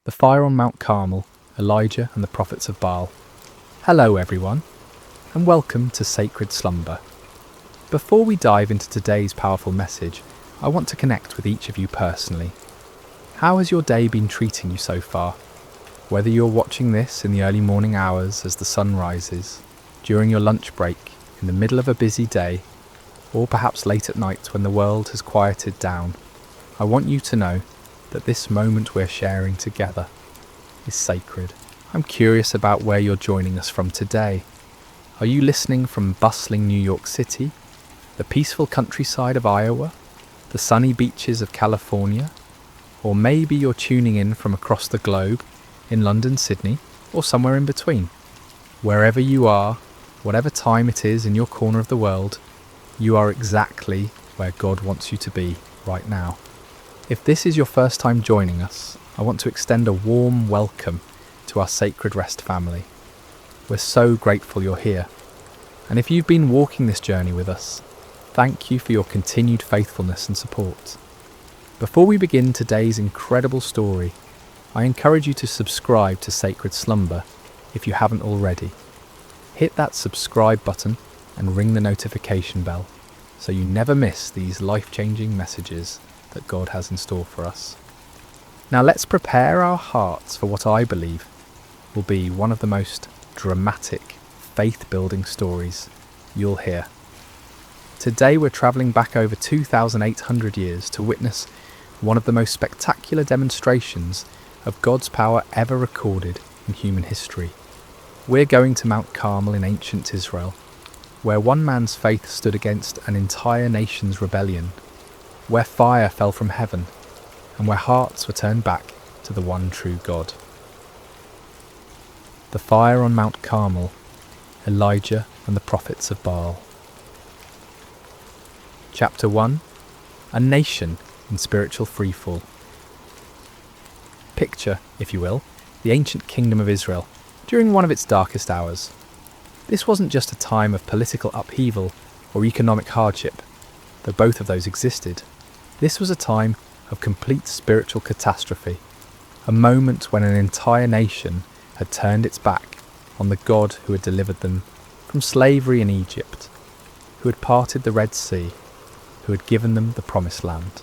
The fire on Mount Carmel, Elijah and the prophets of Baal. Hello everyone, and welcome to Sacred Slumber. Before we dive into today's powerful message, I want to connect with each of you personally. How has your day been treating you so far? Whether you're watching this in the early morning hours as the sun rises, during your lunch break, in the middle of a busy day, or perhaps late at night when the world has quieted down, I want you to know that this moment we're sharing together is sacred. I'm curious about where you're joining us from today. Are you listening from bustling New York City, the peaceful countryside of Iowa, the sunny beaches of California, or maybe you're tuning in from across the globe in London, Sydney, or somewhere in between? Wherever you are, whatever time it is in your corner of the world, you are exactly where God wants you to be right now. If this is your first time joining us, I want to extend a warm welcome to our Sacred Rest family. We're so grateful you're here. And if you've been walking this journey with us, thank you for your continued faithfulness and support. Before we begin today's incredible story, I encourage you to subscribe to Sacred Slumber if you haven't already. Hit that subscribe button and ring the notification bell so you never miss these life-changing messages that God has in store for us. Now let's prepare our hearts for what I believe will be one of the most dramatic, faith-building stories you'll hear. Today we're travelling back over 2,800 years to witness one of the most spectacular demonstrations of God's power ever recorded in human history. We're going to Mount Carmel in ancient Israel, where one man's faith stood against an entire nation's rebellion, where fire fell from heaven, and where hearts were turned back to the one true God. The fire on Mount Carmel, Elijah and the prophets of Baal. Chapter 1. A nation in spiritual freefall. Picture, if you will, the ancient kingdom of Israel during one of its darkest hours. This wasn't just a time of political upheaval or economic hardship, though both of those existed. This was a time of complete spiritual catastrophe, a moment when an entire nation had turned its back on the God who had delivered them from slavery in Egypt, who had parted the Red Sea, who had given them the Promised Land.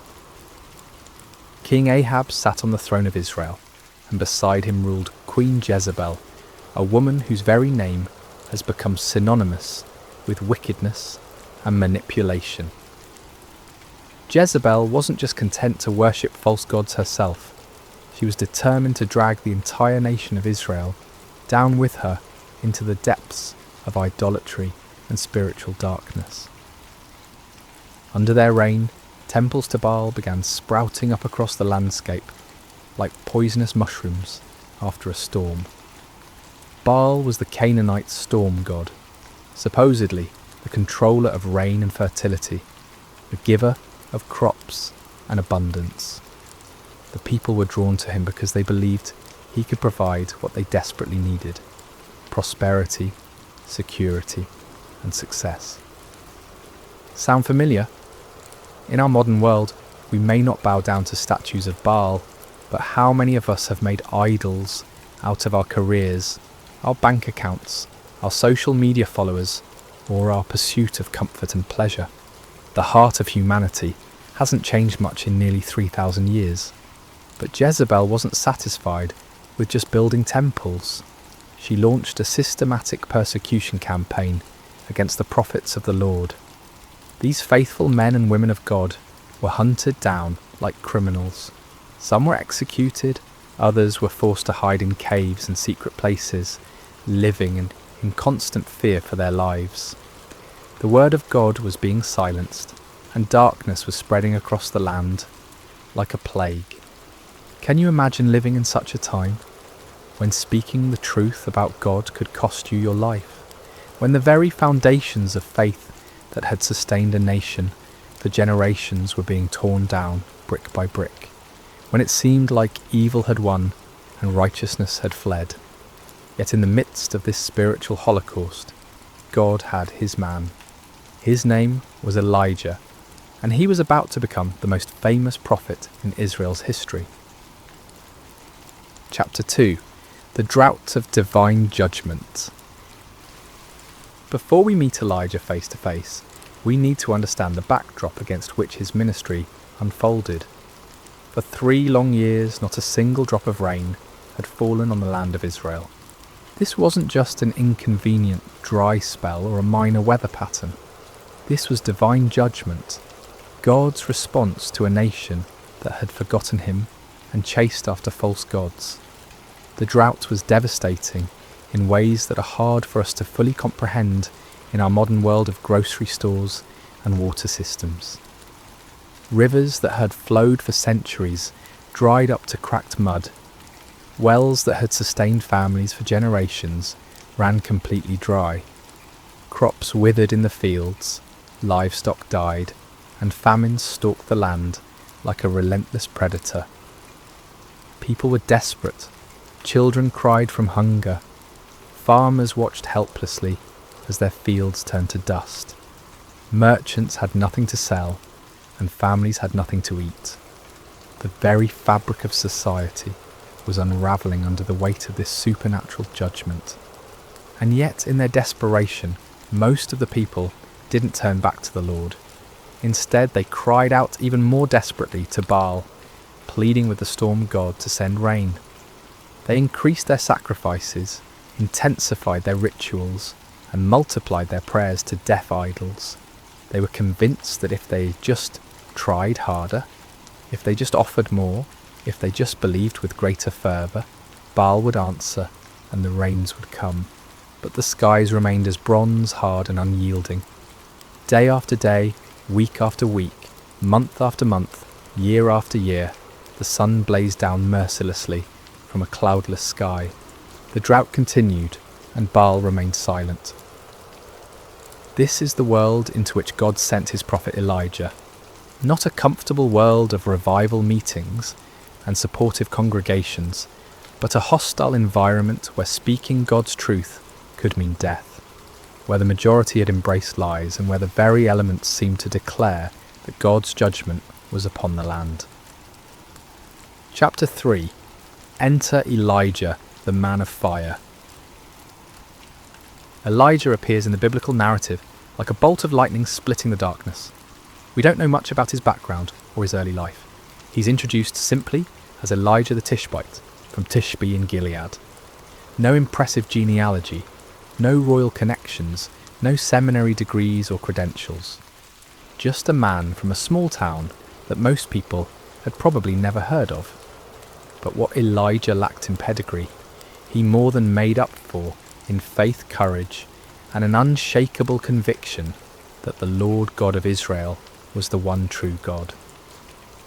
King Ahab sat on the throne of Israel, and beside him ruled Queen Jezebel, a woman whose very name has become synonymous with wickedness and manipulation. Jezebel wasn't just content to worship false gods herself. She was determined to drag the entire nation of Israel down with her into the depths of idolatry and spiritual darkness. Under their reign, temples to Baal began sprouting up across the landscape like poisonous mushrooms after a storm. Baal was the Canaanite storm god, supposedly the controller of rain and fertility, the giver of crops and abundance. The people were drawn to him because they believed he could provide what they desperately needed: prosperity, security, and success. Sound familiar? In our modern world, we may not bow down to statues of Baal, but how many of us have made idols out of our careers, our bank accounts, our social media followers, or our pursuit of comfort and pleasure? The heart of humanity hasn't changed much in nearly 3,000 years. But Jezebel wasn't satisfied with just building temples. She launched a systematic persecution campaign against the prophets of the Lord. These faithful men and women of God were hunted down like criminals. Some were executed, others were forced to hide in caves and secret places, living in constant fear for their lives. The word of God was being silenced, and darkness was spreading across the land like a plague. Can you imagine living in such a time, when speaking the truth about God could cost you your life, when the very foundations of faith that had sustained a nation for generations were being torn down brick by brick, when it seemed like evil had won and righteousness had fled? Yet in the midst of this spiritual holocaust, God had his man. His name was Elijah, and he was about to become the most famous prophet in Israel's history. Chapter 2. The Drought of Divine Judgment. Before we meet Elijah face to face, we need to understand the backdrop against which his ministry unfolded. For 3 long years, not a single drop of rain had fallen on the land of Israel. This wasn't just an inconvenient dry spell or a minor weather pattern. This was divine judgment, God's response to a nation that had forgotten him and chased after false gods. The drought was devastating in ways that are hard for us to fully comprehend in our modern world of grocery stores and water systems. Rivers that had flowed for centuries dried up to cracked mud. Wells that had sustained families for generations ran completely dry. Crops withered in the fields, livestock died, and famine stalked the land like a relentless predator. People were desperate. Children cried from hunger. Farmers watched helplessly as their fields turned to dust. Merchants had nothing to sell, and families had nothing to eat. The very fabric of society was unravelling under the weight of this supernatural judgment. And yet, in their desperation, most of the people didn't turn back to the Lord. Instead, they cried out even more desperately to Baal, pleading with the storm god to send rain. They increased their sacrifices, intensified their rituals, and multiplied their prayers to deaf idols. They were convinced that if they just tried harder, if they just offered more, if they just believed with greater fervour, Baal would answer and the rains would come. But the skies remained as bronze hard and unyielding. Day after day, week after week, month after month, year after year, the sun blazed down mercilessly from a cloudless sky. The drought continued, and Baal remained silent. This is the world into which God sent his prophet Elijah. Not a comfortable world of revival meetings and supportive congregations, but a hostile environment where speaking God's truth could mean death, where the majority had embraced lies, and where the very elements seemed to declare that God's judgment was upon the land. Chapter 3. Enter Elijah, the man of fire. Elijah appears in the biblical narrative like a bolt of lightning splitting the darkness. We don't know much about his background or his early life. He's introduced simply as Elijah the Tishbite from Tishbe in Gilead. No impressive genealogy, no royal connections, no seminary degrees or credentials. Just a man from a small town that most people had probably never heard of. But what Elijah lacked in pedigree, he more than made up for in faith, courage, and an unshakable conviction that the Lord God of Israel was the one true God.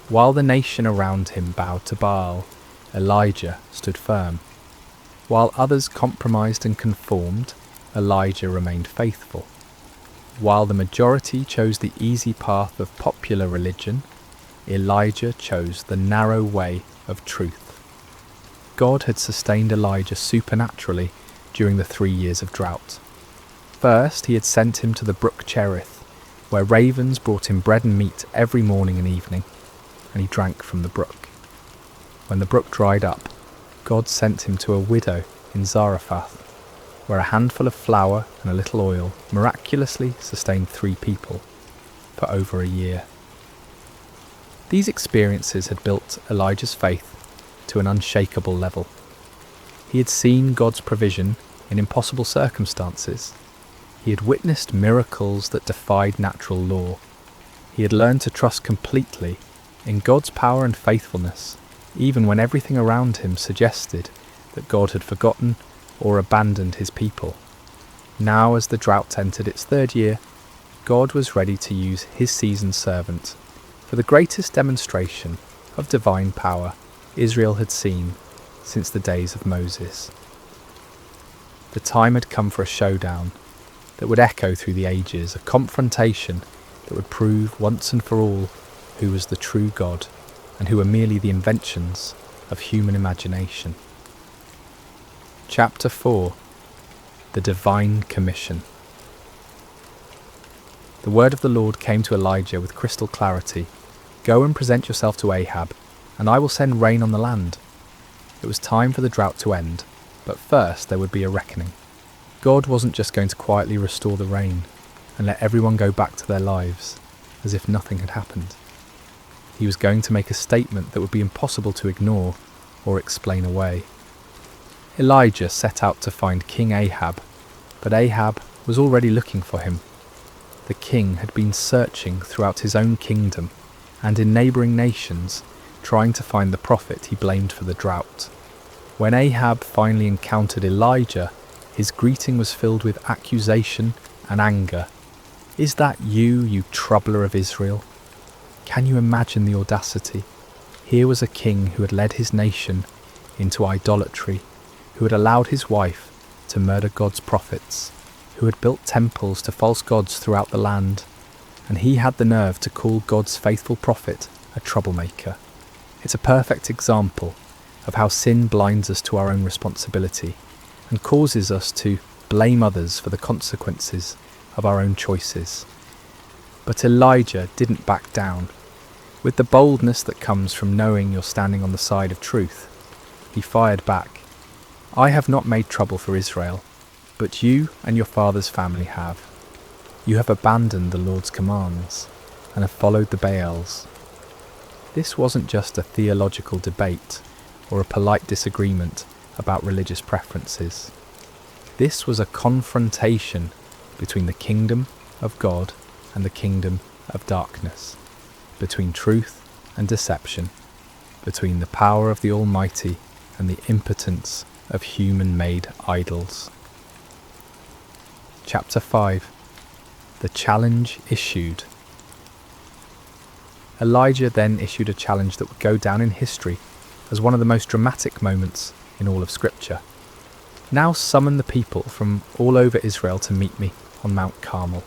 While the nation around him bowed to Baal, Elijah stood firm. While others compromised and conformed, Elijah remained faithful. While the majority chose the easy path of popular religion, Elijah chose the narrow way of truth. God had sustained Elijah supernaturally during the 3 years of drought. First, he had sent him to the brook Cherith, where ravens brought him bread and meat every morning and evening, and he drank from the brook. When the brook dried up, God sent him to a widow in Zarephath, where a handful of flour and a little oil miraculously sustained 3 people for over a year. These experiences had built Elijah's faith to an unshakable level. He had seen God's provision in impossible circumstances. He had witnessed miracles that defied natural law. He had learned to trust completely in God's power and faithfulness, even when everything around him suggested that God had forgotten or abandoned his people. Now, as the drought entered its 3rd year, God was ready to use his seasoned servant for the greatest demonstration of divine power Israel had seen since the days of Moses. The time had come for a showdown that would echo through the ages, a confrontation that would prove once and for all who was the true God and who were merely the inventions of human imagination. Chapter 4. The Divine Commission. The word of the Lord came to Elijah with crystal clarity. Go and present yourself to Ahab, and I will send rain on the land. It was time for the drought to end, but first there would be a reckoning. God wasn't just going to quietly restore the rain and let everyone go back to their lives as if nothing had happened. He was going to make a statement that would be impossible to ignore or explain away. Elijah set out to find King Ahab, but Ahab was already looking for him. The king had been searching throughout his own kingdom and in neighbouring nations, trying to find the prophet he blamed for the drought. When Ahab finally encountered Elijah, his greeting was filled with accusation and anger. "Is that you, you troubler of Israel?" Can you imagine the audacity? Here was a king who had led his nation into idolatry, who had allowed his wife to murder God's prophets, who had built temples to false gods throughout the land, and he had the nerve to call God's faithful prophet a troublemaker. It's a perfect example of how sin blinds us to our own responsibility and causes us to blame others for the consequences of our own choices. But Elijah didn't back down. With the boldness that comes from knowing you're standing on the side of truth, he fired back. "I have not made trouble for Israel, but you and your father's family have. You have abandoned the Lord's commands and have followed the Baals." This wasn't just a theological debate or a polite disagreement about religious preferences. This was a confrontation between the kingdom of God and the kingdom of darkness, between truth and deception, between the power of the Almighty and the impotence of human-made idols. Chapter 5. The challenge issued. Elijah then issued a challenge that would go down in history as one of the most dramatic moments in all of Scripture. "Now summon the people from all over Israel to meet me on Mount Carmel,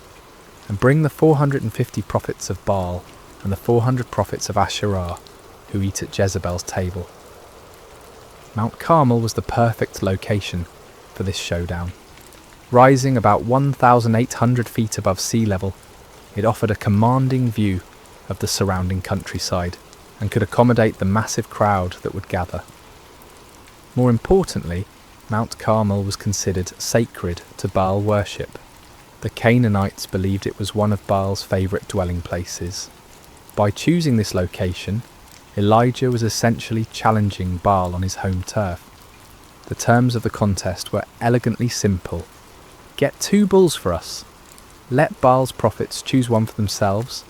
and bring the 450 prophets of Baal and the 400 prophets of Asherah who eat at Jezebel's table." Mount Carmel was the perfect location for this showdown. Rising about 1,800 feet above sea level, it offered a commanding view of the surrounding countryside and could accommodate the massive crowd that would gather. More importantly, Mount Carmel was considered sacred to Baal worship. The Canaanites believed it was one of Baal's favourite dwelling places. By choosing this location, Elijah was essentially challenging Baal on his home turf. The terms of the contest were elegantly simple. "Get 2 bulls for us. Let Baal's prophets choose one for themselves,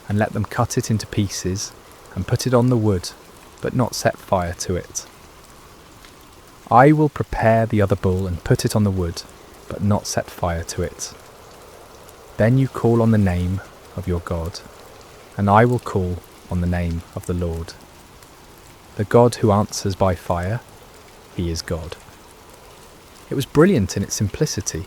and let them cut it into pieces and put it on the wood, but not set fire to it. I will prepare the other bull and put it on the wood, but not set fire to it. Then you call on the name of your God, and I will call on the name of the Lord. The God who answers by fire, he is God." It was brilliant in its simplicity.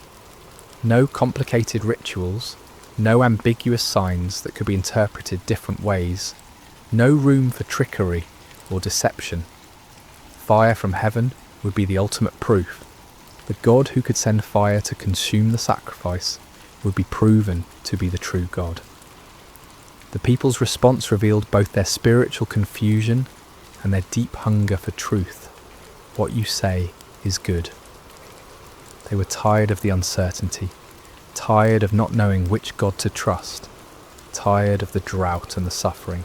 No complicated rituals, no ambiguous signs that could be interpreted different ways, no room for trickery or deception. Fire from heaven would be the ultimate proof. The God who could send fire to consume the sacrifice would be proven to be the true God. The people's response revealed both their spiritual confusion and their deep hunger for truth. What you say is good. They were tired of the uncertainty, tired of not knowing which God to trust, tired of the drought and the suffering.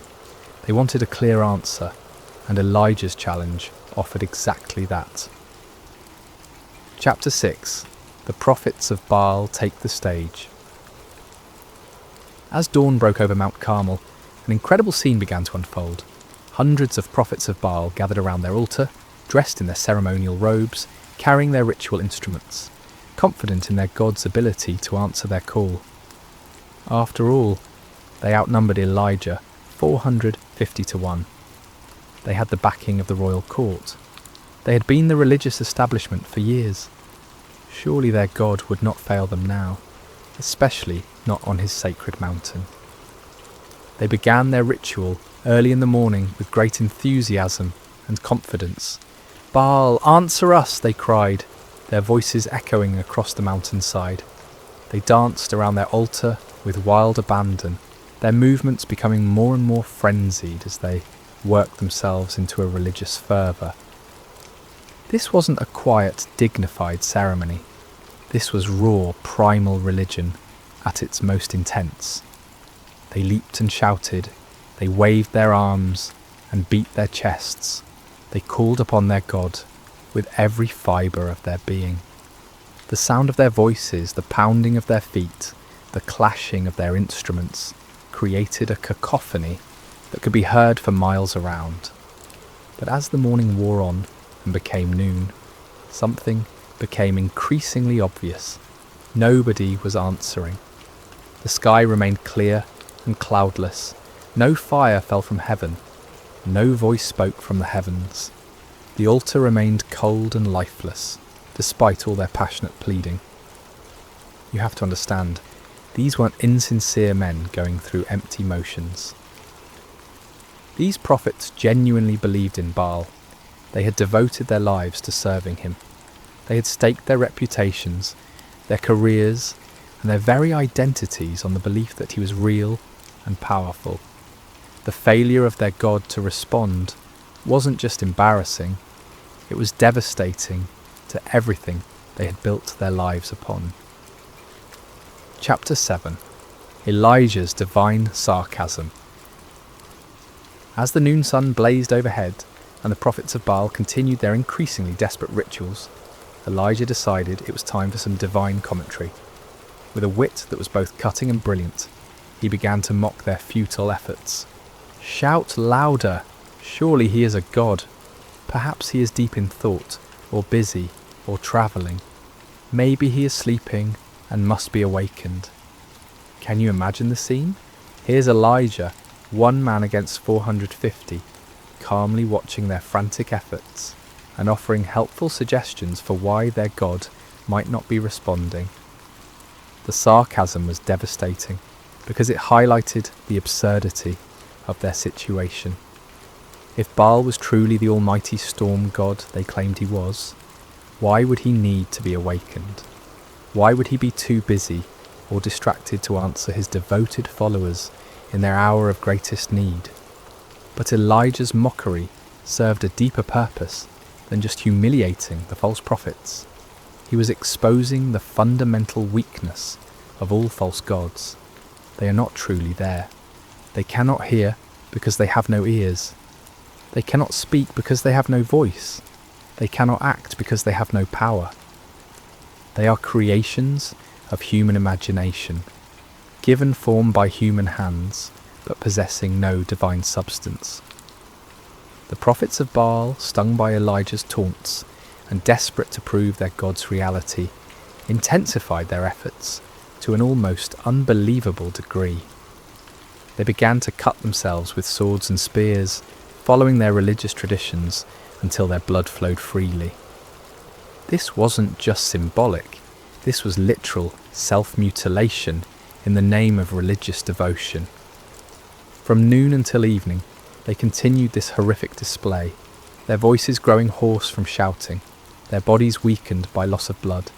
They wanted a clear answer, and Elijah's challenge offered exactly that. Chapter 6. The prophets of Baal take the stage. As dawn broke over Mount Carmel, an incredible scene began to unfold. Hundreds of prophets of Baal gathered around their altar, dressed in their ceremonial robes, carrying their ritual instruments, confident in their God's ability to answer their call. After all, they outnumbered Elijah 450 to 1. They had the backing of the royal court. They had been the religious establishment for years. Surely their God would not fail them now, especially not on his sacred mountain. They began their ritual early in the morning with great enthusiasm and confidence. "Baal, answer us," they cried, their voices echoing across the mountainside. They danced around their altar with wild abandon, their movements becoming more and more frenzied as they worked themselves into a religious fervour. This wasn't a quiet, dignified ceremony. This was raw, primal religion at its most intense. They leaped and shouted, they waved their arms and beat their chests. They called upon their God with every fibre of their being. The sound of their voices, the pounding of their feet, the clashing of their instruments created a cacophony that could be heard for miles around. But as the morning wore on and became noon, something became increasingly obvious. Nobody was answering. The sky remained clear and cloudless. No fire fell from heaven. No voice spoke from the heavens. The altar remained cold and lifeless, despite all their passionate pleading. You have to understand, these weren't insincere men going through empty motions. These prophets genuinely believed in Baal. They had devoted their lives to serving him. They had staked their reputations, their careers, and their very identities on the belief that he was real and powerful. The failure of their God to respond wasn't just embarrassing, it was devastating to everything they had built their lives upon. Chapter 7. Elijah's Divine Sarcasm. As the noon sun blazed overhead and the prophets of Baal continued their increasingly desperate rituals, Elijah decided it was time for some divine commentary. With a wit that was both cutting and brilliant, he began to mock their futile efforts. "Shout louder! Surely he is a god. Perhaps he is deep in thought, or busy, or travelling. Maybe he is sleeping and must be awakened." Can you imagine the scene? Here's Elijah, one man against 450, calmly watching their frantic efforts and offering helpful suggestions for why their God might not be responding. The sarcasm was devastating because it highlighted the absurdity of their situation. If Baal was truly the almighty storm god they claimed he was, why would he need to be awakened? Why would he be too busy or distracted to answer his devoted followers in their hour of greatest need? But Elijah's mockery served a deeper purpose than just humiliating the false prophets. He was exposing the fundamental weakness of all false gods. They are not truly there. They cannot hear because they have no ears. They cannot speak because they have no voice. They cannot act because they have no power. They are creations of human imagination, given form by human hands, but possessing no divine substance. The prophets of Baal, stung by Elijah's taunts and desperate to prove their God's reality, intensified their efforts to an almost unbelievable degree. They began to cut themselves with swords and spears, following their religious traditions until their blood flowed freely. This wasn't just symbolic, this was literal self-mutilation in the name of religious devotion. From noon until evening, they continued this horrific display, their voices growing hoarse from shouting, their bodies weakened by loss of blood,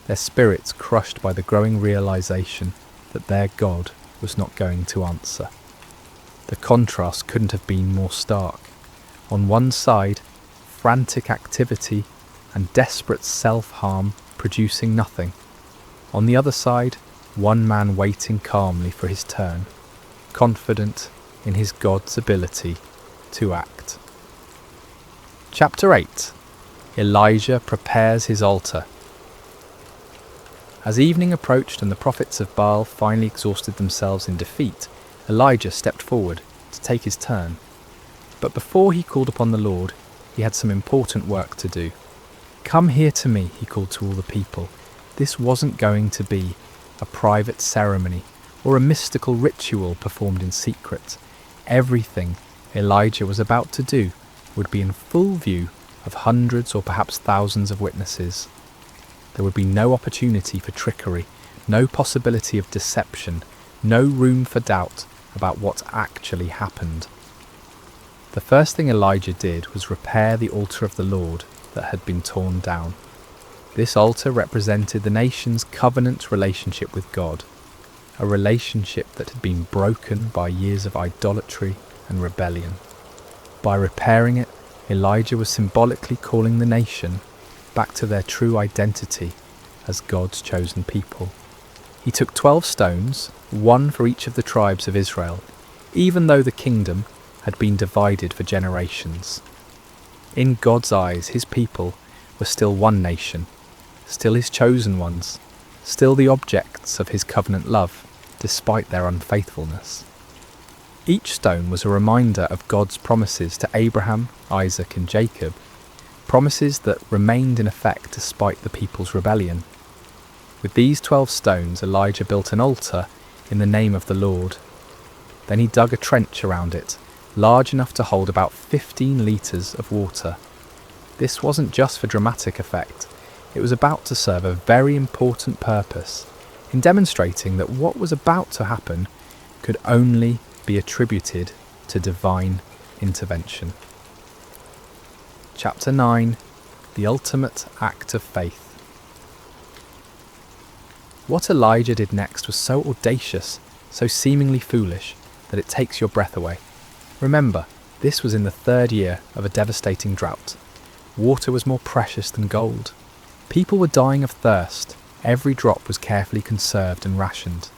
their spirits crushed by the growing realization that their God was not going to answer. The contrast couldn't have been more stark. On one side, frantic activity and desperate self-harm producing nothing. On the other side, one man waiting calmly for his turn, confident in his God's ability to act. Chapter 8. Elijah prepares his altar. As evening approached and the prophets of Baal finally exhausted themselves in defeat, Elijah stepped forward to take his turn. But before he called upon the Lord, he had some important work to do. "Come here to me," he called to all the people. This wasn't going to be a private ceremony or a mystical ritual performed in secret. Everything Elijah was about to do would be in full view of hundreds or perhaps thousands of witnesses. There would be no opportunity for trickery, no possibility of deception, no room for doubt about what actually happened. The first thing Elijah did was repair the altar of the Lord that had been torn down. This altar represented the nation's covenant relationship with God, a relationship that had been broken by years of idolatry and rebellion. By repairing it, Elijah was symbolically calling the nation back to their true identity as God's chosen people. He took 12 stones, one for each of the tribes of Israel, even though the kingdom had been divided for generations. In God's eyes, his people were still one nation, still his chosen ones, still the objects of his covenant love, despite their unfaithfulness. Each stone was a reminder of God's promises to Abraham, Isaac and Jacob, promises that remained in effect despite the people's rebellion. With these 12 stones, Elijah built an altar in the name of the Lord. Then he dug a trench around it, large enough to hold about 15 litres of water. This wasn't just for dramatic effect, it was about to serve a very important purpose in demonstrating that what was about to happen could only be attributed to divine intervention. Chapter 9. The Ultimate Act of Faith. What Elijah did next was so audacious, so seemingly foolish, that it takes your breath away. Remember, this was in the 3rd year of a devastating drought. Water was more precious than gold. People were dying of thirst. Every drop was carefully conserved and rationed.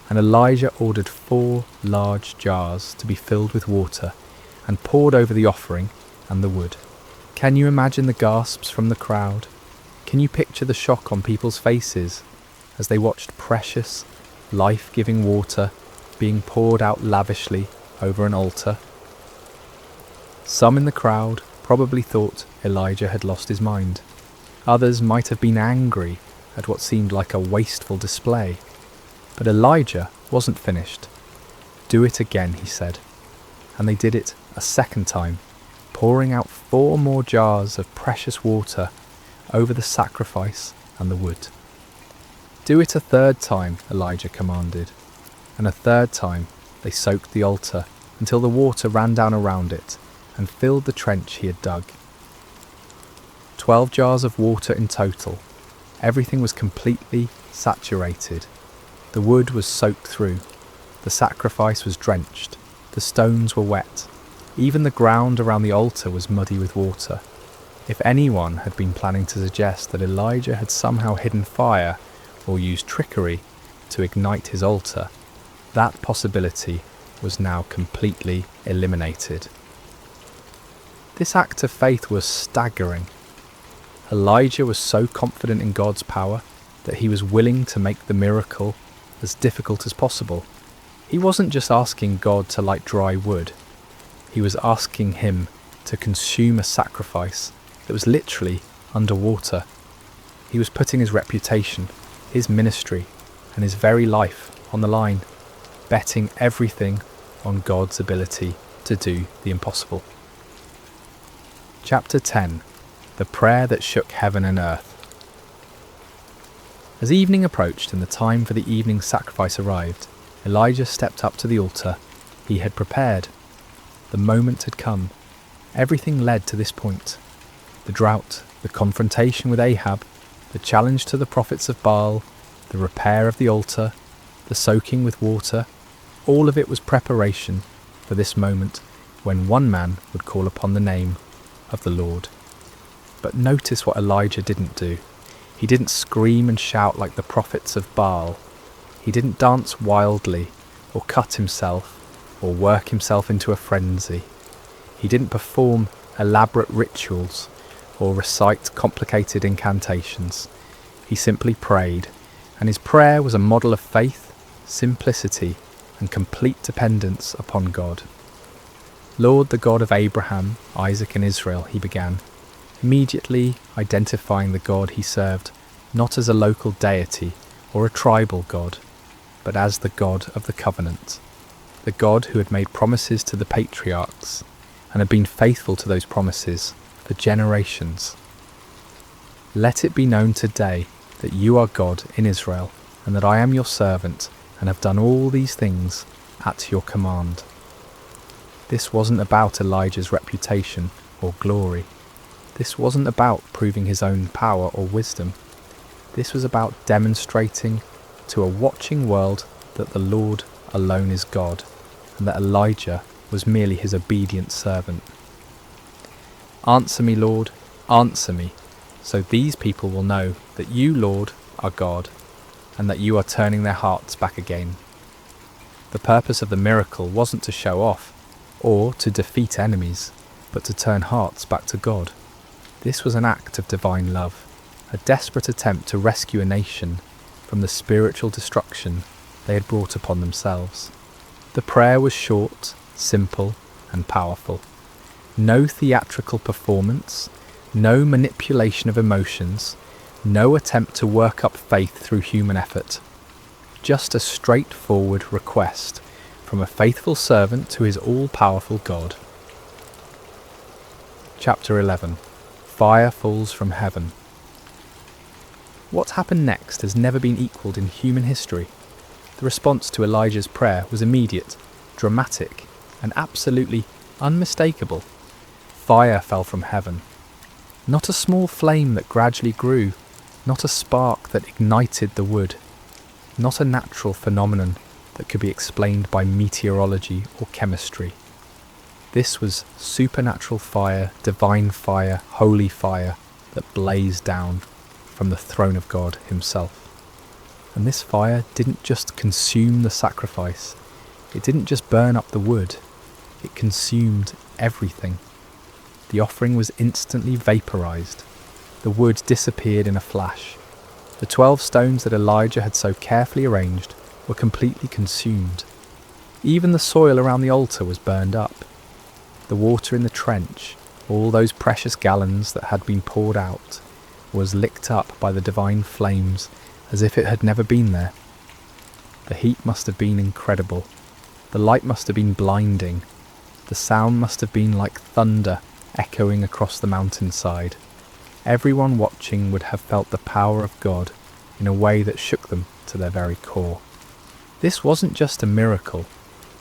And Elijah ordered 4 large jars to be filled with water and poured over the offering and the wood. Can you imagine the gasps from the crowd? Can you picture the shock on people's faces as they watched precious, life-giving water being poured out lavishly over an altar? Some in the crowd probably thought Elijah had lost his mind. Others might have been angry at what seemed like a wasteful display. But Elijah wasn't finished. "Do it again," he said. And they did it a second time, pouring out 4 more jars of precious water over the sacrifice and the wood. "Do it a 3rd time," Elijah commanded. And a 3rd time they soaked the altar until the water ran down around it and filled the trench he had dug. 12 jars of water in total. Everything was completely saturated. The wood was soaked through. The sacrifice was drenched. The stones were wet. Even the ground around the altar was muddy with water. If anyone had been planning to suggest that Elijah had somehow hidden fire or used trickery to ignite his altar, that possibility was now completely eliminated. This act of faith was staggering. Elijah was so confident in God's power that he was willing to make the miracle as difficult as possible. He wasn't just asking God to light dry wood. He was asking him to consume a sacrifice that was literally underwater. He was putting his reputation, his ministry, and his very life on the line, betting everything on God's ability to do the impossible. Chapter 10. The Prayer that Shook Heaven and Earth. As evening approached and the time for the evening sacrifice arrived, Elijah stepped up to the altar he had prepared. The moment had come. Everything led to this point. The drought, the confrontation with Ahab, the challenge to the prophets of Baal, the repair of the altar, the soaking with water, all of it was preparation for this moment when one man would call upon the name of the Lord. But notice what Elijah didn't do. He didn't scream and shout like the prophets of Baal. He didn't dance wildly, or cut himself, or work himself into a frenzy. He didn't perform elaborate rituals, or recite complicated incantations. He simply prayed, and his prayer was a model of faith, simplicity, and complete dependence upon God. "Lord, the God of Abraham, Isaac, and Israel," he began, immediately identifying the God he served not as a local deity or a tribal god, but as the God of the covenant, the God who had made promises to the patriarchs and had been faithful to those promises for generations. "Let it be known today that you are God in Israel, and that I am your servant and have done all these things at your command." This wasn't about Elijah's reputation or glory. This wasn't about proving his own power or wisdom. This was about demonstrating to a watching world that the Lord alone is God, and that Elijah was merely his obedient servant. "Answer me, Lord, answer me, so these people will know that you, Lord, are God, and that you are turning their hearts back again. The purpose of the miracle wasn't to show off or to defeat enemies, but to turn hearts back to God. This was an act of divine love, a desperate attempt to rescue a nation from the spiritual destruction they had brought upon themselves. The prayer was short, simple, and powerful. No theatrical performance, no manipulation of emotions, no attempt to work up faith through human effort. Just a straightforward request from a faithful servant to his all-powerful God. Chapter 11. Fire falls from heaven. What happened next has never been equalled in human history. The response to Elijah's prayer was immediate, dramatic, and absolutely unmistakable. Fire fell from heaven. Not a small flame that gradually grew, not a spark that ignited the wood, not a natural phenomenon that could be explained by meteorology or chemistry. This was supernatural fire, divine fire, holy fire that blazed down from the throne of God himself. And this fire didn't just consume the sacrifice, it didn't just burn up the wood, it consumed everything. The offering was instantly vaporized. The wood disappeared in a flash. The 12 stones that Elijah had so carefully arranged were completely consumed. Even the soil around the altar was burned up. The water in the trench, all those precious gallons that had been poured out, was licked up by the divine flames as if it had never been there. The heat must have been incredible. The light must have been blinding. The sound must have been like thunder echoing across the mountainside. Everyone watching would have felt the power of God in a way that shook them to their very core. This wasn't just a miracle,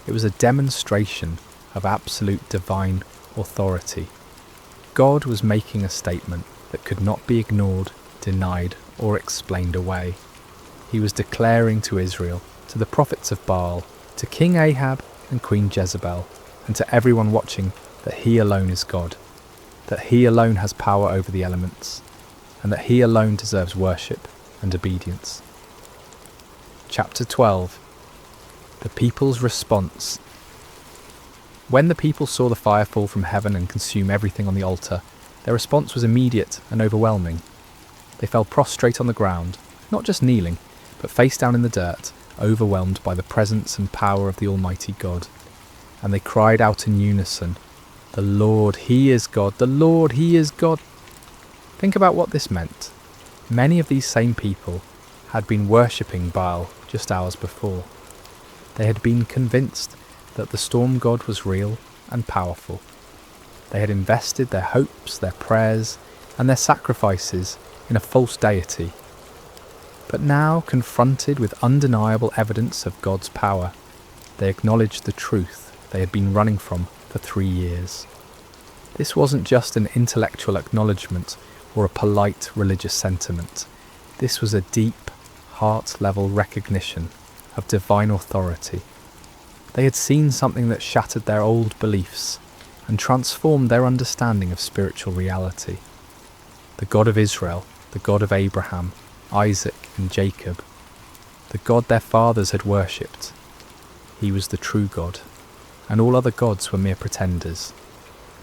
it was a demonstration of absolute divine authority. God was making a statement that could not be ignored, denied, or explained away. He was declaring to Israel, to the prophets of Baal, to King Ahab and Queen Jezebel, and to everyone watching, that he alone is God, that he alone has power over the elements, and that he alone deserves worship and obedience. Chapter 12. The people's response. When the people saw the fire fall from heaven and consume everything on the altar, their response was immediate and overwhelming. They fell prostrate on the ground, not just kneeling, but face down in the dirt, overwhelmed by the presence and power of the Almighty God. And they cried out in unison, "The Lord, He is God! The Lord, He is God!" Think about what this meant. Many of these same people had been worshipping Baal just hours before. They had been convinced that the storm god was real and powerful. They had invested their hopes, their prayers, and their sacrifices in a false deity. But now, confronted with undeniable evidence of God's power, they acknowledged the truth they had been running from for 3 years. This wasn't just an intellectual acknowledgement or a polite religious sentiment. This was a deep, heart-level recognition of divine authority. They had seen something that shattered their old beliefs and transformed their understanding of spiritual reality. The God of Israel, the God of Abraham, Isaac and Jacob, the God their fathers had worshipped. He was the true God, and all other gods were mere pretenders.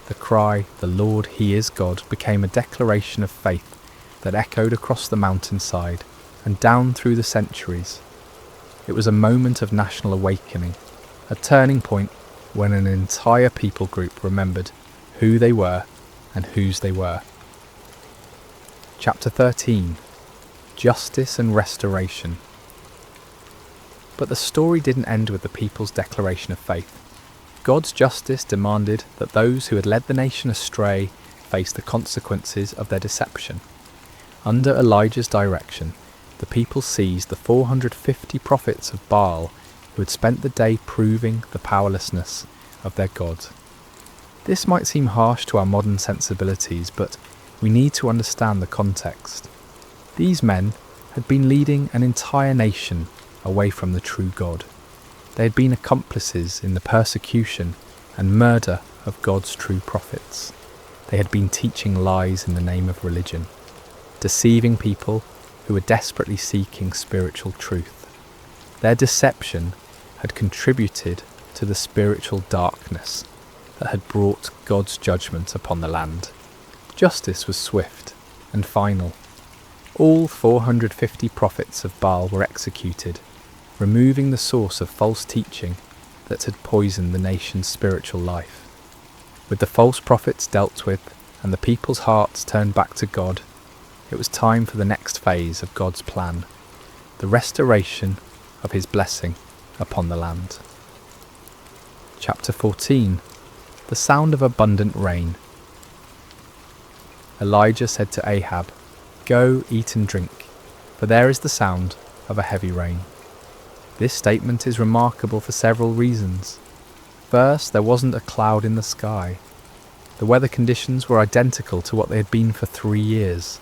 The cry, "The Lord, He is God," became a declaration of faith that echoed across the mountainside and down through the centuries. It was a moment of national awakening, a turning point when an entire people group remembered who they were and whose they were. Chapter 13. Justice and Restoration. But the story didn't end with the people's declaration of faith. God's justice demanded that those who had led the nation astray face the consequences of their deception. Under Elijah's direction, the people seized the 450 prophets of Baal who had spent the day proving the powerlessness of their God. This might seem harsh to our modern sensibilities, but we need to understand the context. These men had been leading an entire nation away from the true God. They had been accomplices in the persecution and murder of God's true prophets. They had been teaching lies in the name of religion. deceiving people who were desperately seeking spiritual truth. Their deception had contributed to the spiritual darkness that had brought God's judgment upon the land. Justice was swift and final. All 450 prophets of Baal were executed, removing the source of false teaching that had poisoned the nation's spiritual life. With the false prophets dealt with and the people's hearts turned back to God, it was time for the next phase of God's plan, the restoration of his blessing upon the land. Chapter 14. The sound of abundant rain. Elijah said to Ahab, "Go, eat and drink, for there is the sound of a heavy rain." This statement is remarkable for several reasons. First, there wasn't a cloud in the sky. The weather conditions were identical to what they had been for 3 years.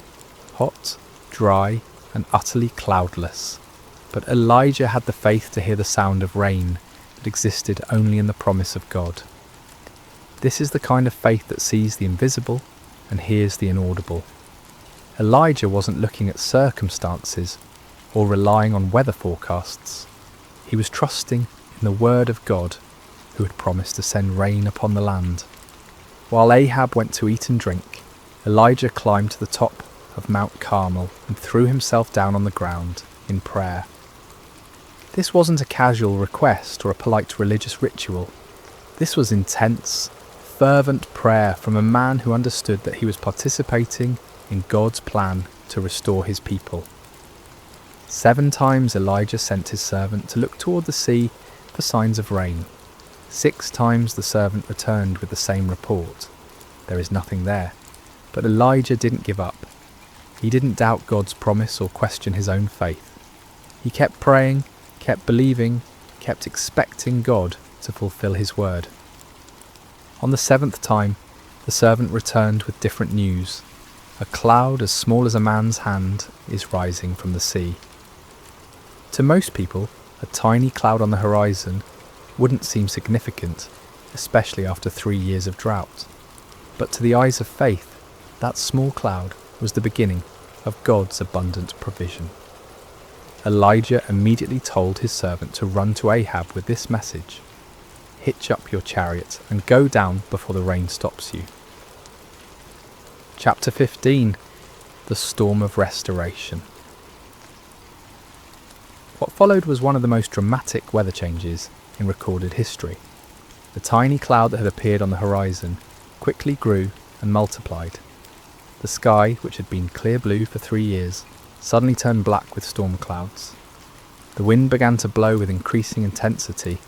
Hot, dry, and utterly cloudless. But Elijah had the faith to hear the sound of rain that existed only in the promise of God. This is the kind of faith that sees the invisible and hears the inaudible. Elijah wasn't looking at circumstances or relying on weather forecasts. He was trusting in the word of God, who had promised to send rain upon the land. While Ahab went to eat and drink, Elijah climbed to the top of Mount Carmel and threw himself down on the ground in prayer. This wasn't a casual request or a polite religious ritual. This was intense, fervent prayer from a man who understood that he was participating in God's plan to restore his people. 7 times Elijah sent his servant to look toward the sea for signs of rain. 6 times the servant returned with the same report. There is nothing there. But Elijah didn't give up. He didn't doubt God's promise or question his own faith. He kept praying, kept believing, kept expecting God to fulfill his word. On the 7th time, the servant returned with different news. A cloud as small as a man's hand is rising from the sea. To most people, a tiny cloud on the horizon wouldn't seem significant, especially after 3 years of drought. But to the eyes of faith, that small cloud was the beginning of God's abundant provision. Elijah immediately told his servant to run to Ahab with this message: "Hitch up your chariot and go down before the rain stops you." Chapter 15. The Storm of Restoration. What followed was one of the most dramatic weather changes in recorded history. The tiny cloud that had appeared on the horizon quickly grew and multiplied. The sky, which had been clear blue for 3 years, suddenly turned black with storm clouds. The wind began to blow with increasing intensity,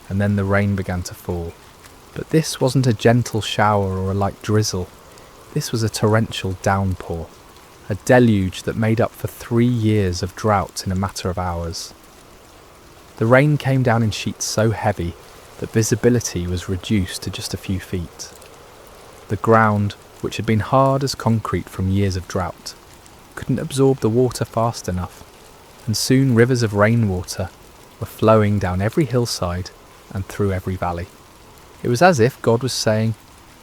and then the rain began to fall. But this wasn't a gentle shower or a light drizzle. This was a torrential downpour, a deluge that made up for 3 years of drought in a matter of hours. The rain came down in sheets so heavy that visibility was reduced to just a few feet. The ground, which had been hard as concrete from years of drought, couldn't absorb the water fast enough, and soon rivers of rainwater were flowing down every hillside and through every valley. It was as if God was saying,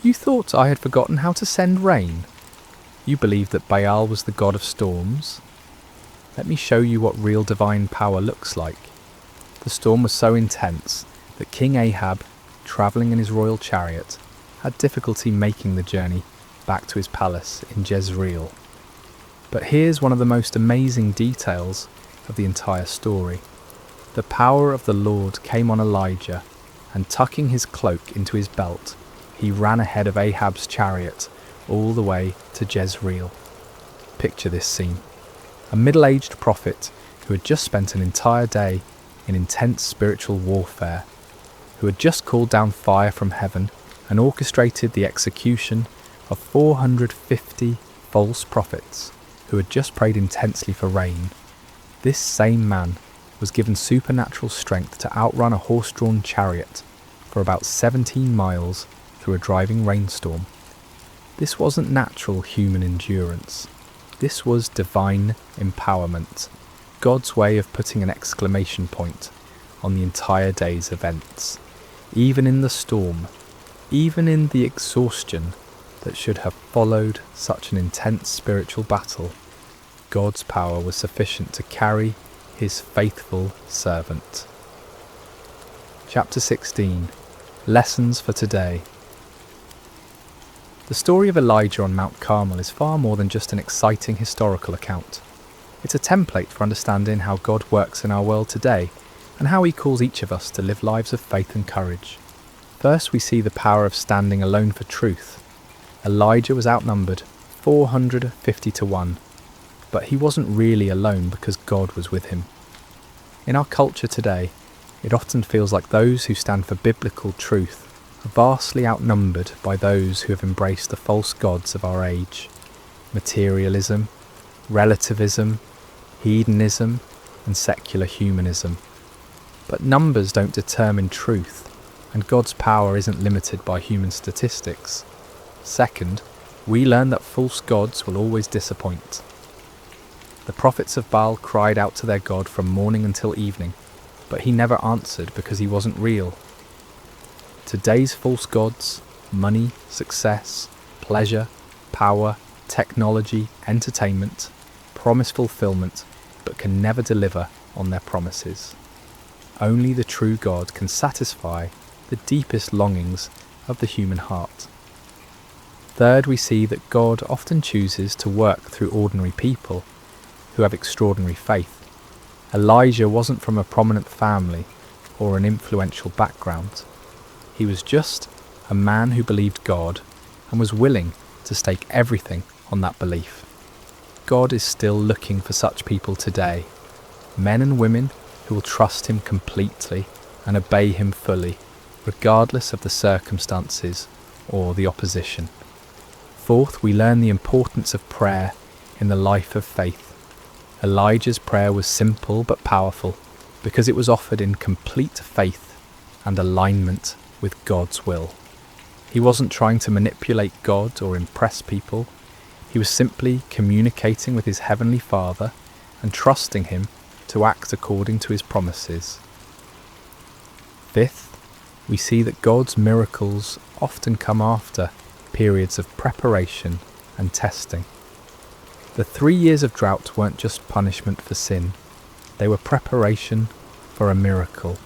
"You thought I had forgotten how to send rain? You believed that Baal was the god of storms? Let me show you what real divine power looks like." The storm was so intense that King Ahab, travelling in his royal chariot, had difficulty making the journey back to his palace in Jezreel. But here's one of the most amazing details of the entire story. The power of the Lord came on Elijah, and tucking his cloak into his belt, he ran ahead of Ahab's chariot all the way to Jezreel. Picture this scene. A middle-aged prophet who had just spent an entire day in intense spiritual warfare, who had just called down fire from heaven and orchestrated the execution of 450 false prophets who had just prayed intensely for rain. This same man was given supernatural strength to outrun a horse-drawn chariot for about 17 miles through a driving rainstorm. This wasn't natural human endurance. This was divine empowerment, God's way of putting an exclamation point on the entire day's events. Even in the storm, even in the exhaustion that should have followed such an intense spiritual battle, God's power was sufficient to carry his faithful servant. Chapter 16. Lessons for today. The story of Elijah on Mount Carmel is far more than just an exciting historical account. It's a template for understanding how God works in our world today and how he calls each of us to live lives of faith and courage. First, we see the power of standing alone for truth. Elijah was outnumbered 450 to 1, but he wasn't really alone because God was with him. In our culture today, it often feels like those who stand for biblical truth are vastly outnumbered by those who have embraced the false gods of our age. Materialism, relativism, hedonism, and secular humanism. But numbers don't determine truth, and God's power isn't limited by human statistics. Second, we learn that false gods will always disappoint. The prophets of Baal cried out to their God from morning until evening, but he never answered because he wasn't real. Today's false gods, money, success, pleasure, power, technology, entertainment, promise fulfillment, but can never deliver on their promises. Only the true God can satisfy the deepest longings of the human heart. Third, we see that God often chooses to work through ordinary people who have extraordinary faith. Elijah wasn't from a prominent family or an influential background. He was just a man who believed God and was willing to stake everything on that belief. God is still looking for such people today, men and women who will trust him completely and obey him fully, regardless of the circumstances or the opposition. Fourth, we learn the importance of prayer in the life of faith. Elijah's prayer was simple but powerful because it was offered in complete faith and alignment with God's will. He wasn't trying to manipulate God or impress people. He was simply communicating with his heavenly Father and trusting him to act according to his promises. Fifth, we see that God's miracles often come after periods of preparation and testing. The 3 years of drought weren't just punishment for sin, they were preparation for a miracle.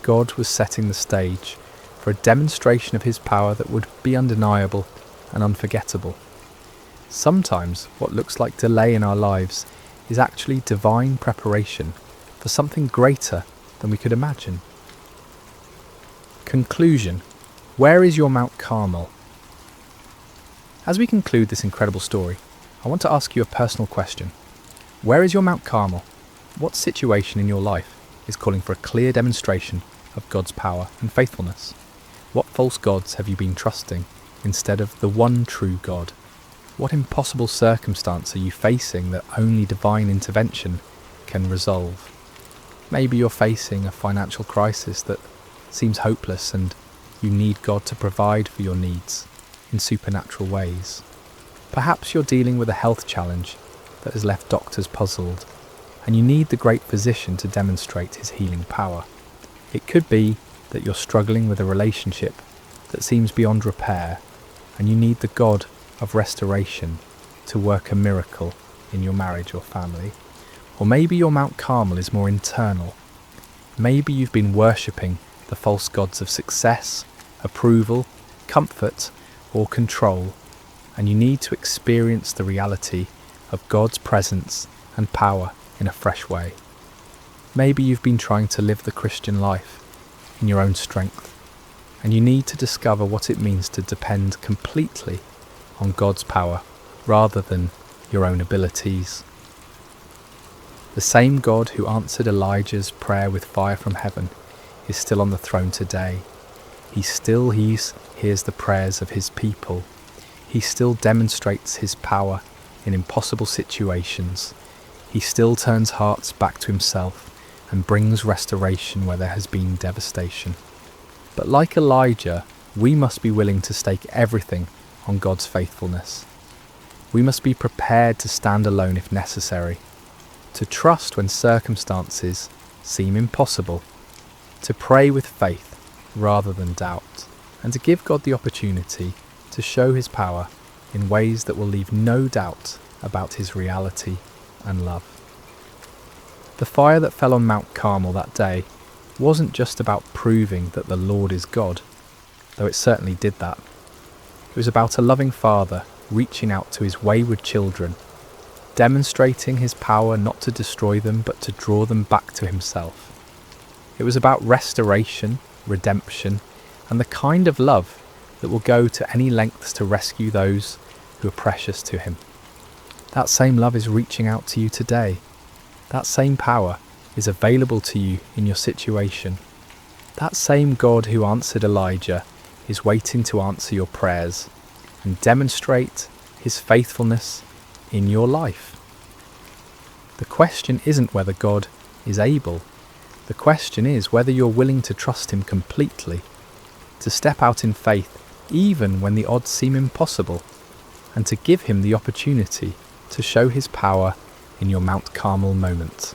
God was setting the stage for a demonstration of his power that would be undeniable and unforgettable. Sometimes what looks like delay in our lives is actually divine preparation for something greater than we could imagine. Conclusion. Where is your Mount Carmel? As we conclude this incredible story, I want to ask you a personal question. Where is your Mount Carmel? What situation in your life is calling for a clear demonstration of God's power and faithfulness? What false gods have you been trusting instead of the one true God? What impossible circumstance are you facing that only divine intervention can resolve? Maybe you're facing a financial crisis that seems hopeless and you need God to provide for your needs in supernatural ways. Perhaps you're dealing with a health challenge that has left doctors puzzled, and you need the great physician to demonstrate his healing power. It could be that you're struggling with a relationship that seems beyond repair, and you need the God of restoration to work a miracle in your marriage or family. Or maybe your Mount Carmel is more internal. Maybe you've been worshipping the false gods of success, approval, comfort, or control, and you need to experience the reality of God's presence and power in a fresh way. Maybe you've been trying to live the Christian life in your own strength, and you need to discover what it means to depend completely on God's power rather than your own abilities. The same God who answered Elijah's prayer with fire from heaven is still on the throne today. He still hears the prayers of his people. He still demonstrates his power in impossible situations. He still turns hearts back to himself and brings restoration where there has been devastation. But like Elijah, we must be willing to stake everything on God's faithfulness. We must be prepared to stand alone if necessary, to trust when circumstances seem impossible, to pray with faith rather than doubt, and to give God the opportunity to show his power in ways that will leave no doubt about his reality and love. The fire that fell on Mount Carmel that day wasn't just about proving that the Lord is God, though it certainly did that. It was about a loving father reaching out to his wayward children, demonstrating his power not to destroy them but to draw them back to himself. It was about restoration, redemption, and the kind of love that will go to any lengths to rescue those who are precious to him. That same love is reaching out to you today. That same power is available to you in your situation. That same God who answered Elijah is waiting to answer your prayers and demonstrate his faithfulness in your life. The question isn't whether God is able. The question is whether you're willing to trust him completely, to step out in faith even when the odds seem impossible, and to give him the opportunity to show his power in your Mount Carmel moment.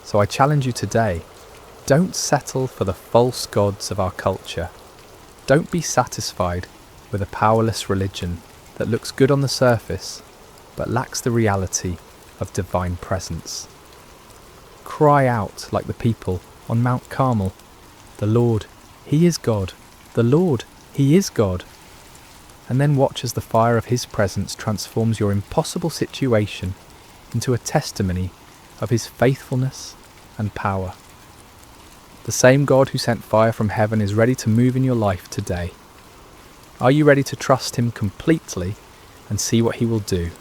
So I challenge you today, don't settle for the false gods of our culture. Don't be satisfied with a powerless religion that looks good on the surface but lacks the reality of divine presence. Cry out like the people on Mount Carmel, "The Lord, he is God. The Lord, he is God." And then watch as the fire of his presence transforms your impossible situation into a testimony of his faithfulness and power. The same God who sent fire from heaven is ready to move in your life today. Are you ready to trust him completely and see what he will do?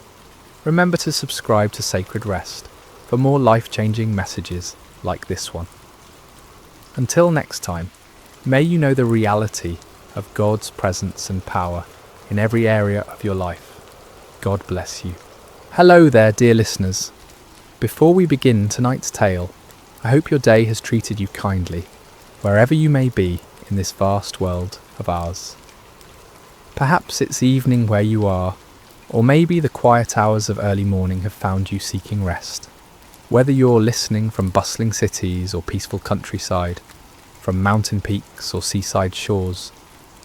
Remember to subscribe to Sacred Rest for more life-changing messages like this one. Until next time, may you know the reality of God's presence and power in every area of your life. God bless you. Hello there, dear listeners. Before we begin tonight's tale, I hope your day has treated you kindly, wherever you may be in this vast world of ours. Perhaps it's evening where you are, or maybe the quiet hours of early morning have found you seeking rest. Whether you're listening from bustling cities or peaceful countryside, from mountain peaks or seaside shores,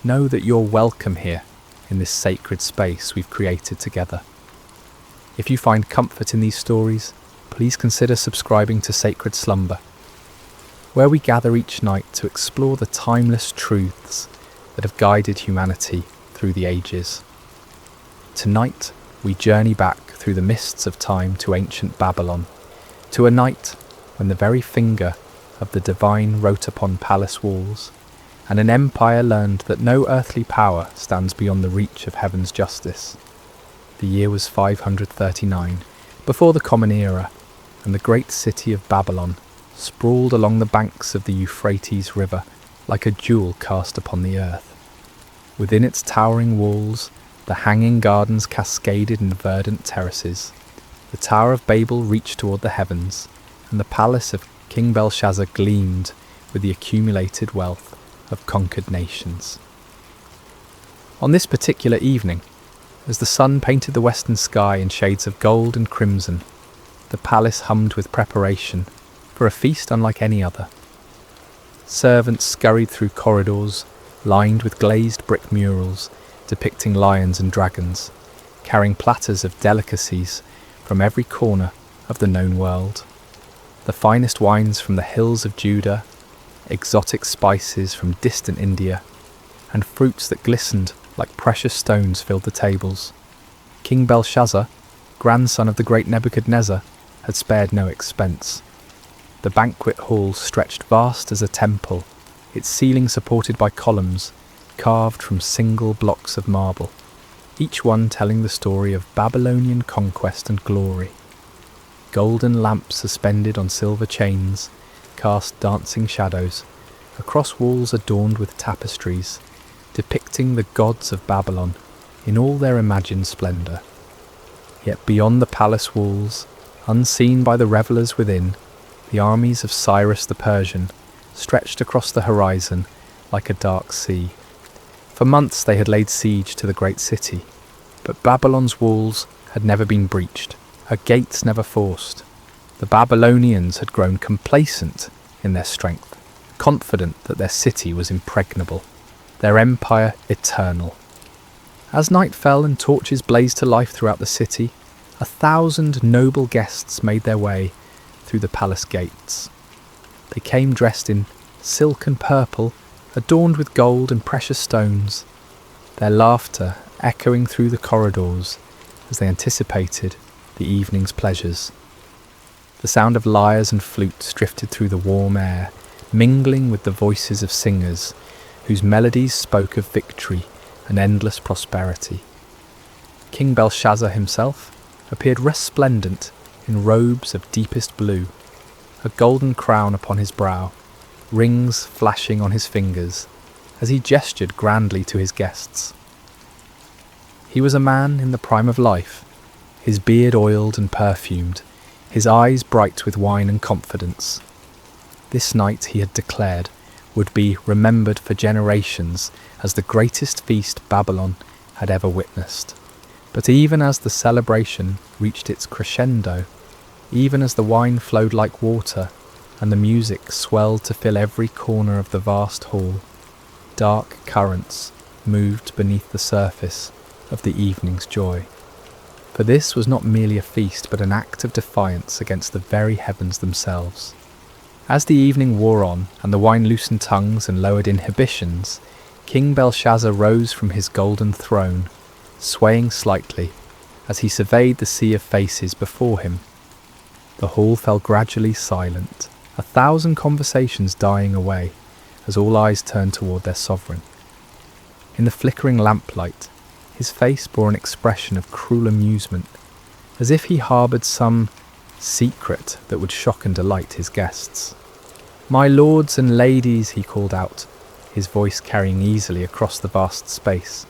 know that you're welcome here in this sacred space we've created together. If you find comfort in these stories, please consider subscribing to Sacred Slumber, where we gather each night to explore the timeless truths that have guided humanity through the ages. Tonight, we journey back through the mists of time to ancient Babylon, to a night when the very finger of the divine wrote upon palace walls, and an empire learned that no earthly power stands beyond the reach of heaven's justice. The year was 539, before the Common Era, and the great city of Babylon sprawled along the banks of the Euphrates River like a jewel cast upon the earth. Within its towering walls, the hanging gardens cascaded in verdant terraces. The Tower of Babel reached toward the heavens, and the palace of King Belshazzar gleamed with the accumulated wealth of conquered nations. On this particular evening, as the sun painted the western sky in shades of gold and crimson, the palace hummed with preparation for a feast unlike any other. Servants scurried through corridors lined with glazed brick murals depicting lions and dragons, carrying platters of delicacies from every corner of the known world. The finest wines from the hills of Judah, exotic spices from distant India, and fruits that glistened like precious stones filled the tables. King Belshazzar, grandson of the great Nebuchadnezzar, had spared no expense. The banquet hall stretched vast as a temple, its ceiling supported by columns carved from single blocks of marble, each one telling the story of Babylonian conquest and glory. Golden lamps suspended on silver chains cast dancing shadows across walls adorned with tapestries, depicting the gods of Babylon in all their imagined splendour. Yet beyond the palace walls, unseen by the revellers within, the armies of Cyrus the Persian stretched across the horizon like a dark sea. For months they had laid siege to the great city, but Babylon's walls had never been breached, her gates never forced. The Babylonians had grown complacent in their strength, confident that their city was impregnable, their empire eternal. As night fell and torches blazed to life throughout the city, 1,000 noble guests made their way through the palace gates. They came dressed in silk and purple, adorned with gold and precious stones, their laughter echoing through the corridors as they anticipated the evening's pleasures. The sound of lyres and flutes drifted through the warm air, mingling with the voices of singers whose melodies spoke of victory and endless prosperity. King Belshazzar himself appeared resplendent in robes of deepest blue, a golden crown upon his brow, rings flashing on his fingers as he gestured grandly to his guests. He was a man in the prime of life, his beard oiled and perfumed, his eyes bright with wine and confidence. This night, he had declared, would be remembered for generations as the greatest feast Babylon had ever witnessed. But even as the celebration reached its crescendo, even as the wine flowed like water and the music swelled to fill every corner of the vast hall, dark currents moved beneath the surface of the evening's joy. For this was not merely a feast, but an act of defiance against the very heavens themselves. As the evening wore on, and the wine loosened tongues and lowered inhibitions, King Belshazzar rose from his golden throne, swaying slightly as he surveyed the sea of faces before him. The hall fell gradually silent, 1,000 conversations dying away as all eyes turned toward their sovereign. In the flickering lamplight, his face bore an expression of cruel amusement, as if he harboured some secret that would shock and delight his guests. "My lords and ladies," he called out, his voice carrying easily across the vast space,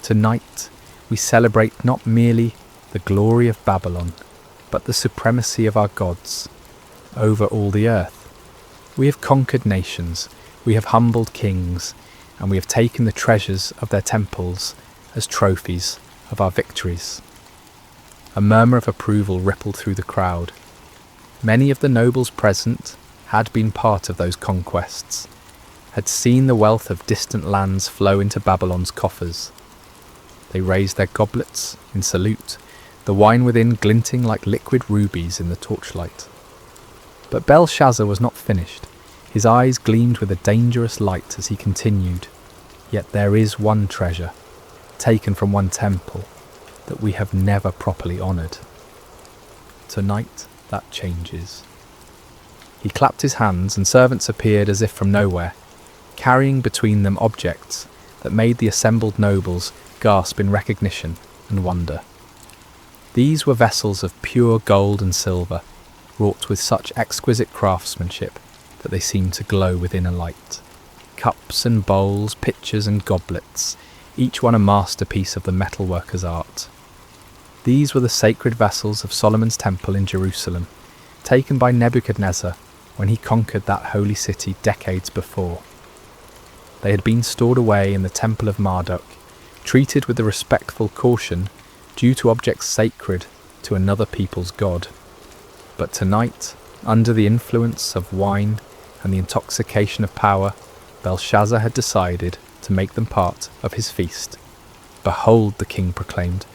"tonight we celebrate not merely the glory of Babylon, but the supremacy of our gods over all the earth. We have conquered nations, we have humbled kings, and we have taken the treasures of their temples as trophies of our victories." A murmur of approval rippled through the crowd. Many of the nobles present had been part of those conquests, had seen the wealth of distant lands flow into Babylon's coffers. They raised their goblets in salute, the wine within glinting like liquid rubies in the torchlight. But Belshazzar was not finished. His eyes gleamed with a dangerous light as he continued, "Yet there is one treasure, taken from one temple, that we have never properly honoured. Tonight that changes." He clapped his hands, and servants appeared as if from nowhere, carrying between them objects that made the assembled nobles gasp in recognition and wonder. These were vessels of pure gold and silver, wrought with such exquisite craftsmanship that they seemed to glow within a light. Cups and bowls, pitchers and goblets, each one a masterpiece of the metalworker's art. These were the sacred vessels of Solomon's temple in Jerusalem, taken by Nebuchadnezzar when he conquered that holy city decades before. They had been stored away in the temple of Marduk, treated with the respectful caution due to objects sacred to another people's god. But tonight, under the influence of wine and the intoxication of power, Belshazzar had decided to make them part of his feast. "Behold," the king proclaimed,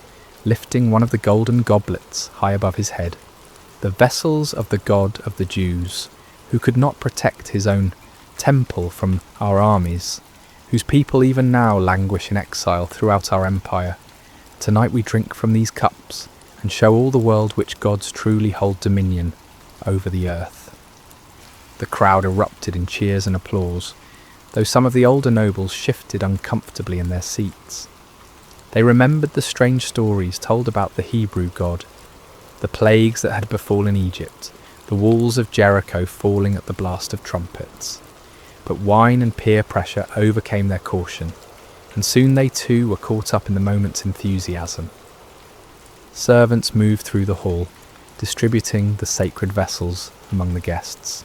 lifting one of the golden goblets high above his head, "the vessels of the God of the Jews, who could not protect his own temple from our armies, whose people even now languish in exile throughout our empire. Tonight we drink from these cups and show all the world which gods truly hold dominion over the earth." The crowd erupted in cheers and applause, though some of the older nobles shifted uncomfortably in their seats. They remembered the strange stories told about the Hebrew God, the plagues that had befallen Egypt, the walls of Jericho falling at the blast of trumpets. But wine and peer pressure overcame their caution, and soon they too were caught up in the moment's enthusiasm. Servants moved through the hall, distributing the sacred vessels among the guests.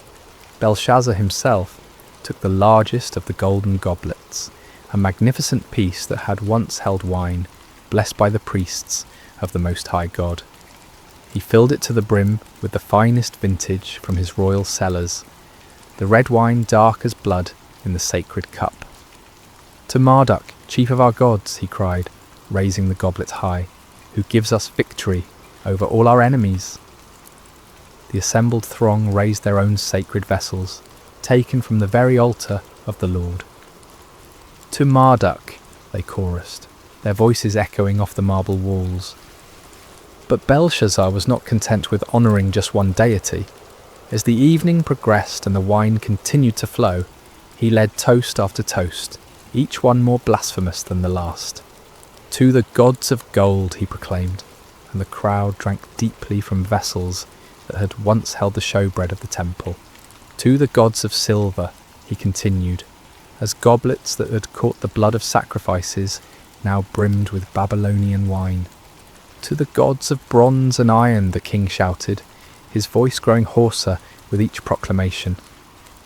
Belshazzar himself took the largest of the golden goblets, a magnificent piece that had once held wine, blessed by the priests of the Most High God. He filled it to the brim with the finest vintage from his royal cellars, the red wine dark as blood in the sacred cup. "To Marduk, chief of our gods," he cried, raising the goblet high, "who gives us victory over all our enemies. The assembled throng raised their own sacred vessels, taken from the very altar of the Lord. To Marduk, they chorused, their voices echoing off the marble walls. But Belshazzar was not content with honouring just one deity. As the evening progressed and the wine continued to flow, he led toast after toast, each one more blasphemous than the last. To the gods of gold, he proclaimed, and the crowd drank deeply from vessels that had once held the showbread of the temple. To the gods of silver, he continued, as goblets that had caught the blood of sacrifices now brimmed with Babylonian wine. To the gods of bronze and iron, the king shouted, his voice growing hoarser with each proclamation.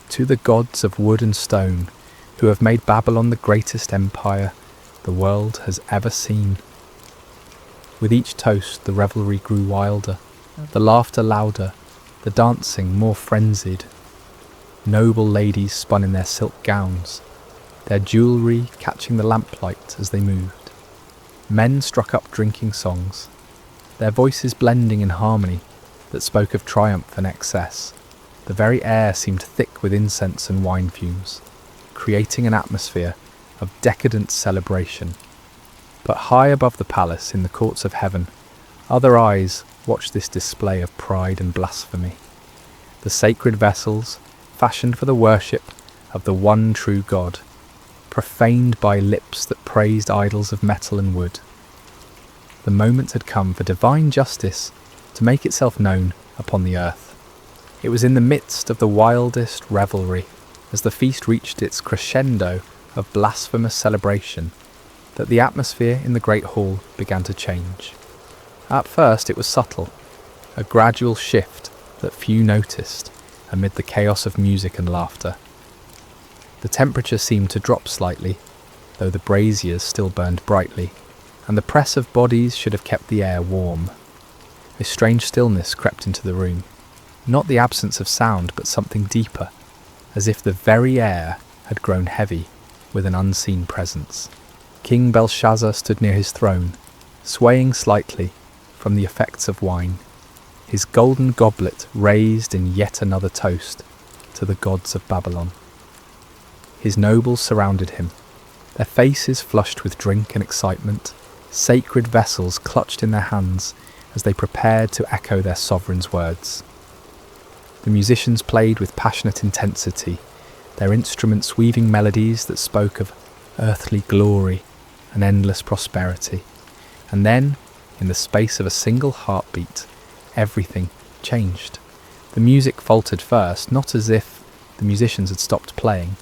To the gods of wood and stone, who have made Babylon the greatest empire the world has ever seen. With each toast the revelry grew wilder, the laughter louder, the dancing more frenzied. Noble ladies spun in their silk gowns, their jewellery catching the lamplight as they moved. Men struck up drinking songs, their voices blending in harmony that spoke of triumph and excess. The very air seemed thick with incense and wine fumes, creating an atmosphere of decadent celebration. But high above the palace, in the courts of heaven, other eyes watched this display of pride and blasphemy. The sacred vessels, fashioned for the worship of the one true God, profaned by lips that praised idols of metal and wood. The moment had come for divine justice to make itself known upon the earth. It was in the midst of the wildest revelry, as the feast reached its crescendo of blasphemous celebration, that the atmosphere in the great hall began to change. At first it was subtle, a gradual shift that few noticed amid the chaos of music and laughter. The temperature seemed to drop slightly, though the braziers still burned brightly, and the press of bodies should have kept the air warm. A strange stillness crept into the room, not the absence of sound, but something deeper, as if the very air had grown heavy with an unseen presence. King Belshazzar stood near his throne, swaying slightly from the effects of wine, his golden goblet raised in yet another toast to the gods of Babylon. His nobles surrounded him, their faces flushed with drink and excitement, sacred vessels clutched in their hands as they prepared to echo their sovereign's words. The musicians played with passionate intensity, their instruments weaving melodies that spoke of earthly glory and endless prosperity. And then, in the space of a single heartbeat, everything changed. The music faltered first, not as if the musicians had stopped playing,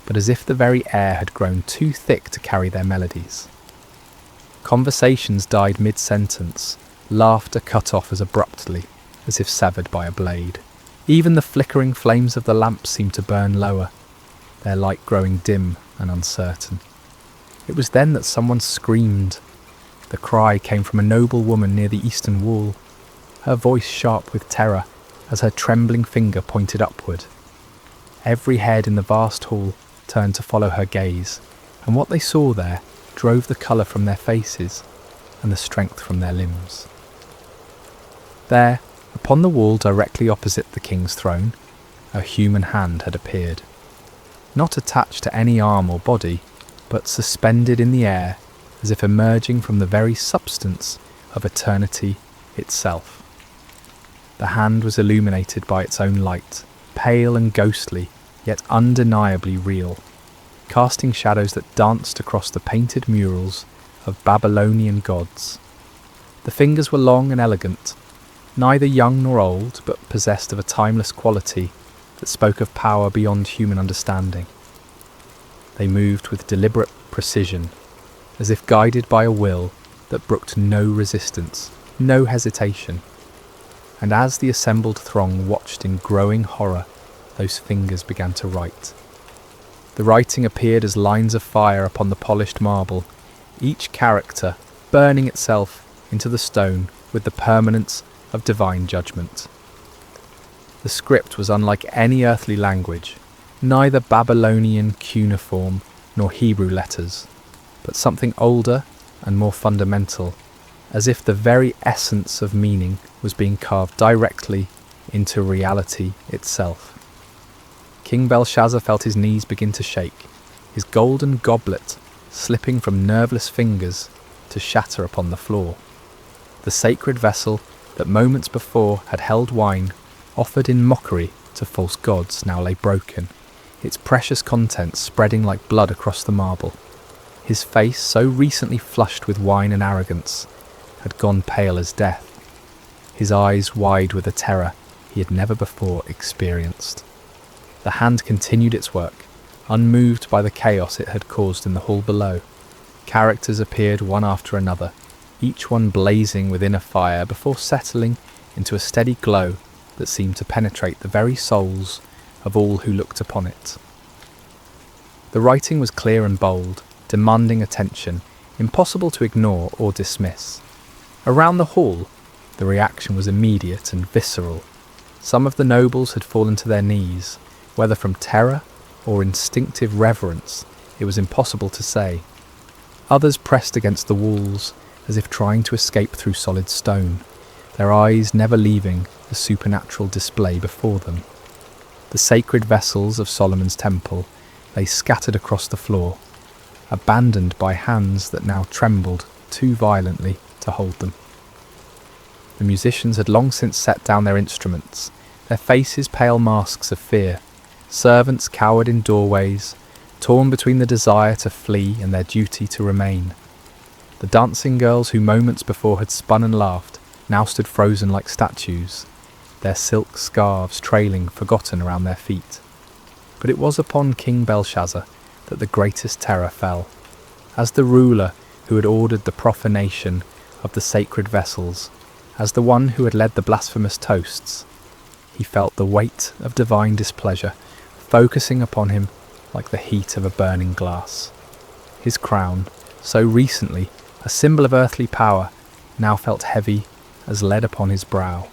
but as if the very air had grown too thick to carry their melodies. Conversations died mid-sentence, laughter cut off as abruptly as if severed by a blade. Even the flickering flames of the lamps seemed to burn lower, their light growing dim and uncertain. It was then that someone screamed. The cry came from a noble woman near the eastern wall, her voice sharp with terror as her trembling finger pointed upward. Every head in the vast hall turned to follow her gaze, and what they saw there drove the colour from their faces and the strength from their limbs. There, upon the wall directly opposite the king's throne, a human hand had appeared, not attached to any arm or body, but suspended in the air as if emerging from the very substance of eternity itself. The hand was illuminated by its own light, pale and ghostly, yet undeniably real, casting shadows that danced across the painted murals of Babylonian gods. The fingers were long and elegant, neither young nor old, but possessed of a timeless quality that spoke of power beyond human understanding. They moved with deliberate precision, as if guided by a will that brooked no resistance, no hesitation. And as the assembled throng watched in growing horror, those fingers began to write. The writing appeared as lines of fire upon the polished marble, each character burning itself into the stone with the permanence of divine judgment. The script was unlike any earthly language, neither Babylonian cuneiform nor Hebrew letters, but something older and more fundamental, as if the very essence of meaning was being carved directly into reality itself. King Belshazzar felt his knees begin to shake, his golden goblet slipping from nerveless fingers to shatter upon the floor. The sacred vessel that moments before had held wine, offered in mockery to false gods, now lay broken, its precious contents spreading like blood across the marble. His face, so recently flushed with wine and arrogance, had gone pale as death, his eyes wide with a terror he had never before experienced. The hand continued its work, unmoved by the chaos it had caused in the hall below. Characters appeared one after another, each one blazing within a fire before settling into a steady glow that seemed to penetrate the very souls of all who looked upon it. The writing was clear and bold, demanding attention, impossible to ignore or dismiss. Around the hall, the reaction was immediate and visceral. Some of the nobles had fallen to their knees, whether from terror or instinctive reverence, it was impossible to say. Others pressed against the walls as if trying to escape through solid stone, their eyes never leaving the supernatural display before them. The sacred vessels of Solomon's temple lay scattered across the floor, abandoned by hands that now trembled too violently to hold them. The musicians had long since set down their instruments, their faces pale masks of fear. Servants cowered in doorways, torn between the desire to flee and their duty to remain. The dancing girls who moments before had spun and laughed now stood frozen like statues, their silk scarves trailing forgotten around their feet. But it was upon King Belshazzar that the greatest terror fell. As the ruler who had ordered the profanation of the sacred vessels, as the one who had led the blasphemous toasts, he felt the weight of divine displeasure focusing upon him like the heat of a burning glass. His crown, so recently a symbol of earthly power, now felt heavy as lead upon his brow.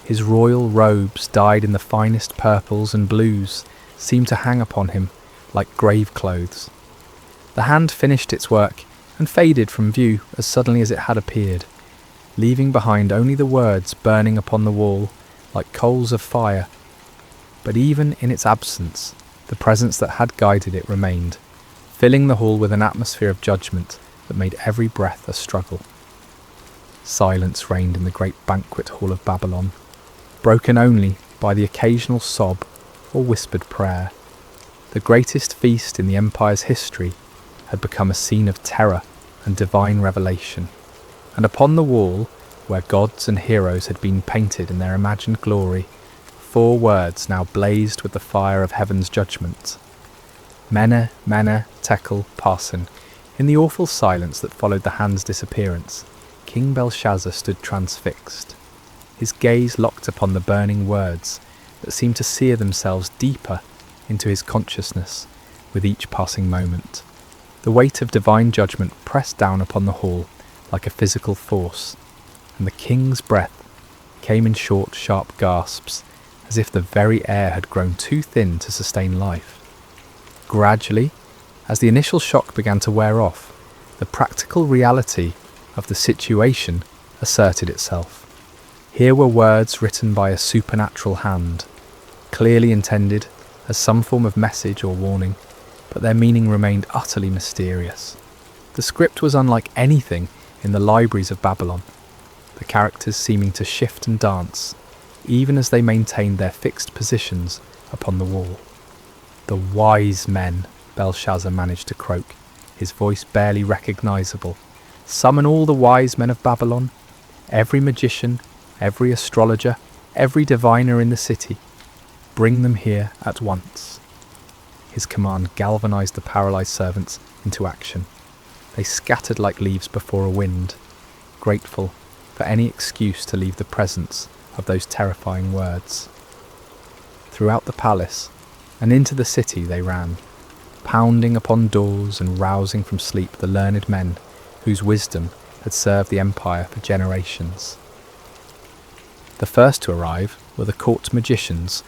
His royal robes, dyed in the finest purples and blues, seemed to hang upon him like grave clothes. The hand finished its work and faded from view as suddenly as it had appeared, leaving behind only the words burning upon the wall like coals of fire. But even in its absence, the presence that had guided it remained, filling the hall with an atmosphere of judgment that made every breath a struggle. Silence reigned in the great banquet hall of Babylon, broken only by the occasional sob or whispered prayer. The greatest feast in the empire's history had become a scene of terror and divine revelation, and upon the wall, where gods and heroes had been painted in their imagined glory, 4 words now blazed with the fire of heaven's judgment. Mene, Mene, Tekel, Parsin. In the awful silence that followed the hand's disappearance, King Belshazzar stood transfixed, his gaze locked upon the burning words that seemed to sear themselves deeper into his consciousness with each passing moment. The weight of divine judgment pressed down upon the hall like a physical force, and the king's breath came in short, sharp gasps, as if the very air had grown too thin to sustain life. Gradually, as the initial shock began to wear off, the practical reality of the situation asserted itself. Here were words written by a supernatural hand, clearly intended as some form of message or warning, but their meaning remained utterly mysterious. The script was unlike anything in the libraries of Babylon, the characters seeming to shift and dance, even as they maintained their fixed positions upon the wall. "The wise men," Belshazzar managed to croak, his voice barely recognisable. "Summon all the wise men of Babylon, every magician, every astrologer, every diviner in the city. Bring them here at once." His command galvanised the paralysed servants into action. They scattered like leaves before a wind, grateful for any excuse to leave the presence of those terrifying words. Throughout the palace and into the city they ran, pounding upon doors and rousing from sleep the learned men whose wisdom had served the empire for generations. The first to arrive were the court magicians,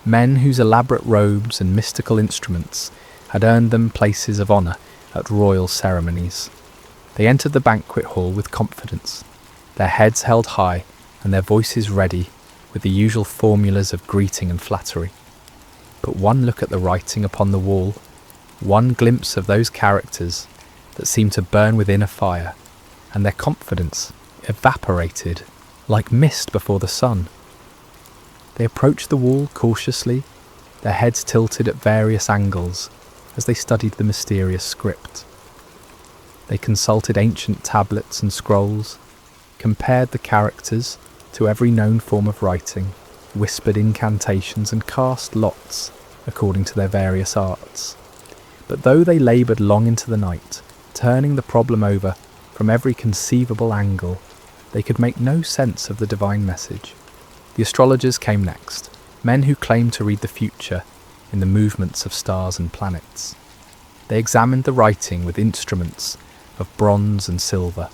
men whose elaborate robes and mystical instruments had earned them places of honour at royal ceremonies. They entered the banquet hall with confidence, their heads held high and their voices ready with the usual formulas of greeting and flattery. But one look at the writing upon the wall, one glimpse of those characters that seemed to burn within a fire, and their confidence evaporated like mist before the sun. They approached the wall cautiously, their heads tilted at various angles as they studied the mysterious script. They consulted ancient tablets and scrolls, compared the characters to every known form of writing, whispered incantations and cast lots according to their various arts. But though they laboured long into the night, turning the problem over from every conceivable angle, they could make no sense of the divine message. The astrologers came next, men who claimed to read the future in the movements of stars and planets. They examined the writing with instruments of bronze and silver,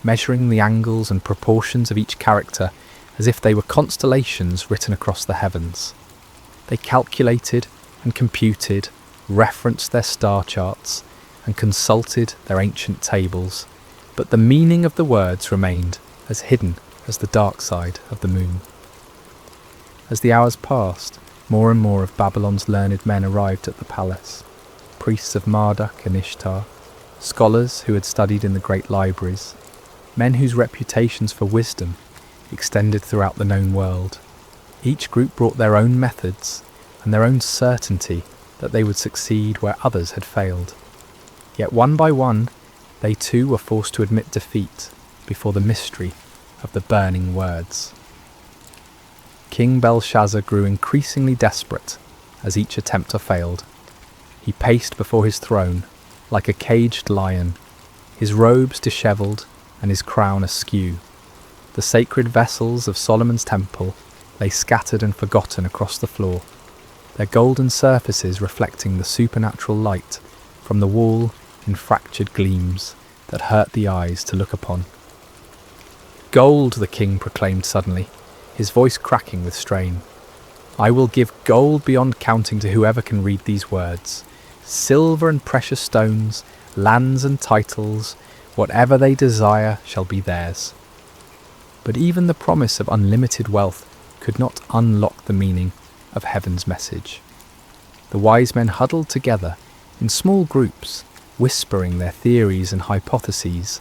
measuring the angles and proportions of each character as if they were constellations written across the heavens. They calculated and computed, referenced their star charts, and consulted their ancient tables, but the meaning of the words remained as hidden as the dark side of the moon. As the hours passed, more and more of Babylon's learned men arrived at the palace, priests of Marduk and Ishtar, scholars who had studied in the great libraries, men whose reputations for wisdom extended throughout the known world. Each group brought their own methods and their own certainty that they would succeed where others had failed. Yet one by one, they too were forced to admit defeat before the mystery of the burning words. King Belshazzar grew increasingly desperate as each attempter failed. He paced before his throne like a caged lion, his robes dishevelled and his crown askew. The sacred vessels of Solomon's temple lay scattered and forgotten across the floor, their golden surfaces reflecting the supernatural light from the wall in fractured gleams that hurt the eyes to look upon. "Gold," the king proclaimed suddenly, his voice cracking with strain. "I will give gold beyond counting to whoever can read these words. Silver and precious stones, lands and titles, whatever they desire shall be theirs." But even the promise of unlimited wealth could not unlock the meaning of heaven's message. The wise men huddled together in small groups, whispering their theories and hypotheses,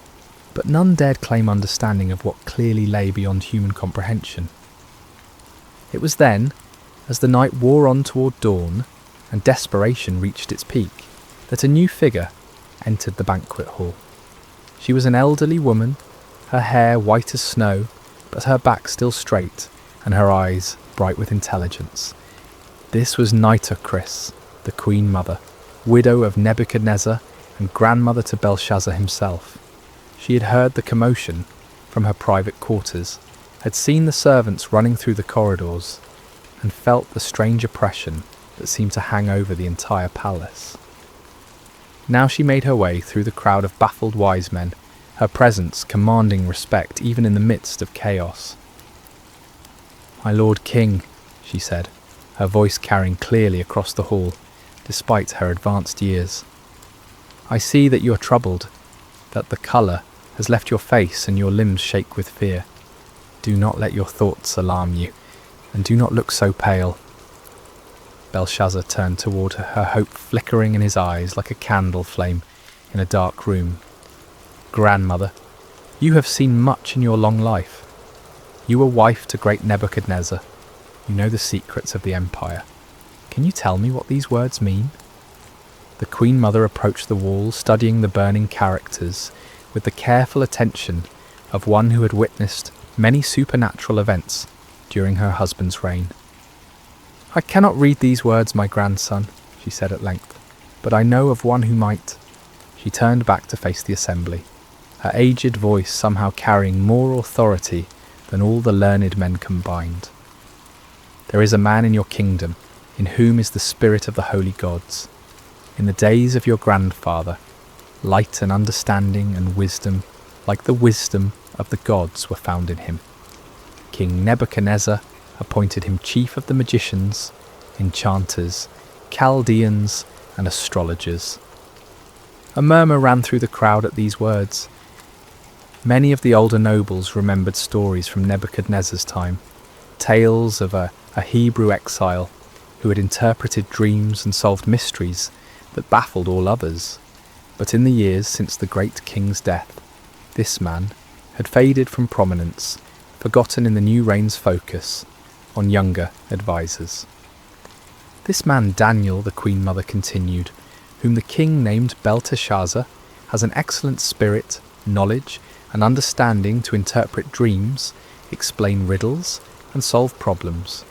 but none dared claim understanding of what clearly lay beyond human comprehension. It was then, as the night wore on toward dawn and desperation reached its peak, that a new figure entered the banquet hall. She was an elderly woman, her hair white as snow, but her back still straight and her eyes bright with intelligence. This was Nitocris, the Queen Mother, widow of Nebuchadnezzar and grandmother to Belshazzar himself. She had heard the commotion from her private quarters, had seen the servants running through the corridors, and felt the strange oppression that seemed to hang over the entire palace. Now she made her way through the crowd of baffled wise men, her presence commanding respect even in the midst of chaos. "My Lord King," she said, her voice carrying clearly across the hall, despite her advanced years. "I see that you are troubled, that the colour has left your face and your limbs shake with fear. Do not let your thoughts alarm you, and do not look so pale." Belshazzar turned toward her, her hope flickering in his eyes like a candle flame in a dark room. "Grandmother, you have seen much in your long life. You were wife to great Nebuchadnezzar. You know the secrets of the empire. Can you tell me what these words mean?" The Queen Mother approached the wall, studying the burning characters with the careful attention of one who had witnessed many supernatural events during her husband's reign. "I cannot read these words, my grandson," she said at length, "but I know of one who might." She turned back to face the assembly, her aged voice somehow carrying more authority than all the learned men combined. "There is a man in your kingdom in whom is the spirit of the holy gods. In the days of your grandfather, light and understanding and wisdom, like the wisdom of the gods, were found in him. King Nebuchadnezzar appointed him chief of the magicians, enchanters, Chaldeans, and astrologers." A murmur ran through the crowd at these words. Many of the older nobles remembered stories from Nebuchadnezzar's time, tales of a Hebrew exile who had interpreted dreams and solved mysteries that baffled all others. But in the years since the great king's death, this man had faded from prominence, forgotten in the new reign's focus on younger advisors. This man Daniel, the Queen Mother continued, whom the king named Belteshazzar, has an excellent spirit, knowledge, and understanding to interpret dreams, explain riddles, and solve problems.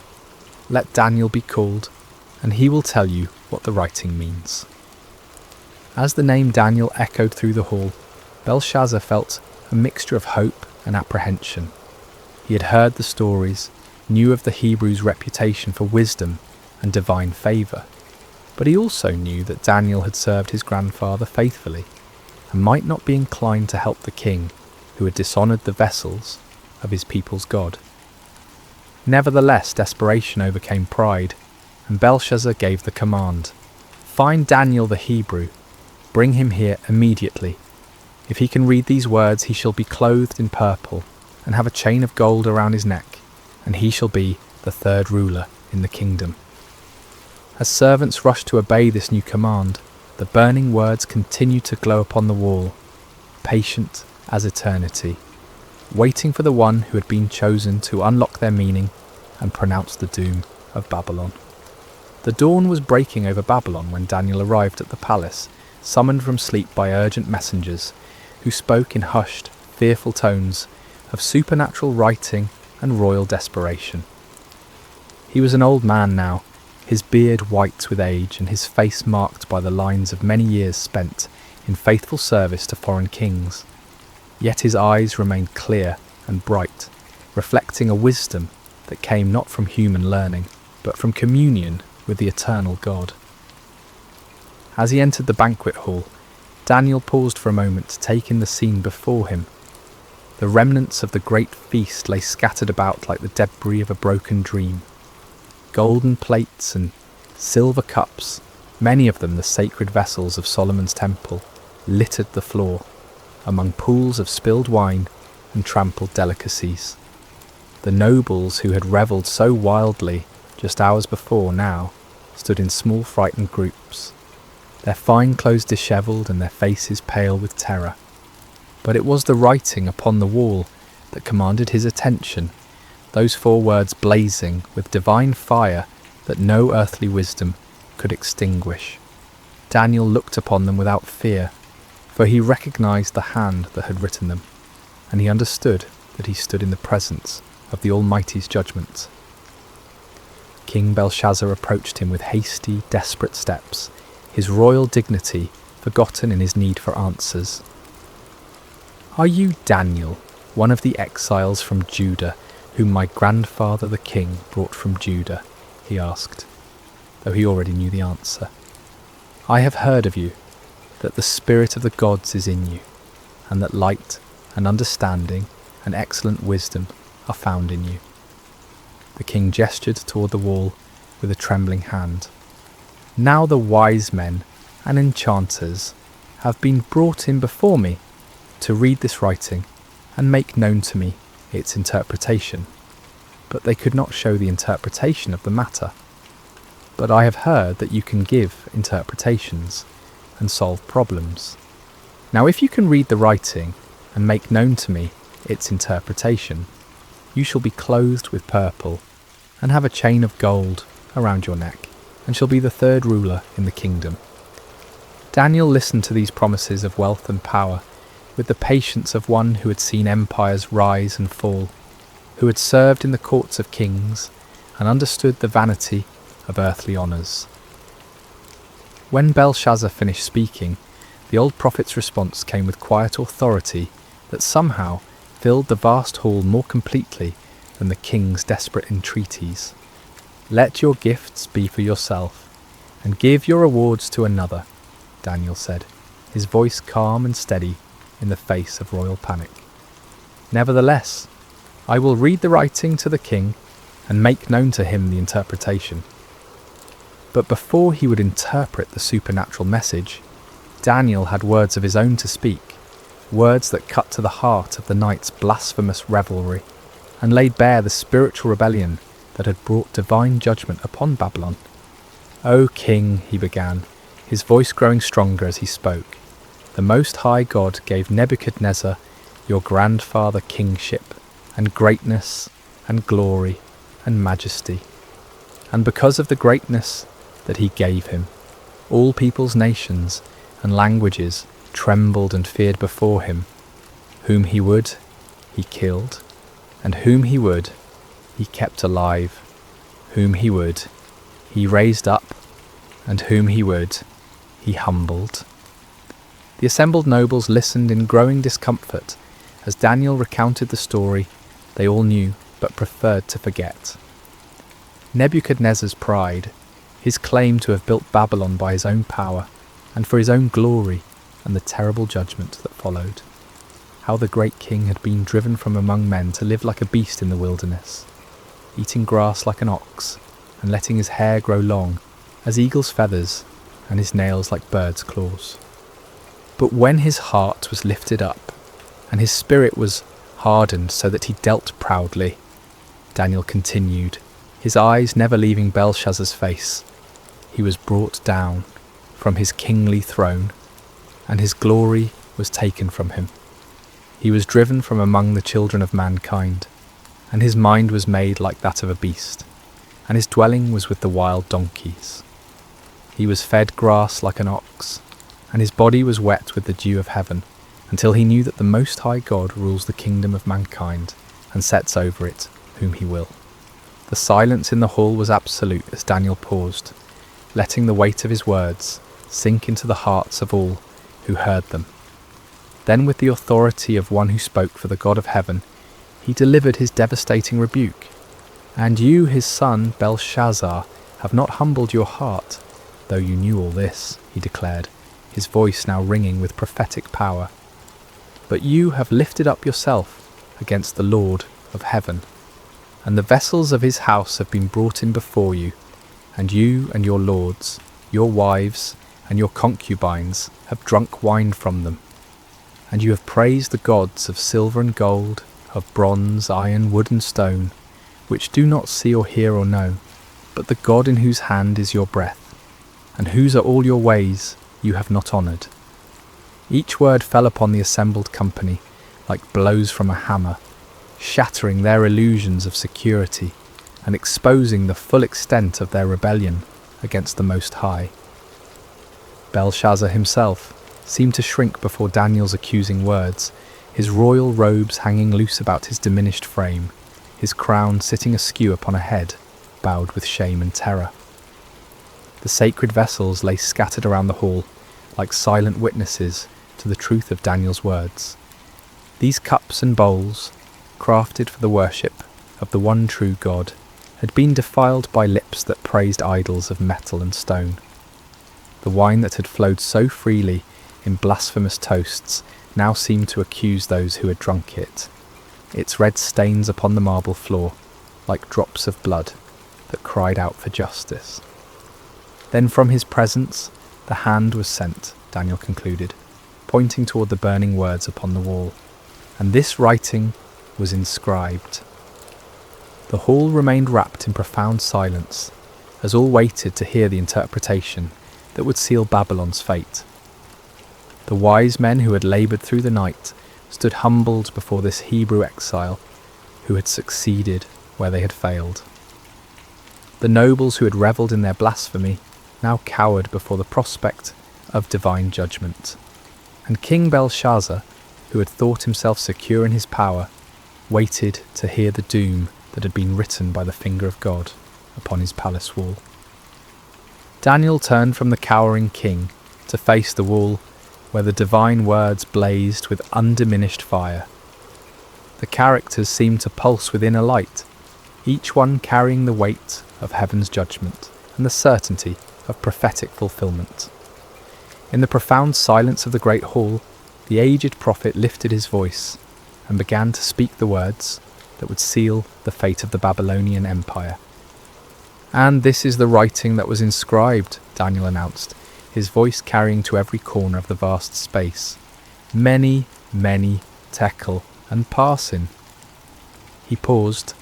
Let Daniel be called, and he will tell you what the writing means. As the name Daniel echoed through the hall, Belshazzar felt a mixture of hope and apprehension. He had heard the stories, knew of the Hebrews' reputation for wisdom and divine favour, but he also knew that Daniel had served his grandfather faithfully and might not be inclined to help the king who had dishonoured the vessels of his people's God. Nevertheless, desperation overcame pride, and Belshazzar gave the command, "Find Daniel the Hebrew, bring him here immediately. If he can read these words, he shall be clothed in purple and have a chain of gold around his neck, and he shall be the third ruler in the kingdom." As servants rushed to obey this new command, the burning words continued to glow upon the wall, patient as eternity, waiting for the one who had been chosen to unlock their meaning and pronounce the doom of Babylon. The dawn was breaking over Babylon when Daniel arrived at the palace, summoned from sleep by urgent messengers, who spoke in hushed, fearful tones of supernatural writing and royal desperation. He was an old man now, his beard white with age and his face marked by the lines of many years spent in faithful service to foreign kings. Yet his eyes remained clear and bright, reflecting a wisdom that came not from human learning, but from communion with the eternal God. As he entered the banquet hall, Daniel paused for a moment to take in the scene before him. The remnants of the great feast lay scattered about like the debris of a broken dream. Golden plates and silver cups, many of them the sacred vessels of Solomon's temple, littered the floor, among pools of spilled wine and trampled delicacies. The nobles who had revelled so wildly just hours before now stood in small frightened groups, their fine clothes dishevelled and their faces pale with terror. But it was the writing upon the wall that commanded his attention, those 4 words blazing with divine fire that no earthly wisdom could extinguish. Daniel looked upon them without fear, for he recognised the hand that had written them, and he understood that he stood in the presence of the Almighty's judgment. King Belshazzar approached him with hasty, desperate steps, his royal dignity forgotten in his need for answers. "Are you Daniel, one of the exiles from Judah, whom my grandfather the king brought from Judah?" he asked, though he already knew the answer. "I have heard of you, that the spirit of the gods is in you, and that light and understanding and excellent wisdom are found in you." The king gestured toward the wall with a trembling hand. "Now the wise men and enchanters have been brought in before me to read this writing and make known to me its interpretation, but they could not show the interpretation of the matter. But I have heard that you can give interpretations and solve problems. Now if you can read the writing and make known to me its interpretation, you shall be clothed with purple and have a chain of gold around your neck, and shall be the third ruler in the kingdom." Daniel listened to these promises of wealth and power with the patience of one who had seen empires rise and fall, who had served in the courts of kings and understood the vanity of earthly honours. When Belshazzar finished speaking, the old prophet's response came with quiet authority that somehow filled the vast hall more completely than the king's desperate entreaties. "Let your gifts be for yourself, and give your rewards to another," Daniel said, his voice calm and steady in the face of royal panic. "Nevertheless, I will read the writing to the king and make known to him the interpretation." But before he would interpret the supernatural message, Daniel had words of his own to speak, words that cut to the heart of the night's blasphemous revelry, and laid bare the spiritual rebellion that had brought divine judgment upon Babylon. "O King," he began, his voice growing stronger as he spoke, "the Most High God gave Nebuchadnezzar, your grandfather, kingship, and greatness, and glory, and majesty. And because of the greatness that he gave him, all peoples, nations, and languages trembled and feared before him. Whom he would, he killed, and whom he would, he kept alive. Whom he would, he raised up, and whom he would, he humbled." The assembled nobles listened in growing discomfort as Daniel recounted the story they all knew but preferred to forget. Nebuchadnezzar's pride, his claim to have built Babylon by his own power and for his own glory, and the terrible judgment that followed. How the great king had been driven from among men to live like a beast in the wilderness, eating grass like an ox, and letting his hair grow long as eagle's feathers and his nails like birds' claws. But when his heart was lifted up, and his spirit was hardened so that he dealt proudly, Daniel continued, his eyes never leaving Belshazzar's face, he was brought down from his kingly throne, and his glory was taken from him. He was driven from among the children of mankind, and his mind was made like that of a beast, and his dwelling was with the wild donkeys. He was fed grass like an ox, and his body was wet with the dew of heaven, until he knew that the Most High God rules the kingdom of mankind, and sets over it whom he will. The silence in the hall was absolute as Daniel paused, letting the weight of his words sink into the hearts of all who heard them. Then, with the authority of one who spoke for the God of heaven, he delivered his devastating rebuke. "And you, his son, Belshazzar, have not humbled your heart, though you knew all this," he declared, his voice now ringing with prophetic power. "But you have lifted up yourself against the Lord of heaven, and the vessels of his house have been brought in before you, and you and your lords, your wives, and your concubines have drunk wine from them. And you have praised the gods of silver and gold, of bronze, iron, wood and stone, which do not see or hear or know, but the God in whose hand is your breath, and whose are all your ways you have not honoured." Each word fell upon the assembled company like blows from a hammer, shattering their illusions of security and exposing the full extent of their rebellion against the Most High. Belshazzar himself seemed to shrink before Daniel's accusing words, his royal robes hanging loose about his diminished frame, his crown sitting askew upon a head bowed with shame and terror. The sacred vessels lay scattered around the hall, like silent witnesses to the truth of Daniel's words. These cups and bowls, crafted for the worship of the one true God, had been defiled by lips that praised idols of metal and stone. The wine that had flowed so freely in blasphemous toasts now seemed to accuse those who had drunk it, its red stains upon the marble floor, like drops of blood that cried out for justice. Then from his presence the hand was sent, Daniel concluded, pointing toward the burning words upon the wall, and this writing was inscribed. The hall remained wrapped in profound silence, as all waited to hear the interpretation that would seal Babylon's fate. The wise men who had laboured through the night stood humbled before this Hebrew exile who had succeeded where they had failed. The nobles who had revelled in their blasphemy now cowered before the prospect of divine judgment. And King Belshazzar, who had thought himself secure in his power, waited to hear the doom that had been written by the finger of God upon his palace wall. Daniel turned from the cowering king to face the wall where the divine words blazed with undiminished fire. The characters seemed to pulse within a light, each one carrying the weight of heaven's judgment and the certainty of prophetic fulfillment. In the profound silence of the great hall, the aged prophet lifted his voice and began to speak the words that would seal the fate of the Babylonian Empire. "And this is the writing that was inscribed," Daniel announced, his voice carrying to every corner of the vast space. "Many, many, tekel, and parsin. He paused,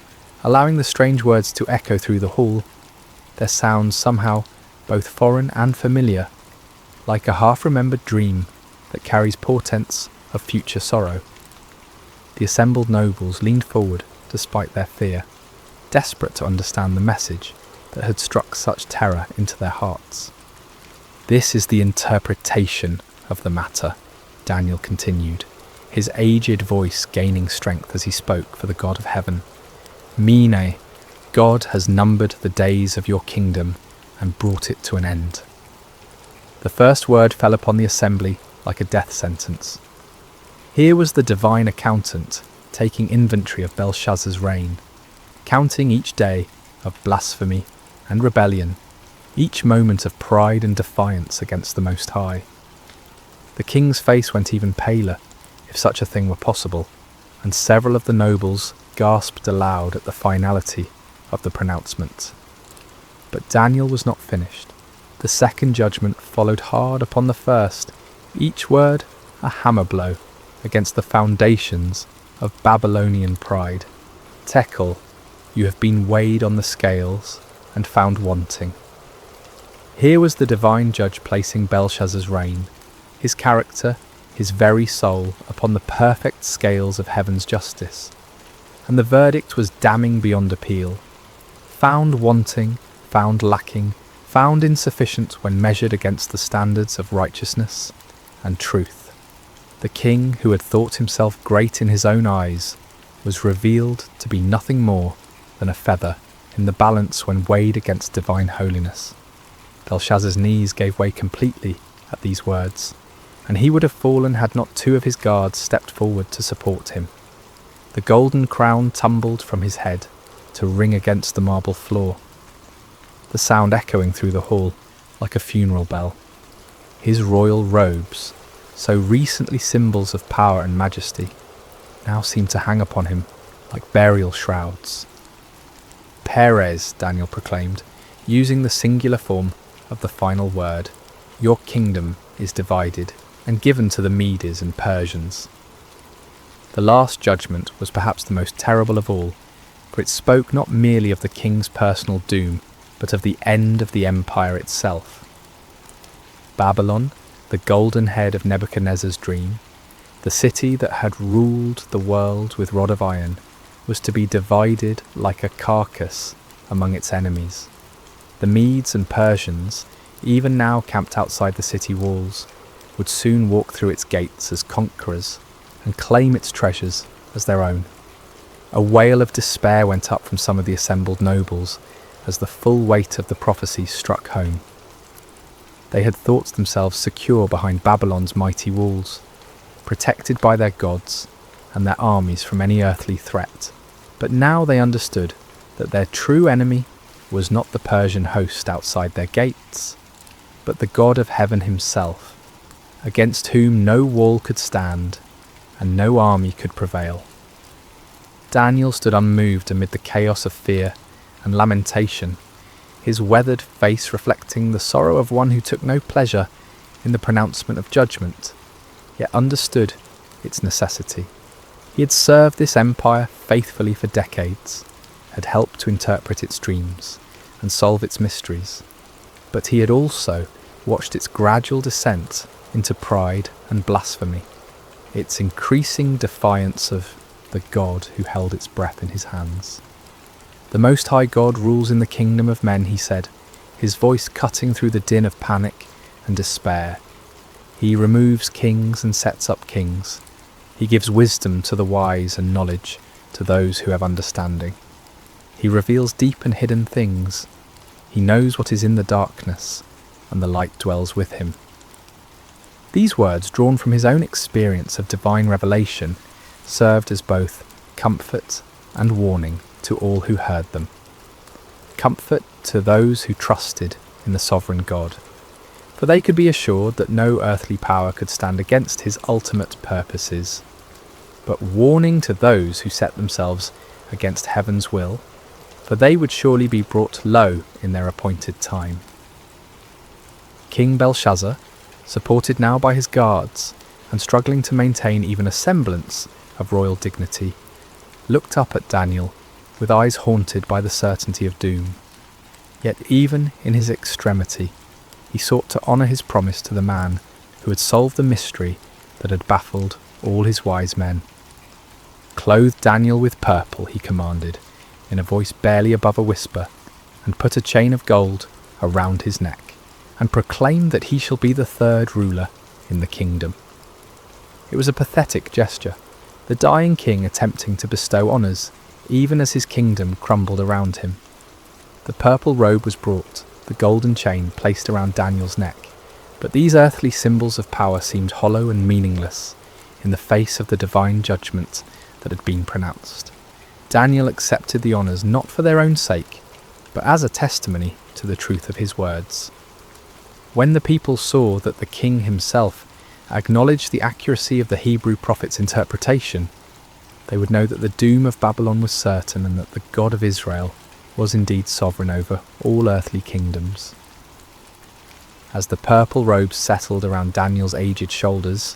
allowing the strange words to echo through the hall, their sounds somehow both foreign and familiar, like a half-remembered dream that carries portents of future sorrow. The assembled nobles leaned forward despite their fear, desperate to understand the message that had struck such terror into their hearts. "This is the interpretation of the matter," Daniel continued, his aged voice gaining strength as he spoke for the God of heaven. "Mene, God has numbered the days of your kingdom and brought it to an end." The first word fell upon the assembly like a death sentence. Here was the divine accountant taking inventory of Belshazzar's reign, counting each day of blasphemy and rebellion, each moment of pride and defiance against the Most High. The king's face went even paler, if such a thing were possible, and several of the nobles gasped aloud at the finality of the pronouncement. But Daniel was not finished. The second judgment followed hard upon the first, each word a hammer blow against the foundations of Babylonian pride. "Tekel, you have been weighed on the scales and found wanting." Here was the divine judge placing Belshazzar's reign, his character, his very soul, upon the perfect scales of heaven's justice. And the verdict was damning beyond appeal. Found wanting, found lacking, found insufficient when measured against the standards of righteousness and truth. The king, who had thought himself great in his own eyes, was revealed to be nothing more than a feather in the balance when weighed against divine holiness. Belshazzar's knees gave way completely at these words, and he would have fallen had not two of his guards stepped forward to support him. The golden crown tumbled from his head to ring against the marble floor, the sound echoing through the hall like a funeral bell. His royal robes, so recently symbols of power and majesty, now seemed to hang upon him like burial shrouds. "Perez," Daniel proclaimed, using the singular form of the final word, "your kingdom is divided and given to the Medes and Persians." The last judgment was perhaps the most terrible of all, for it spoke not merely of the king's personal doom, but of the end of the empire itself. Babylon, the golden head of Nebuchadnezzar's dream, the city that had ruled the world with rod of iron, was to be divided like a carcass among its enemies. The Medes and Persians, even now camped outside the city walls, would soon walk through its gates as conquerors and claim its treasures as their own. A wail of despair went up from some of the assembled nobles as the full weight of the prophecy struck home. They had thought themselves secure behind Babylon's mighty walls, protected by their gods and their armies from any earthly threat. But now they understood that their true enemy was not the Persian host outside their gates, but the God of heaven himself, against whom no wall could stand and no army could prevail. Daniel stood unmoved amid the chaos of fear and lamentation, his weathered face reflecting the sorrow of one who took no pleasure in the pronouncement of judgment, yet understood its necessity. He had served this empire faithfully for decades, had helped to interpret its dreams and solve its mysteries, but he had also watched its gradual descent into pride and blasphemy, its increasing defiance of the God who held its breath in his hands. "The Most High God rules in the kingdom of men," he said, his voice cutting through the din of panic and despair. "He removes kings and sets up kings. He gives wisdom to the wise and knowledge to those who have understanding. He reveals deep and hidden things. He knows what is in the darkness, and the light dwells with him." These words, drawn from his own experience of divine revelation, served as both comfort and warning to all who heard them. Comfort to those who trusted in the sovereign God, for they could be assured that no earthly power could stand against his ultimate purposes, but warning to those who set themselves against heaven's will, for they would surely be brought low in their appointed time. King Belshazzar, supported now by his guards and struggling to maintain even a semblance of royal dignity, looked up at Daniel with eyes haunted by the certainty of doom. Yet even in his extremity, he sought to honour his promise to the man who had solved the mystery that had baffled all his wise men. "Clothe Daniel with purple," he commanded, in a voice barely above a whisper, "and put a chain of gold around his neck, and proclaim that he shall be the third ruler in the kingdom." It was a pathetic gesture, the dying king attempting to bestow honours, even as his kingdom crumbled around him. The purple robe was brought, the golden chain placed around Daniel's neck, but these earthly symbols of power seemed hollow and meaningless in the face of the divine judgment that had been pronounced. Daniel accepted the honours not for their own sake, but as a testimony to the truth of his words. When the people saw that the king himself acknowledged the accuracy of the Hebrew prophet's interpretation, they would know that the doom of Babylon was certain and that the God of Israel was indeed sovereign over all earthly kingdoms. As the purple robes settled around Daniel's aged shoulders,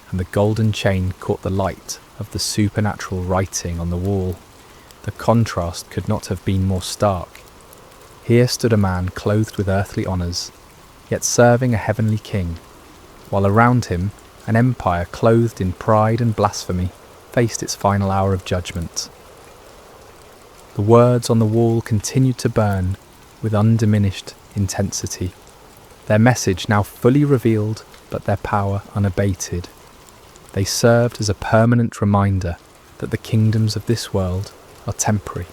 and the golden chain caught the light of the supernatural writing on the wall, the contrast could not have been more stark. Here stood a man clothed with earthly honours, yet serving a heavenly king, while around him an empire clothed in pride and blasphemy faced its final hour of judgment. The words on the wall continued to burn with undiminished intensity, their message now fully revealed but their power unabated. They served as a permanent reminder that the kingdoms of this world are temporary,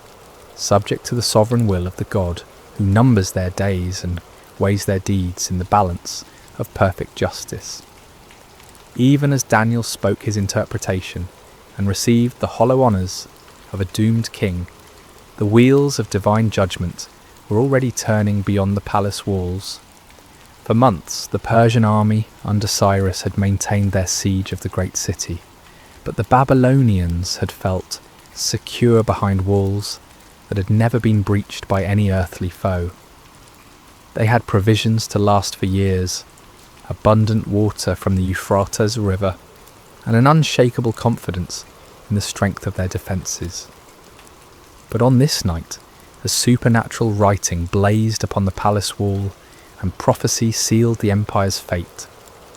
subject to the sovereign will of the God who numbers their days and weighs their deeds in the balance of perfect justice. Even as Daniel spoke his interpretation and received the hollow honours of a doomed king, the wheels of divine judgment were already turning beyond the palace walls. For months, the Persian army under Cyrus had maintained their siege of the great city, but the Babylonians had felt secure behind walls that had never been breached by any earthly foe. They had provisions to last for years, abundant water from the Euphrates River, and an unshakable confidence in the strength of their defences. But on this night, a supernatural writing blazed upon the palace wall, and prophecy sealed the empire's fate.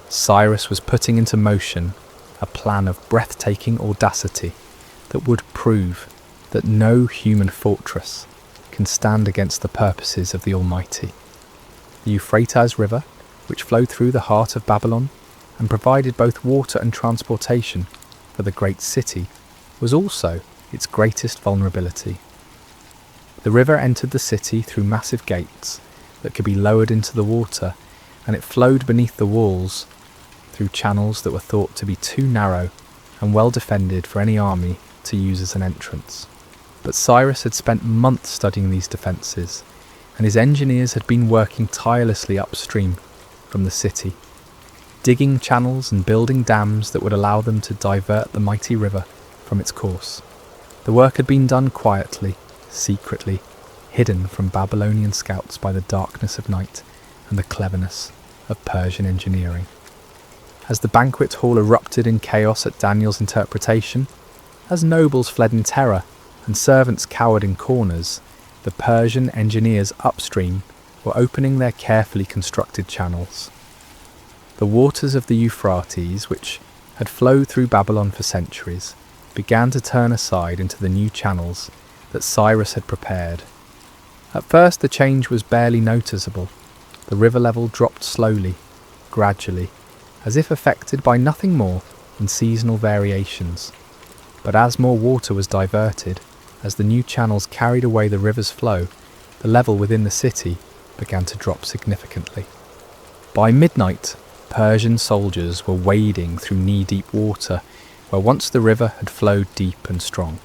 Cyrus was putting into motion a plan of breathtaking audacity that would prove that no human fortress can stand against the purposes of the Almighty. The Euphrates River, which flowed through the heart of Babylon and provided both water and transportation for the great city, was also its greatest vulnerability. The river entered the city through massive gates that could be lowered into the water, and it flowed beneath the walls through channels that were thought to be too narrow and well defended for any army to use as an entrance. But Cyrus had spent months studying these defences, and his engineers had been working tirelessly upstream from the city, digging channels and building dams that would allow them to divert the mighty river from its course. The work had been done quietly, secretly, hidden from Babylonian scouts by the darkness of night and the cleverness of Persian engineering. As the banquet hall erupted in chaos at Daniel's interpretation, as nobles fled in terror and servants cowered in corners, the Persian engineers upstream were opening their carefully constructed channels. The waters of the Euphrates, which had flowed through Babylon for centuries, began to turn aside into the new channels that Cyrus had prepared. At first the change was barely noticeable. The river level dropped slowly, gradually, as if affected by nothing more than seasonal variations. But as more water was diverted, as the new channels carried away the river's flow, the level within the city began to drop significantly. By midnight, Persian soldiers were wading through knee-deep water where once the river had flowed deep and strong.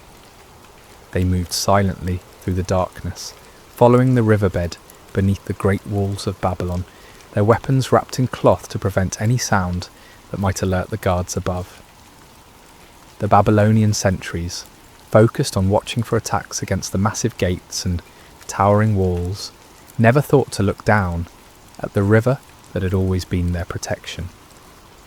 They moved silently through the darkness, following the riverbed beneath the great walls of Babylon, their weapons wrapped in cloth to prevent any sound that might alert the guards above. The Babylonian sentries, focused on watching for attacks against the massive gates and towering walls, never thought to look down at the river that had always been their protection.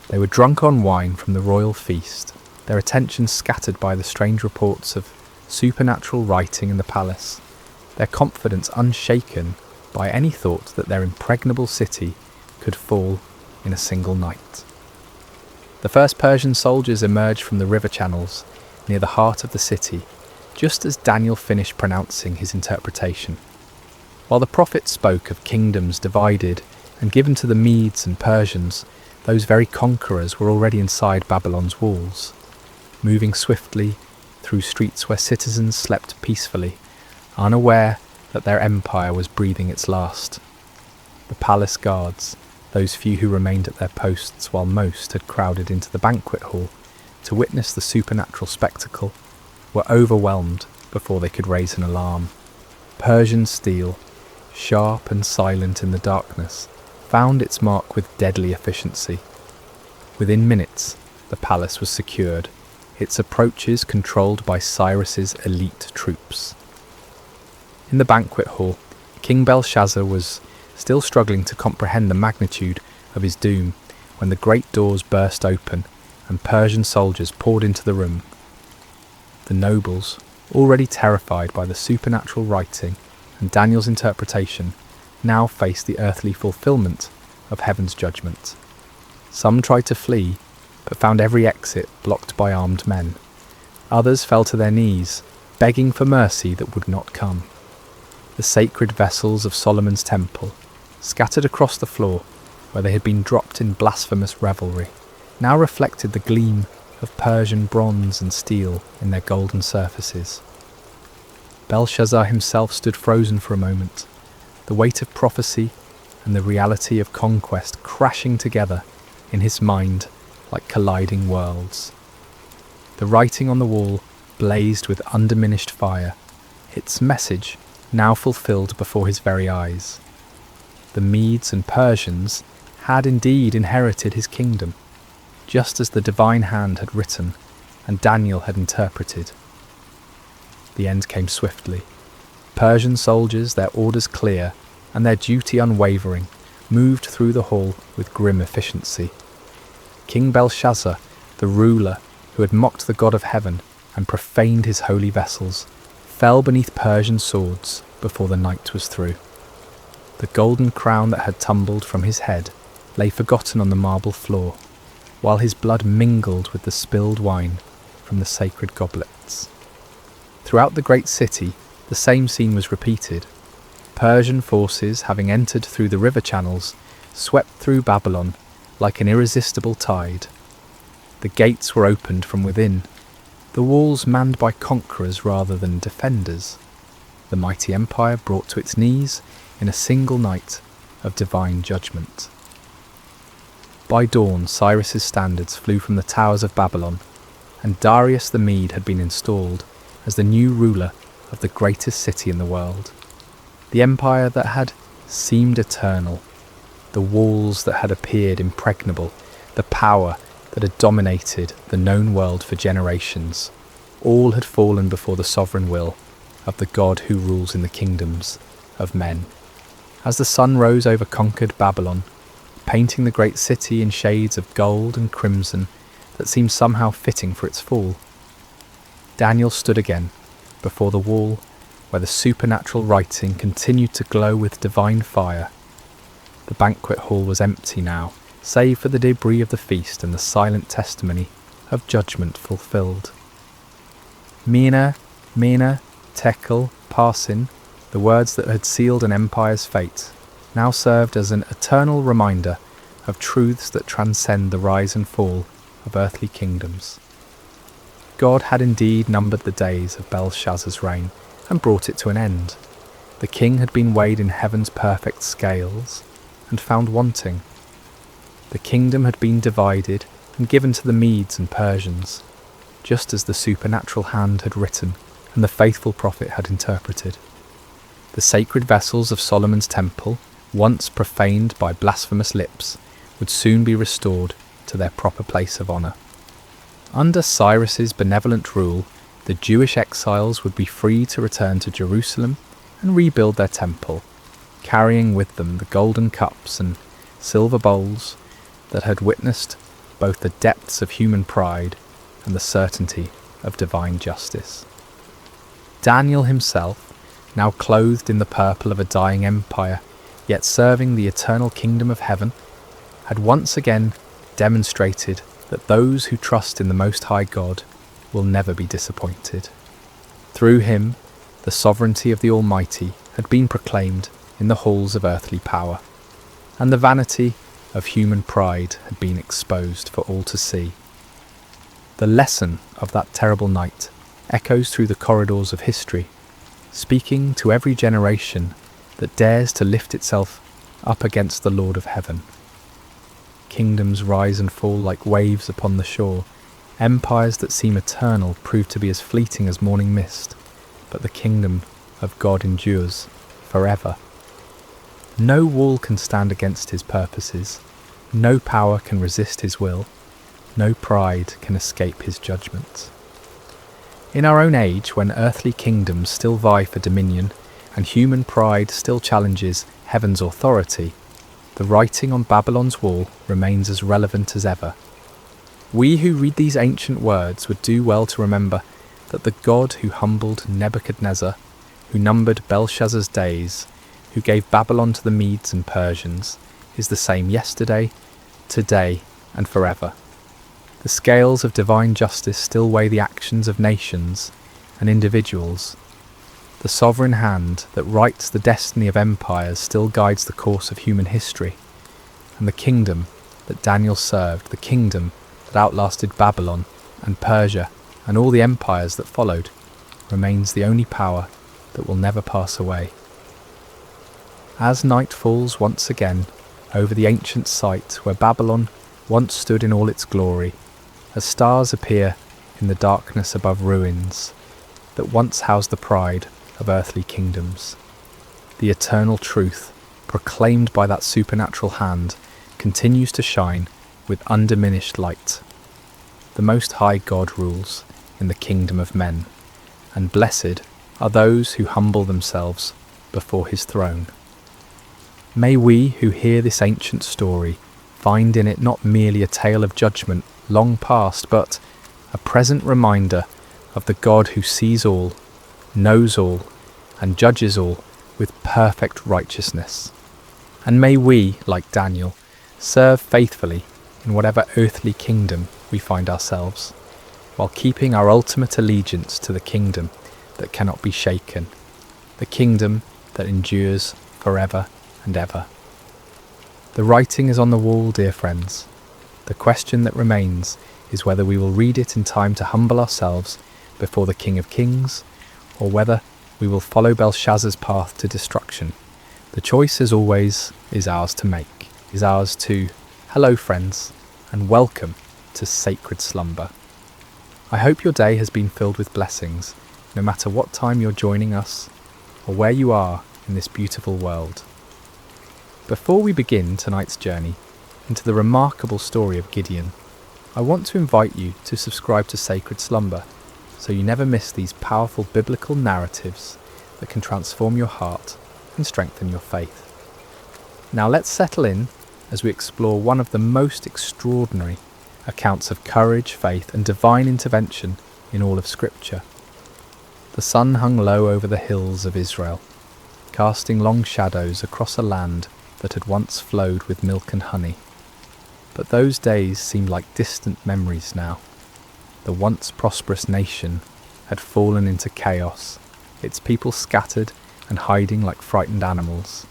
They were drunk on wine from the royal feast, their attention scattered by the strange reports of supernatural writing in the palace, their confidence unshaken by any thought that their impregnable city could fall in a single night. The first Persian soldiers emerged from the river channels near the heart of the city, just as Daniel finished pronouncing his interpretation. While the prophet spoke of kingdoms divided and given to the Medes and Persians, those very conquerors were already inside Babylon's walls, moving swiftly through streets where citizens slept peacefully, unaware that their empire was breathing its last. The palace guards, those few who remained at their posts while most had crowded into the banquet hall to witness the supernatural spectacle, were overwhelmed before they could raise an alarm. Persian steel, sharp and silent in the darkness, found its mark with deadly efficiency. Within minutes, the palace was secured, its approaches controlled by Cyrus's elite troops. In the banquet hall, King Belshazzar was still struggling to comprehend the magnitude of his doom when the great doors burst open and Persian soldiers poured into the room. The nobles, already terrified by the supernatural writing and Daniel's interpretation, now faced the earthly fulfillment of heaven's judgment. Some tried to flee, but found every exit blocked by armed men. Others fell to their knees, begging for mercy that would not come. The sacred vessels of Solomon's temple, scattered across the floor where they had been dropped in blasphemous revelry, now reflected the gleam of Persian bronze and steel in their golden surfaces. Belshazzar himself stood frozen for a moment, the weight of prophecy and the reality of conquest crashing together in his mind like colliding worlds. The writing on the wall blazed with undiminished fire, its message now fulfilled before his very eyes. The Medes and Persians had indeed inherited his kingdom, just as the divine hand had written and Daniel had interpreted. The end came swiftly. Persian soldiers, their orders clear and their duty unwavering, moved through the hall with grim efficiency. King Belshazzar, the ruler who had mocked the God of heaven and profaned his holy vessels, fell beneath Persian swords before the night was through. The golden crown that had tumbled from his head lay forgotten on the marble floor, while his blood mingled with the spilled wine from the sacred goblets. Throughout the great city, the same scene was repeated. Persian forces, having entered through the river channels, swept through Babylon like an irresistible tide. The gates were opened from within, the walls manned by conquerors rather than defenders, the mighty empire brought to its knees in a single night of divine judgment. By dawn, Cyrus's standards flew from the towers of Babylon, and Darius the Mede had been installed as the new ruler of the greatest city in the world. The empire that had seemed eternal, the walls that had appeared impregnable, the power that had dominated the known world for generations, all had fallen before the sovereign will of the God who rules in the kingdoms of men. As the sun rose over conquered Babylon, painting the great city in shades of gold and crimson that seemed somehow fitting for its fall, Daniel stood again before the wall where the supernatural writing continued to glow with divine fire. The banquet hall was empty now, save for the debris of the feast and the silent testimony of judgment fulfilled. Mina, Tekel, Parsin, the words that had sealed an empire's fate, now served as an eternal reminder of truths that transcend the rise and fall of earthly kingdoms. God had indeed numbered the days of Belshazzar's reign and brought it to an end. The king had been weighed in heaven's perfect scales and found wanting. The kingdom had been divided and given to the Medes and Persians, just as the supernatural hand had written and the faithful prophet had interpreted. The sacred vessels of Solomon's temple, once profaned by blasphemous lips, would soon be restored to their proper place of honour. Under Cyrus's benevolent rule, the Jewish exiles would be free to return to Jerusalem and rebuild their temple, carrying with them the golden cups and silver bowls that had witnessed both the depths of human pride and the certainty of divine justice. Daniel himself, now clothed in the purple of a dying empire, yet serving the eternal kingdom of heaven, had once again demonstrated that those who trust in the Most High God will never be disappointed. Through him, the sovereignty of the Almighty had been proclaimed in the halls of earthly power, and the vanity of human pride had been exposed for all to see. The lesson of that terrible night echoes through the corridors of history, speaking to every generation that dares to lift itself up against the Lord of heaven. Kingdoms rise and fall like waves upon the shore. Empires that seem eternal prove to be as fleeting as morning mist, but the kingdom of God endures forever. No wall can stand against his purposes, no power can resist his will, no pride can escape his judgments. In our own age, when earthly kingdoms still vie for dominion and human pride still challenges heaven's authority, the writing on Babylon's wall remains as relevant as ever. We who read these ancient words would do well to remember that the God who humbled Nebuchadnezzar, who numbered Belshazzar's days, who gave Babylon to the Medes and Persians, is the same yesterday, today, and forever. The scales of divine justice still weigh the actions of nations and individuals. The sovereign hand that writes the destiny of empires still guides the course of human history, and the kingdom that Daniel served, the kingdom that outlasted Babylon and Persia and all the empires that followed, remains the only power that will never pass away. As night falls once again over the ancient site where Babylon once stood in all its glory, as stars appear in the darkness above ruins that once housed the pride of earthly kingdoms, the eternal truth proclaimed by that supernatural hand continues to shine with undiminished light. The Most High God rules in the kingdom of men, and blessed are those who humble themselves before his throne. May we who hear this ancient story find in it not merely a tale of judgment long past, but a present reminder of the God who sees all, knows all, and judges all with perfect righteousness. And may we, like Daniel, serve faithfully in whatever earthly kingdom we find ourselves, while keeping our ultimate allegiance to the kingdom that cannot be shaken, the kingdom that endures forever and ever. The writing is on the wall, dear friends. The question that remains is whether we will read it in time to humble ourselves before the King of Kings, or whether we will follow Belshazzar's path to destruction. The choice, as always, is ours to make, is ours to... Hello friends, and welcome to Sacred Slumber. I hope your day has been filled with blessings, no matter what time you're joining us, or where you are in this beautiful world. Before we begin tonight's journey into the remarkable story of Gideon, I want to invite you to subscribe to Sacred Slumber, so you never miss these powerful biblical narratives that can transform your heart and strengthen your faith. Now let's settle in as we explore one of the most extraordinary accounts of courage, faith, and divine intervention in all of Scripture. The sun hung low over the hills of Israel, casting long shadows across a land that had once flowed with milk and honey. But those days seemed like distant memories now. The once prosperous nation had fallen into chaos, its people scattered and hiding like frightened animals.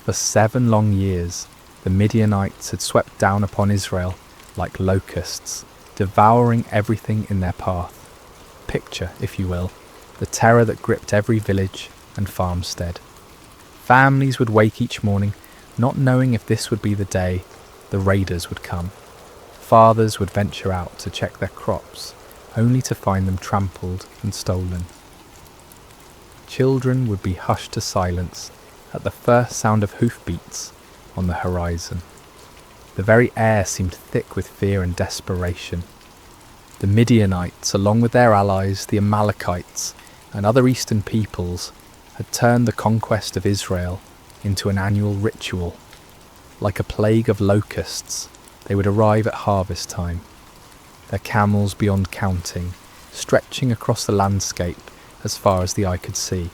For 7 long years, the Midianites had swept down upon Israel like locusts, devouring everything in their path. Picture, if you will, the terror that gripped every village and farmstead. Families would wake each morning, not knowing if this would be the day the raiders would come. Fathers would venture out to check their crops, only to find them trampled and stolen. Children would be hushed to silence at the first sound of hoofbeats on the horizon. The very air seemed thick with fear and desperation. The Midianites, along with their allies, the Amalekites, and other eastern peoples, had turned the conquest of Israel into an annual ritual. Like a plague of locusts, they would arrive at harvest time, their camels beyond counting, stretching across the landscape as far as the eye could see.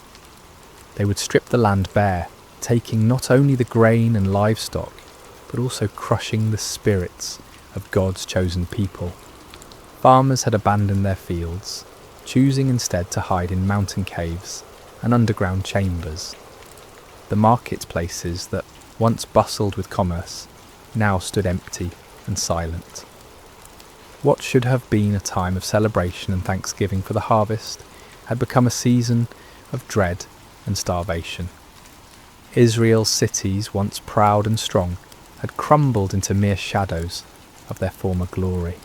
They would strip the land bare, taking not only the grain and livestock, but also crushing the spirits of God's chosen people. Farmers had abandoned their fields, choosing instead to hide in mountain caves and underground chambers. The marketplaces that once bustled with commerce now stood empty and silent. What should have been a time of celebration and thanksgiving for the harvest had become a season of dread and starvation. Israel's cities, once proud and strong, had crumbled into mere shadows of their former glory.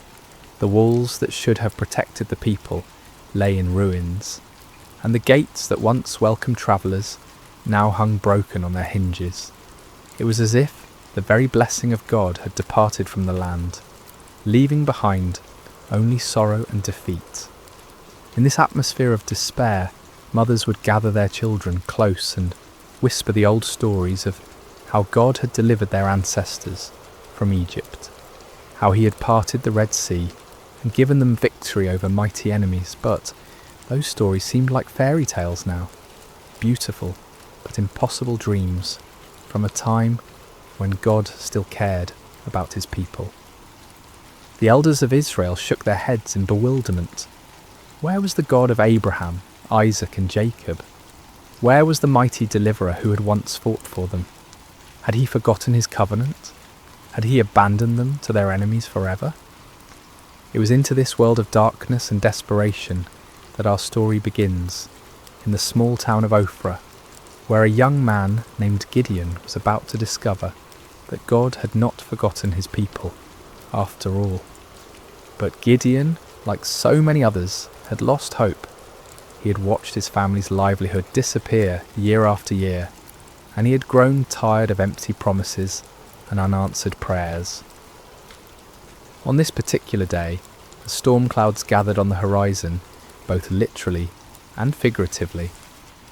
The walls that should have protected the people lay in ruins, and the gates that once welcomed travellers now hung broken on their hinges. It was as if the very blessing of God had departed from the land, leaving behind only sorrow and defeat. In this atmosphere of despair, mothers would gather their children close and whisper the old stories of how God had delivered their ancestors from Egypt, how he had parted the Red Sea and given them victory over mighty enemies. But those stories seemed like fairy tales now, beautiful but impossible dreams from a time when God still cared about his people. The elders of Israel shook their heads in bewilderment. Where was the God of Abraham, Isaac and Jacob? Where was the mighty deliverer who had once fought for them? Had he forgotten his covenant? Had he abandoned them to their enemies forever? It was into this world of darkness and desperation that our story begins, in the small town of Ophrah, where a young man named Gideon was about to discover that God had not forgotten his people after all. But Gideon, like so many others, had lost hope. He had watched his family's livelihood disappear year after year, and he had grown tired of empty promises and unanswered prayers. On this particular day, the storm clouds gathered on the horizon, both literally and figuratively.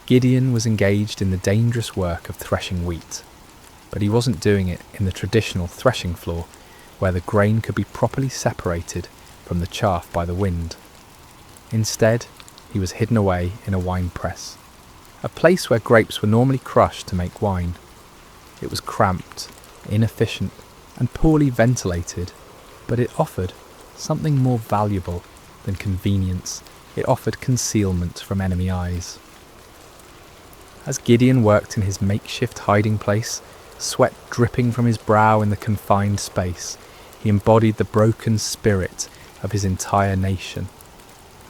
Gideon was engaged in the dangerous work of threshing wheat, but he wasn't doing it in the traditional threshing floor, where the grain could be properly separated from the chaff by the wind. Instead, he was hidden away in a wine press, a place where grapes were normally crushed to make wine. It was cramped, inefficient, and poorly ventilated, but it offered something more valuable than convenience. It offered concealment from enemy eyes. As Gideon worked in his makeshift hiding place, sweat dripping from his brow in the confined space, he embodied the broken spirit of his entire nation.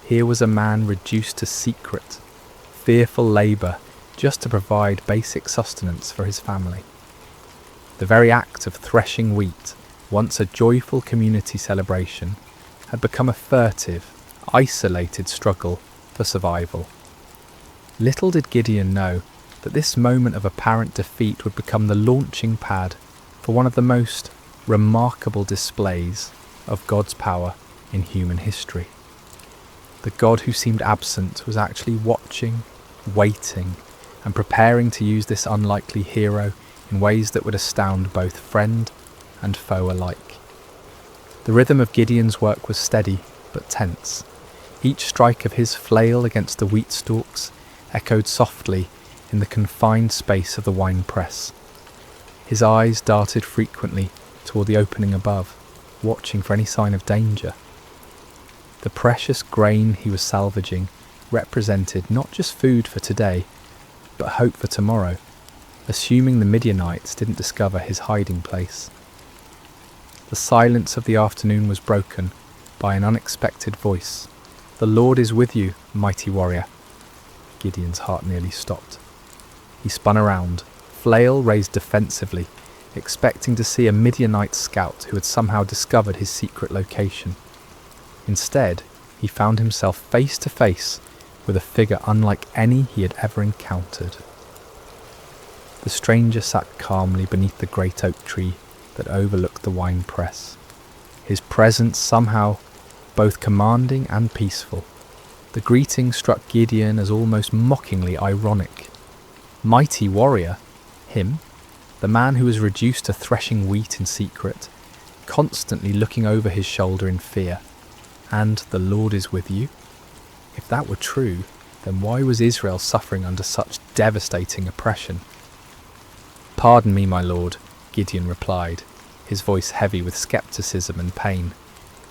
Here was a man reduced to secret, fearful labour just to provide basic sustenance for his family. The very act of threshing wheat, once a joyful community celebration, had become a furtive, isolated struggle for survival. Little did Gideon know that this moment of apparent defeat would become the launching pad for one of the most remarkable displays of God's power in human history. The God who seemed absent was actually watching, waiting, and preparing to use this unlikely hero in ways that would astound both friend and foe alike. The rhythm of Gideon's work was steady but tense. Each strike of his flail against the wheat stalks echoed softly in the confined space of the wine press. His eyes darted frequently toward the opening above, watching for any sign of danger. The precious grain he was salvaging represented not just food for today, but hope for tomorrow, assuming the Midianites didn't discover his hiding place. The silence of the afternoon was broken by an unexpected voice. "The Lord is with you, mighty warrior." Gideon's heart nearly stopped. He spun around, flail raised defensively, expecting to see a Midianite scout who had somehow discovered his secret location. Instead, he found himself face to face with a figure unlike any he had ever encountered. The stranger sat calmly beneath the great oak tree that overlooked the wine press, his presence somehow both commanding and peaceful. The greeting struck Gideon as almost mockingly ironic. Mighty warrior? Him? The man who was reduced to threshing wheat in secret? constantly looking over his shoulder in fear. And the Lord is with you? If that were true, then why was Israel suffering under such devastating oppression? "Pardon me, my lord," Gideon replied, his voice heavy with skepticism and pain.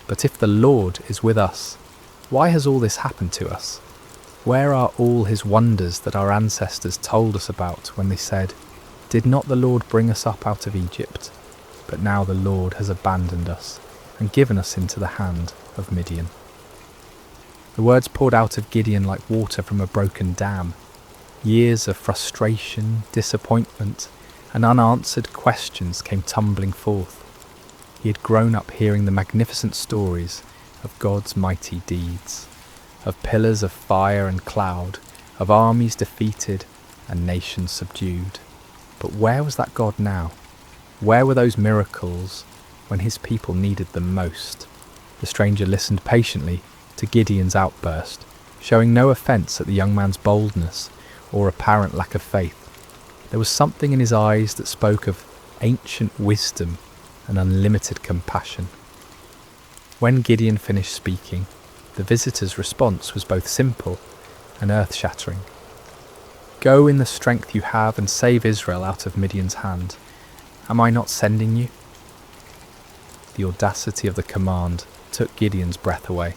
"But if the Lord is with us, why has all this happened to us? Where are all his wonders that our ancestors told us about when they said, 'Did not the Lord bring us up out of Egypt?' But now the Lord has abandoned us and given us into the hand of Midian." The words poured out of Gideon like water from a broken dam. Years of frustration, disappointment, and unanswered questions came tumbling forth. He had grown up hearing the magnificent stories of God's mighty deeds, of pillars of fire and cloud, of armies defeated and nations subdued. But where was that God now? Where were those miracles when his people needed them most? The stranger listened patiently to Gideon's outburst, showing no offence at the young man's boldness or apparent lack of faith. There was something in his eyes that spoke of ancient wisdom and unlimited compassion. When Gideon finished speaking, the visitor's response was both simple and earth-shattering. "Go in the strength you have and save Israel out of Midian's hand. Am I not sending you?" The audacity of the command took Gideon's breath away.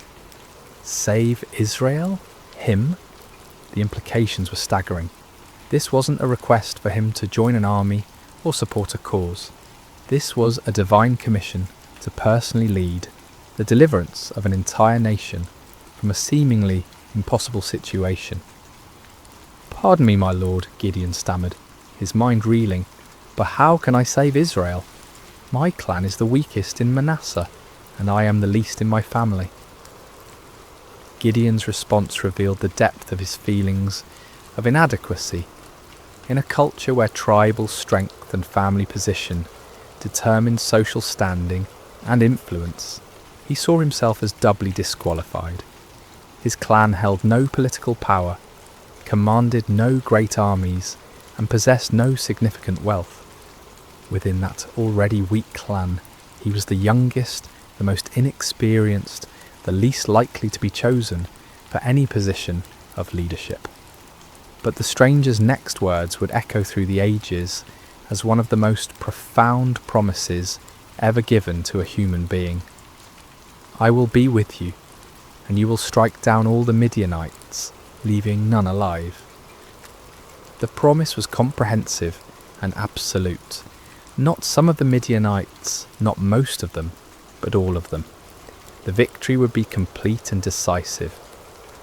Save Israel? Him? The implications were staggering. This wasn't a request for him to join an army or support a cause. This was a divine commission to personally lead the deliverance of an entire nation from a seemingly impossible situation. "Pardon me, my lord," Gideon stammered, his mind reeling, "but how can I save Israel? My clan is the weakest in Manasseh, and I am the least in my family." Gideon's response revealed the depth of his feelings of inadequacy. In a culture where tribal strength and family position determined social standing and influence, he saw himself as doubly disqualified. His clan held no political power, commanded no great armies, and possessed no significant wealth. Within that already weak clan, he was the youngest, the most inexperienced, the least likely to be chosen for any position of leadership. But the stranger's next words would echo through the ages as one of the most profound promises ever given to a human being. "I will be with you, and you will strike down all the Midianites, leaving none alive." The promise was comprehensive and absolute. Not some of the Midianites, not most of them, but all of them. The victory would be complete and decisive,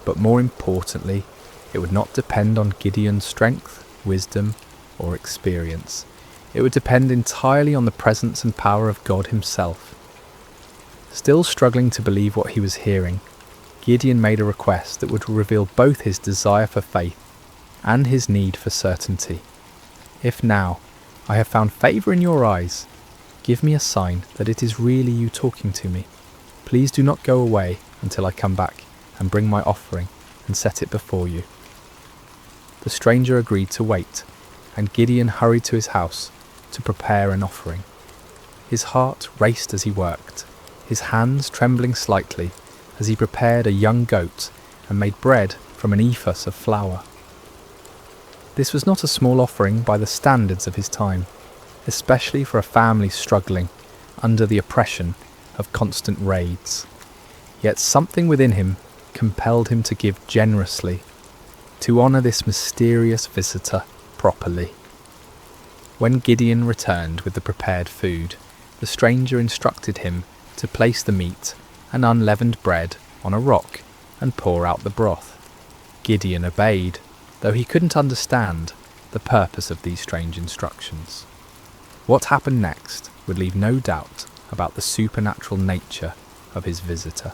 but more importantly, it would not depend on Gideon's strength, wisdom, or experience. It would depend entirely on the presence and power of God himself. Still struggling to believe what he was hearing, Gideon made a request that would reveal both his desire for faith and his need for certainty. "If now I have found favour in your eyes, give me a sign that it is really you talking to me. Please do not go away until I come back and bring my offering and set it before you." The stranger agreed to wait, and Gideon hurried to his house to prepare an offering. His heart raced as he worked, his hands trembling slightly as he prepared a young goat and made bread from an ephah of flour. This was not a small offering by the standards of his time, especially for a family struggling under the oppression of constant raids. Yet something within him compelled him to give generously, to honour this mysterious visitor properly. When Gideon returned with the prepared food, the stranger instructed him to place the meat and unleavened bread on a rock and pour out the broth. Gideon obeyed, though he couldn't understand the purpose of these strange instructions. What happened next would leave no doubt about the supernatural nature of his visitor.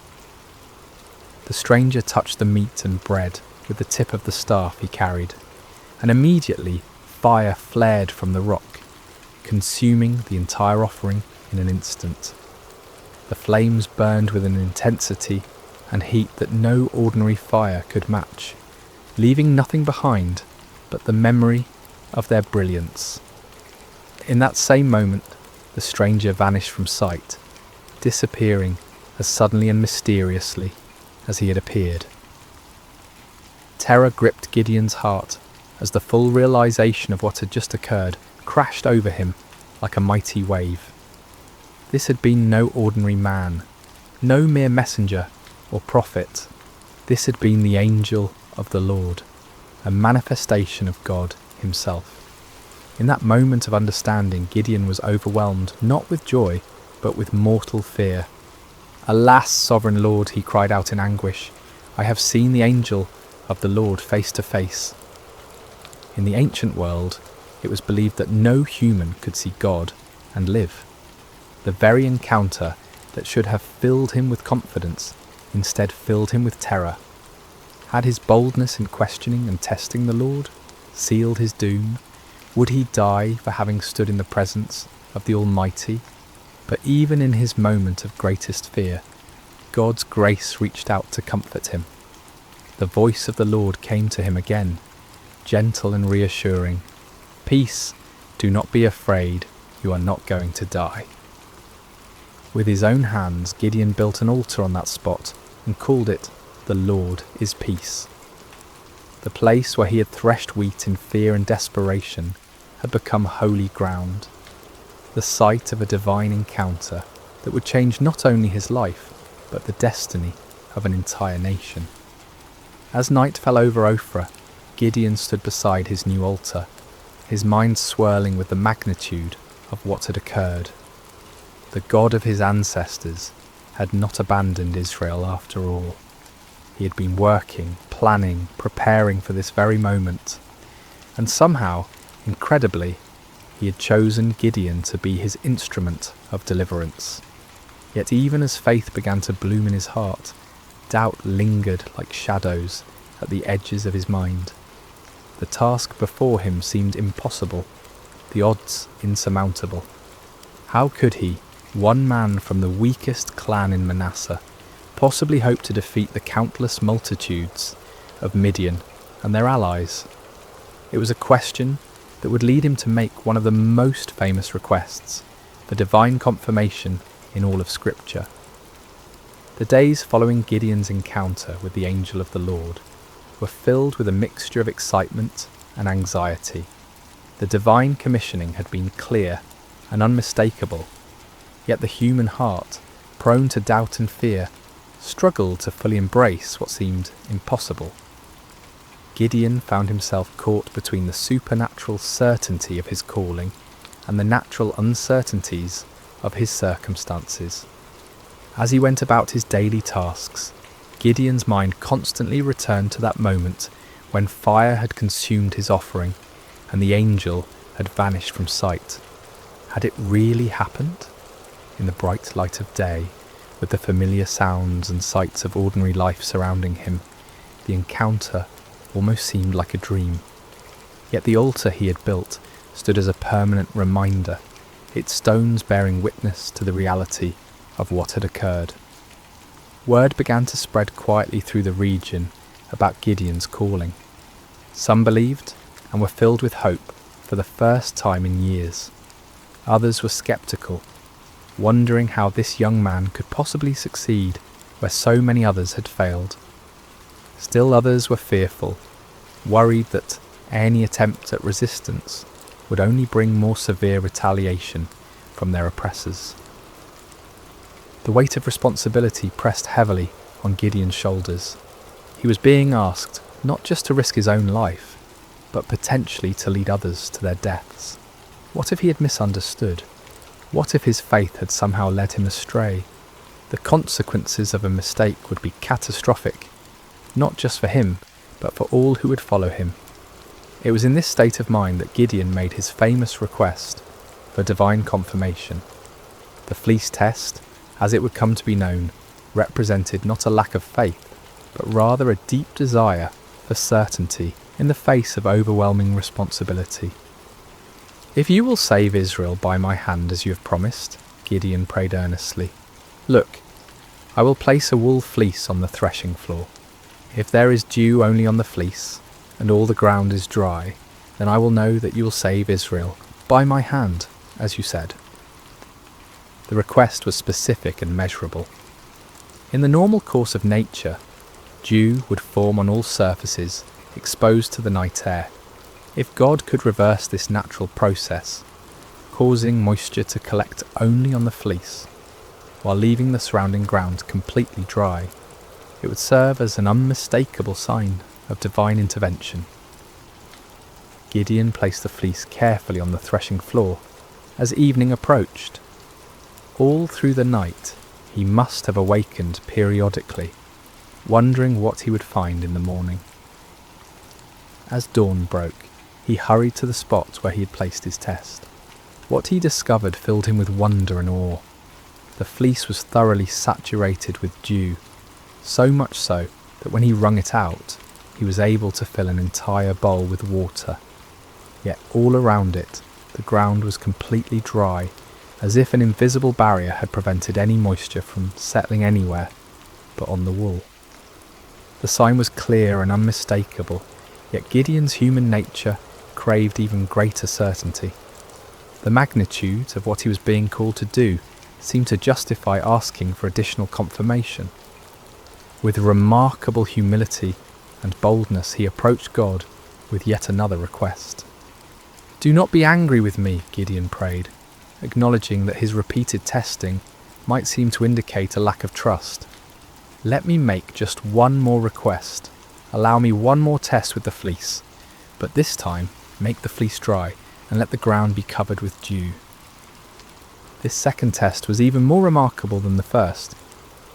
The stranger touched the meat and bread with the tip of the staff he carried, and immediately fire flared from the rock, consuming the entire offering in an instant. The flames burned with an intensity and heat that no ordinary fire could match, leaving nothing behind but the memory of their brilliance. In that same moment, the stranger vanished from sight, disappearing as suddenly and mysteriously as he had appeared. Terror gripped Gideon's heart as the full realization of what had just occurred crashed over him like a mighty wave. This had been no ordinary man, no mere messenger or prophet. This had been the angel of the Lord, a manifestation of God himself. In that moment of understanding, Gideon was overwhelmed not with joy, but with mortal fear. "Alas, sovereign Lord," he cried out in anguish, "I have seen the angel of the Lord face to face." In the ancient world, it was believed that no human could see God and live. The very encounter that should have filled him with confidence instead filled him with terror. Had his boldness in questioning and testing the Lord sealed his doom? Would he die for having stood in the presence of the Almighty? But even in his moment of greatest fear, God's grace reached out to comfort him. The voice of the Lord came to him again, gentle and reassuring. "Peace, do not be afraid, you are not going to die." With his own hands, Gideon built an altar on that spot and called it, "The Lord is Peace." The place where he had threshed wheat in fear and desperation had become holy ground, the site of a divine encounter that would change not only his life, but the destiny of an entire nation. As night fell over Ophrah, Gideon stood beside his new altar, his mind swirling with the magnitude of what had occurred. The God of his ancestors had not abandoned Israel after all. He had been working, planning, preparing for this very moment, and somehow, incredibly, he had chosen Gideon to be his instrument of deliverance. Yet even as faith began to bloom in his heart, doubt lingered like shadows at the edges of his mind. The task before him seemed impossible, the odds insurmountable. How could he, one man from the weakest clan in Manasseh, possibly hope to defeat the countless multitudes of Midian and their allies? It was a question that would lead him to make one of the most famous requests for divine confirmation in all of Scripture. The days following Gideon's encounter with the angel of the Lord were filled with a mixture of excitement and anxiety. The divine commissioning had been clear and unmistakable, yet the human heart, prone to doubt and fear, struggled to fully embrace what seemed impossible. Gideon found himself caught between the supernatural certainty of his calling and the natural uncertainties of his circumstances. As he went about his daily tasks, Gideon's mind constantly returned to that moment when fire had consumed his offering and the angel had vanished from sight. Had it really happened? In the bright light of day, with the familiar sounds and sights of ordinary life surrounding him, the encounter almost seemed like a dream. Yet the altar he had built stood as a permanent reminder, its stones bearing witness to the reality of what had occurred. Word began to spread quietly through the region about Gideon's calling. Some believed and were filled with hope for the first time in years. Others were skeptical, wondering how this young man could possibly succeed where so many others had failed. Still others were fearful, worried that any attempt at resistance would only bring more severe retaliation from their oppressors. The weight of responsibility pressed heavily on Gideon's shoulders. He was being asked not just to risk his own life, but potentially to lead others to their deaths. What if he had misunderstood? What if his faith had somehow led him astray? The consequences of a mistake would be catastrophic, not just for him, but for all who would follow him. It was in this state of mind that Gideon made his famous request for divine confirmation. The fleece test, as it would come to be known, represented not a lack of faith, but rather a deep desire for certainty in the face of overwhelming responsibility. "If you will save Israel by my hand as you have promised," Gideon prayed earnestly, "look, I will place a wool fleece on the threshing floor. If there is dew only on the fleece, and all the ground is dry, then I will know that you will save Israel by my hand, as you said." The request was specific and measurable. In the normal course of nature, dew would form on all surfaces exposed to the night air. If God could reverse this natural process, causing moisture to collect only on the fleece, while leaving the surrounding ground completely dry, it would serve as an unmistakable sign of divine intervention. Gideon placed the fleece carefully on the threshing floor as evening approached. All through the night, he must have awakened periodically, wondering what he would find in the morning. As dawn broke, he hurried to the spot where he had placed his test. What he discovered filled him with wonder and awe. The fleece was thoroughly saturated with dew, so much so that when he wrung it out, he was able to fill an entire bowl with water. Yet all around it, the ground was completely dry, as if an invisible barrier had prevented any moisture from settling anywhere but on the wool. The sign was clear and unmistakable, yet Gideon's human nature craved even greater certainty. The magnitude of what he was being called to do seemed to justify asking for additional confirmation. With remarkable humility and boldness, he approached God with yet another request. "Do not be angry with me," Gideon prayed, acknowledging that his repeated testing might seem to indicate a lack of trust. "Let me make just one more request. Allow me one more test with the fleece, but this time make the fleece dry and let the ground be covered with dew." This second test was even more remarkable than the first.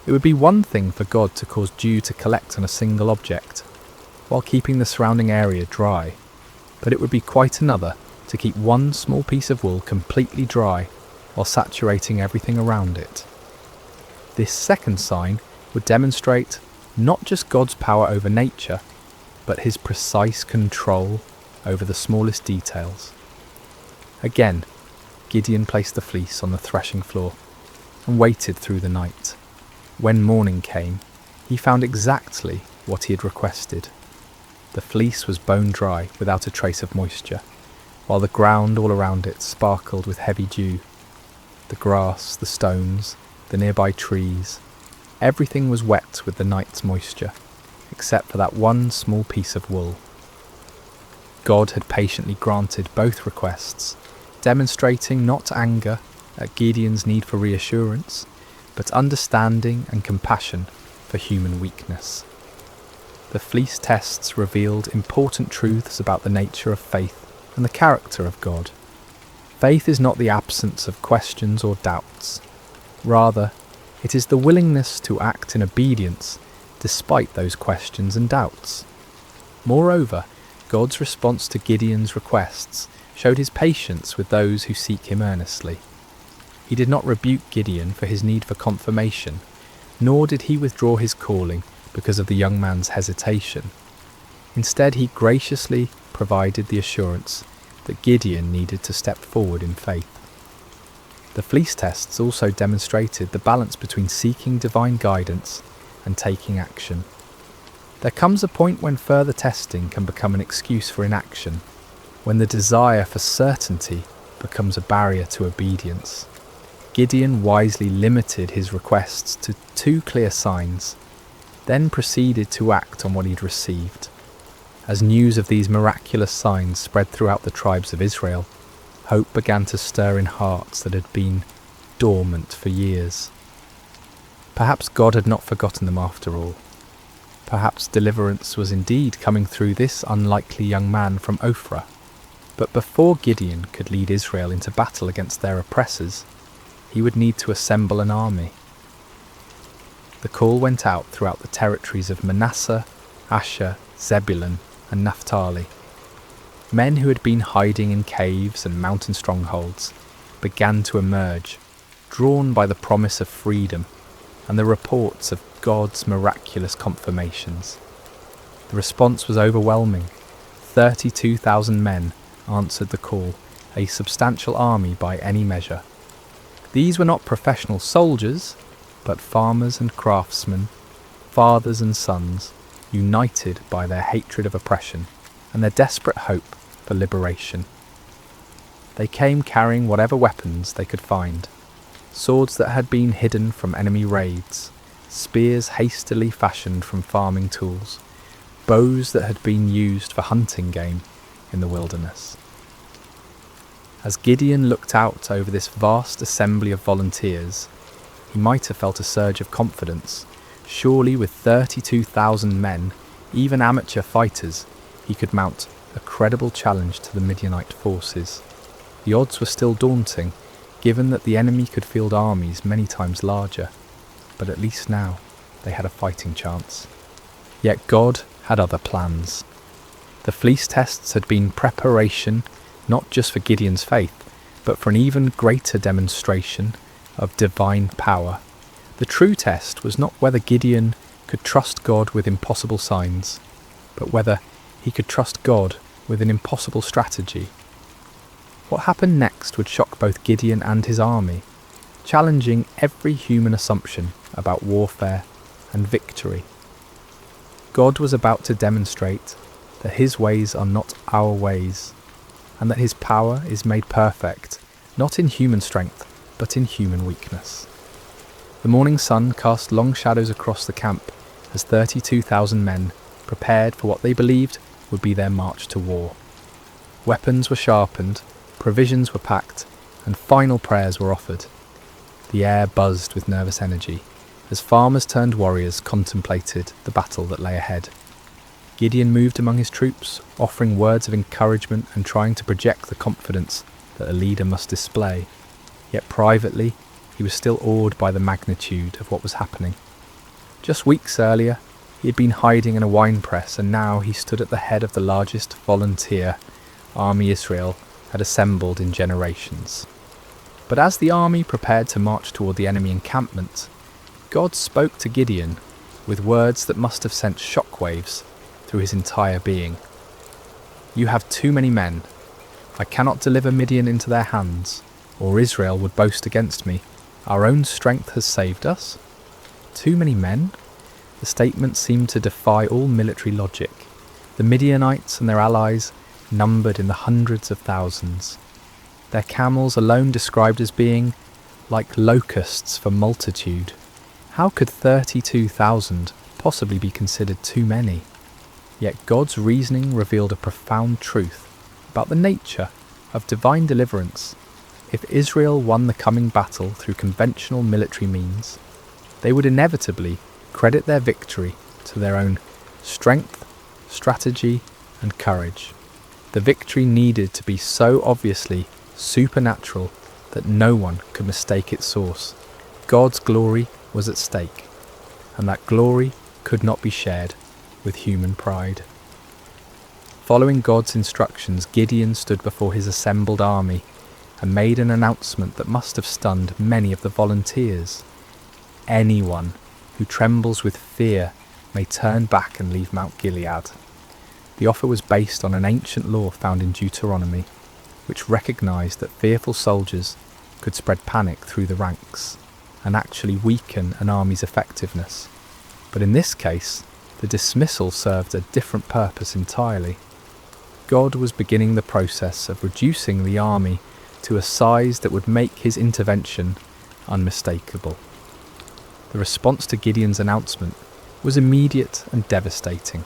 It would be one thing for God to cause dew to collect on a single object, while keeping the surrounding area dry, but it would be quite another to keep one small piece of wool completely dry while saturating everything around it. This second sign would demonstrate not just God's power over nature, but his precise control over the smallest details. Again, Gideon placed the fleece on the threshing floor and waited through the night. When morning came, he found exactly what he had requested. The fleece was bone dry without a trace of moisture, while the ground all around it sparkled with heavy dew. The grass, the stones, the nearby trees, everything was wet with the night's moisture, except for that one small piece of wool. God had patiently granted both requests, demonstrating not anger at Gideon's need for reassurance, but understanding and compassion for human weakness. The fleece tests revealed important truths about the nature of faith and the character of God. Faith is not the absence of questions or doubts. Rather, it is the willingness to act in obedience despite those questions and doubts. Moreover, God's response to Gideon's requests showed his patience with those who seek him earnestly. He did not rebuke Gideon for his need for confirmation, nor did he withdraw his calling because of the young man's hesitation. Instead, he graciously provided the assurance that Gideon needed to step forward in faith. The fleece tests also demonstrated the balance between seeking divine guidance and taking action. There comes a point when further testing can become an excuse for inaction, when the desire for certainty becomes a barrier to obedience. Gideon wisely limited his requests to 2 clear signs, then proceeded to act on what he'd received. As news of these miraculous signs spread throughout the tribes of Israel, hope began to stir in hearts that had been dormant for years. Perhaps God had not forgotten them after all. Perhaps deliverance was indeed coming through this unlikely young man from Ophrah. But before Gideon could lead Israel into battle against their oppressors, he would need to assemble an army. The call went out throughout the territories of Manasseh, Asher, Zebulun, and Naphtali. Men who had been hiding in caves and mountain strongholds began to emerge, drawn by the promise of freedom and the reports of God's miraculous confirmations. The response was overwhelming. 32,000 men answered the call, a substantial army by any measure. These were not professional soldiers, but farmers and craftsmen, fathers and sons, united by their hatred of oppression and their desperate hope for liberation. They came carrying whatever weapons they could find: swords that had been hidden from enemy raids, spears hastily fashioned from farming tools, bows that had been used for hunting game in the wilderness. As Gideon looked out over this vast assembly of volunteers, he might have felt a surge of confidence. Surely with 32,000 men, even amateur fighters, he could mount a credible challenge to the Midianite forces. The odds were still daunting, given that the enemy could field armies many times larger, but at least now they had a fighting chance. Yet God had other plans. The fleece tests had been preparation not just for Gideon's faith, but for an even greater demonstration of divine power. The true test was not whether Gideon could trust God with impossible signs, but whether he could trust God with an impossible strategy. What happened next would shock both Gideon and his army, challenging every human assumption about warfare and victory. God was about to demonstrate that his ways are not our ways, and that his power is made perfect, not in human strength, but in human weakness. The morning sun cast long shadows across the camp as 32,000 men prepared for what they believed would be their march to war. Weapons were sharpened, provisions were packed, and final prayers were offered. The air buzzed with nervous energy as farmers turned warriors contemplated the battle that lay ahead. Gideon moved among his troops, offering words of encouragement and trying to project the confidence that a leader must display. Yet privately, he was still awed by the magnitude of what was happening. Just weeks earlier, he had been hiding in a wine press, and now he stood at the head of the largest volunteer army Israel had assembled in generations. But as the army prepared to march toward the enemy encampment, God spoke to Gideon with words that must have sent shockwaves through his entire being. "You have too many men. I cannot deliver Midian into their hands, or Israel would boast against me. Our own strength has saved us." Too many men? The statement seemed to defy all military logic. The Midianites and their allies numbered in the hundreds of thousands. Their camels alone described as being like locusts for multitude. How could 32,000 possibly be considered too many? Yet God's reasoning revealed a profound truth about the nature of divine deliverance. If Israel won the coming battle through conventional military means, they would inevitably credit their victory to their own strength, strategy, and courage. The victory needed to be so obviously supernatural that no one could mistake its source. God's glory was at stake, and that glory could not be shared with human pride. Following God's instructions, Gideon stood before his assembled army and made an announcement that must have stunned many of the volunteers. Anyone who trembles with fear may turn back and leave Mount Gilead. The offer was based on an ancient law found in Deuteronomy, which recognized that fearful soldiers could spread panic through the ranks and actually weaken an army's effectiveness. But in this case, the dismissal served a different purpose entirely. God was beginning the process of reducing the army to a size that would make his intervention unmistakable. The response to Gideon's announcement was immediate and devastating.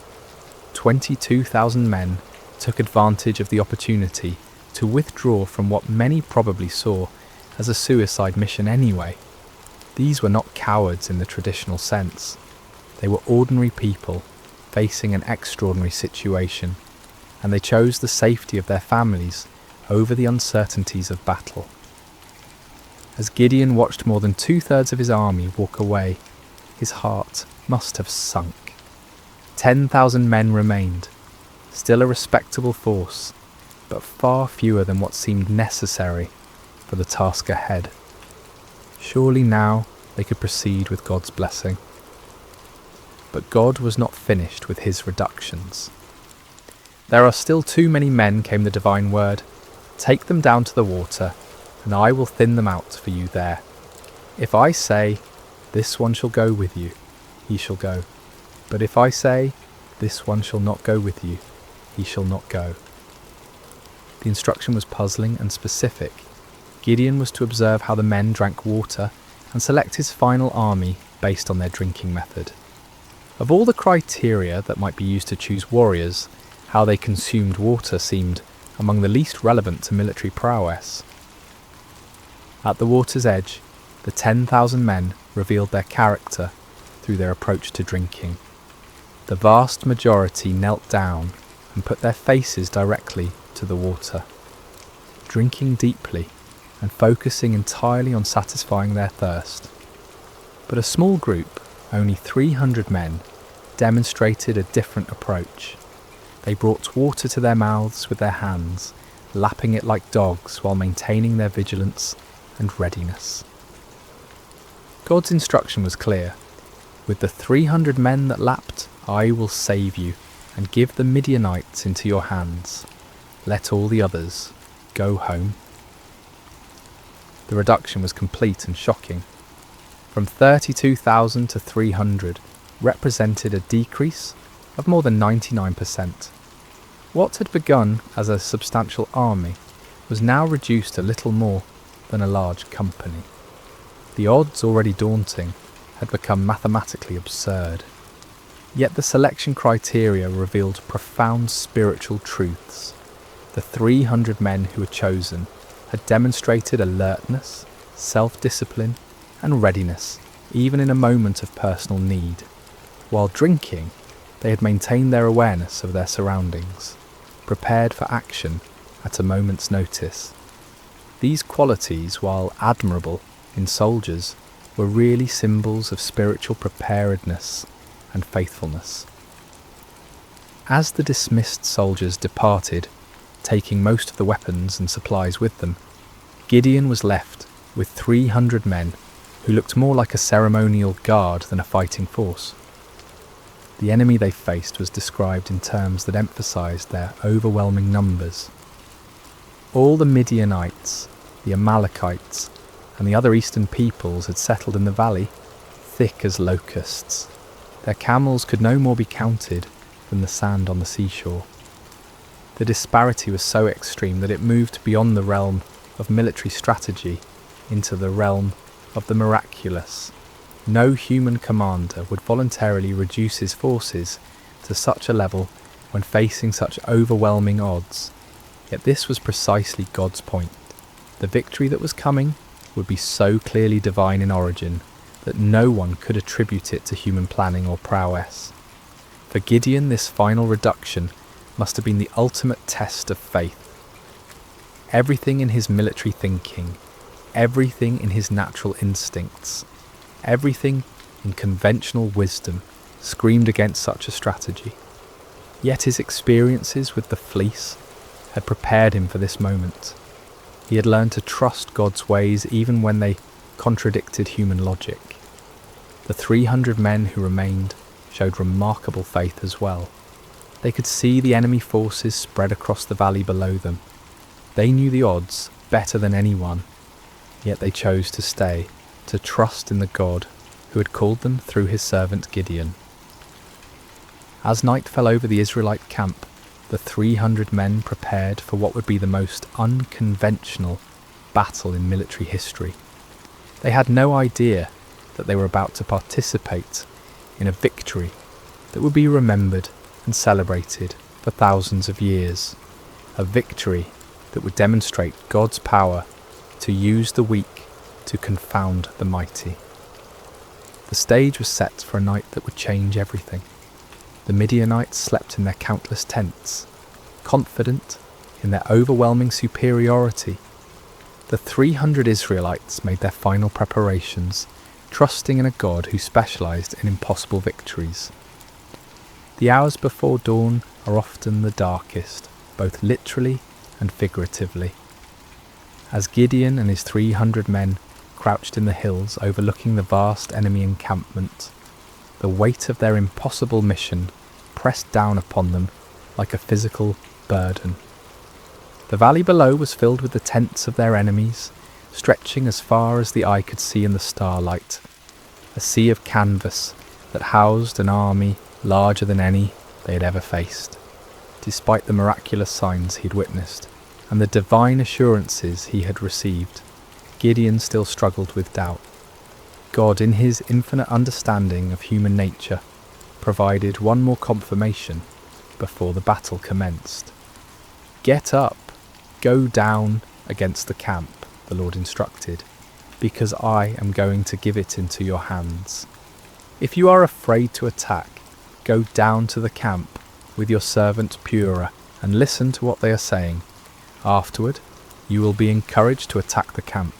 22,000 men took advantage of the opportunity to withdraw from what many probably saw as a suicide mission anyway. These were not cowards in the traditional sense. They were ordinary people facing an extraordinary situation, and they chose the safety of their families over the uncertainties of battle. As Gideon watched more than 2/3 of his army walk away, his heart must have sunk. 10,000 men remained, still a respectable force, but far fewer than what seemed necessary for the task ahead. Surely now they could proceed with God's blessing. But God was not finished with his reductions. "There are still too many men," came the divine word. "Take them down to the water, and I will thin them out for you there. If I say, 'This one shall go with you,' he shall go. But if I say, 'This one shall not go with you,' he shall not go." The instruction was puzzling and specific, Gideon was to observe how the men drank water and select his final army based on their drinking method. Of all the criteria that might be used to choose warriors, how they consumed water seemed among the least relevant to military prowess. At the water's edge, the 10,000 men revealed their character through their approach to drinking. The vast majority knelt down and put their faces directly to the water, drinking deeply and focusing entirely on satisfying their thirst. But a small group, only 300 men, demonstrated a different approach. They brought water to their mouths with their hands, lapping it like dogs while maintaining their vigilance and readiness. God's instruction was clear. With the 300 men that lapped, I will save you and give the Midianites into your hands. Let all the others go home. The reduction was complete and shocking. From 32,000 to 300 represented a decrease of more than 99%. What had begun as a substantial army was now reduced to little more than a large company. The odds, already daunting, had become mathematically absurd. Yet the selection criteria revealed profound spiritual truths. The 300 men who were chosen had demonstrated alertness, self-discipline, and readiness, even in a moment of personal need. While drinking, they had maintained their awareness of their surroundings, prepared for action at a moment's notice. These qualities, while admirable in soldiers, were really symbols of spiritual preparedness and faithfulness. As the dismissed soldiers departed, taking most of the weapons and supplies with them, Gideon was left with 300 men who looked more like a ceremonial guard than a fighting force. The enemy they faced was described in terms that emphasized their overwhelming numbers. All the Midianites, the Amalekites, and the other eastern peoples had settled in the valley, thick as locusts. Their camels could no more be counted than the sand on the seashore. The disparity was so extreme that it moved beyond the realm of military strategy into the realm of the miraculous. No human commander would voluntarily reduce his forces to such a level when facing such overwhelming odds. Yet this was precisely God's point. The victory that was coming would be so clearly divine in origin that no one could attribute it to human planning or prowess. For Gideon, this final reduction must have been the ultimate test of faith. Everything in his military thinking, everything in his natural instincts, everything in conventional wisdom screamed against such a strategy. Yet his experiences with the fleece had prepared him for this moment. He had learned to trust God's ways even when they contradicted human logic. The 300 men who remained showed remarkable faith as well. They could see the enemy forces spread across the valley below them. They knew the odds better than anyone, yet they chose to stay, to trust in the God who had called them through his servant Gideon. As night fell over the Israelite camp, the 300 men prepared for what would be the most unconventional battle in military history. They had no idea that they were about to participate in a victory that would be remembered and celebrated for thousands of years. A victory that would demonstrate God's power to use the weak to confound the mighty. The stage was set for a night that would change everything. The Midianites slept in their countless tents, confident in their overwhelming superiority. The 300 Israelites made their final preparations, trusting in a God who specialized in impossible victories. The hours before dawn are often the darkest, both literally and figuratively. As Gideon and his 300 men crouched in the hills overlooking the vast enemy encampment, the weight of their impossible mission pressed down upon them like a physical burden. The valley below was filled with the tents of their enemies, stretching as far as the eye could see in the starlight, a sea of canvas that housed an army larger than any they had ever faced. Despite the miraculous signs he had witnessed and the divine assurances he had received, Gideon still struggled with doubt. God, in his infinite understanding of human nature, provided one more confirmation before the battle commenced. "Get up, go down against the camp," the Lord instructed, "because I am going to give it into your hands. If you are afraid to attack, go down to the camp with your servant Purah and listen to what they are saying. Afterward, you will be encouraged to attack the camp."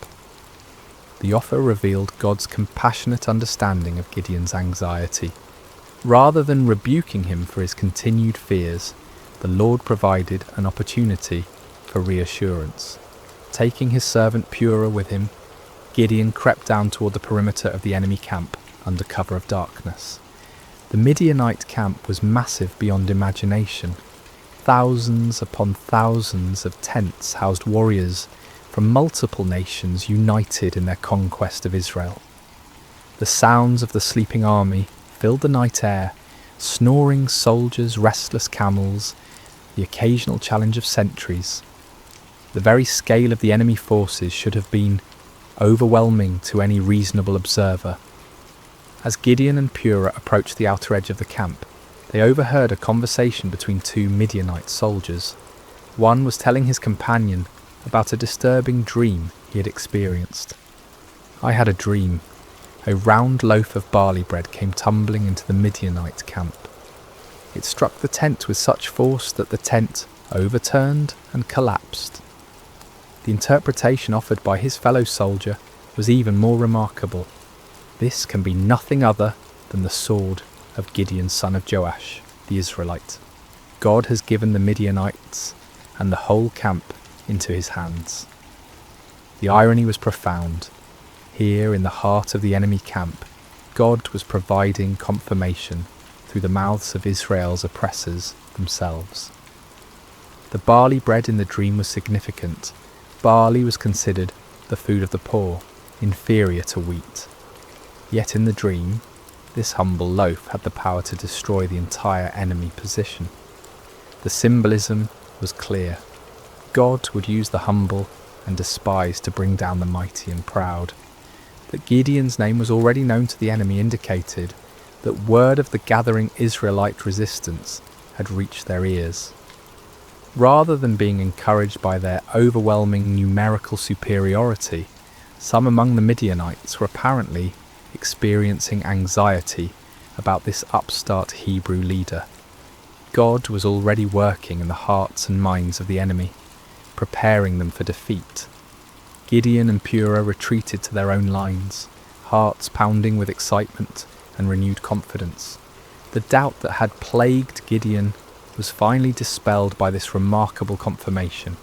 The offer revealed God's compassionate understanding of Gideon's anxiety. Rather than rebuking him for his continued fears, the Lord provided an opportunity for reassurance. Taking his servant Purah with him, Gideon crept down toward the perimeter of the enemy camp under cover of darkness. The Midianite camp was massive beyond imagination. Thousands upon thousands of tents housed warriors from multiple nations united in their conquest of Israel. The sounds of the sleeping army filled the night air, snoring soldiers, restless camels, the occasional challenge of sentries. The very scale of the enemy forces should have been overwhelming to any reasonable observer. As Gideon and Purah approached the outer edge of the camp, they overheard a conversation between two Midianite soldiers. One was telling his companion about a disturbing dream he had experienced. "I had a dream. A round loaf of barley bread came tumbling into the Midianite camp. It struck the tent with such force that the tent overturned and collapsed." The interpretation offered by his fellow soldier was even more remarkable. "This can be nothing other than the sword of Gideon, son of Joash, the Israelite. God has given the Midianites and the whole camp into his hands." The irony was profound. Here in the heart of the enemy camp, God was providing confirmation through the mouths of Israel's oppressors themselves. The barley bread in the dream was significant. Barley was considered the food of the poor, inferior to wheat. Yet in the dream, this humble loaf had the power to destroy the entire enemy position. The symbolism was clear. God would use the humble and despised to bring down the mighty and proud. That Gideon's name was already known to the enemy indicated that word of the gathering Israelite resistance had reached their ears. Rather than being encouraged by their overwhelming numerical superiority, some among the Midianites were apparently experiencing anxiety about this upstart Hebrew leader. God was already working in the hearts and minds of the enemy, preparing them for defeat. Gideon and Purah retreated to their own lines, hearts pounding with excitement and renewed confidence. The doubt that had plagued Gideon was finally dispelled by this remarkable confirmation.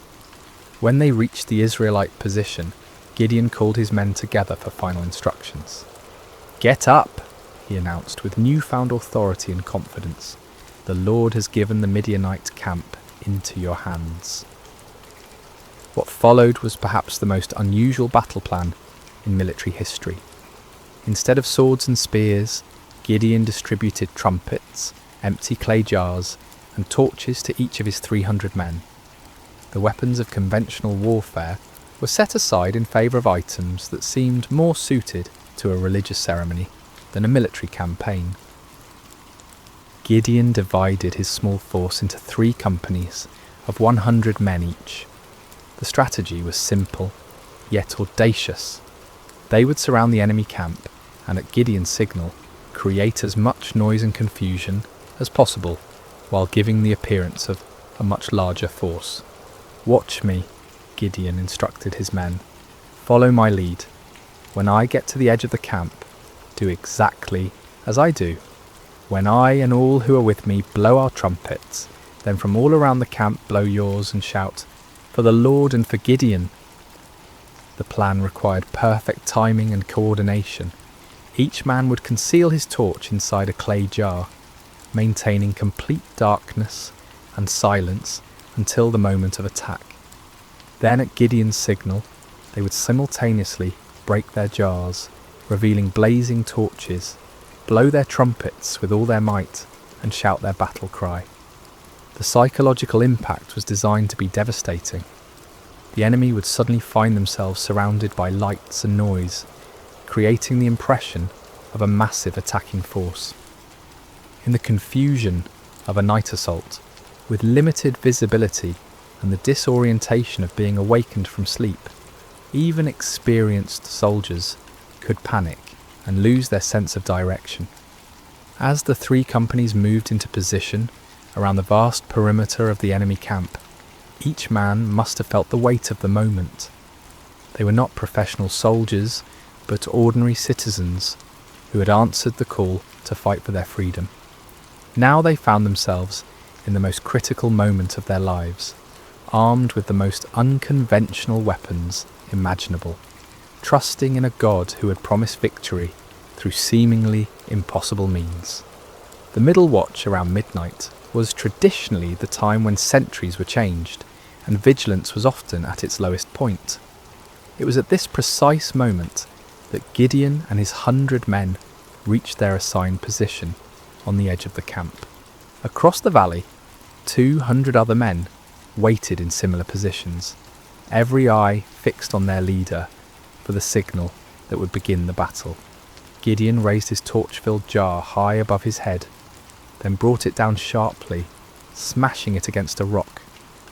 When they reached the Israelite position, Gideon called his men together for final instructions. "Get up," he announced with newfound authority and confidence. "The Lord has given the Midianite camp into your hands." What followed was perhaps the most unusual battle plan in military history. Instead of swords and spears, Gideon distributed trumpets, empty clay jars, and torches to each of his 300 men. The weapons of conventional warfare were set aside in favour of items that seemed more suited to a religious ceremony than a military campaign. Gideon divided his small force into 3 companies of 100 men each. The strategy was simple, yet audacious. They would surround the enemy camp and at Gideon's signal create as much noise and confusion as possible while giving the appearance of a much larger force. "Watch me," Gideon instructed his men. "Follow my lead. When I get to the edge of the camp, do exactly as I do. When I and all who are with me blow our trumpets, then from all around the camp blow yours and shout, 'For the Lord and for Gideon.'" The plan required perfect timing and coordination. Each man would conceal his torch inside a clay jar, maintaining complete darkness and silence until the moment of attack. Then at Gideon's signal, they would simultaneously break their jars, revealing blazing torches, blow their trumpets with all their might, and shout their battle cry. The psychological impact was designed to be devastating. the enemy would suddenly find themselves surrounded by lights and noise, creating the impression of a massive attacking force. In the confusion of a night assault, with limited visibility and the disorientation of being awakened from sleep, even experienced soldiers could panic and lose their sense of direction. As the three companies moved into position around the vast perimeter of the enemy camp, each man must have felt the weight of the moment. They were not professional soldiers, but ordinary citizens who had answered the call to fight for their freedom. Now they found themselves in the most critical moment of their lives, armed with the most unconventional weapons imaginable, trusting in a God who had promised victory through seemingly impossible means. The middle watch around midnight was traditionally the time when sentries were changed and vigilance was often at its lowest point. It was at this precise moment that Gideon and his 100 men reached their assigned position on the edge of the camp. Across the valley, 200 other men waited in similar positions, every eye fixed on their leader for the signal that would begin the battle. Gideon raised his torch-filled jar high above his head, then brought it down sharply, smashing it against a rock.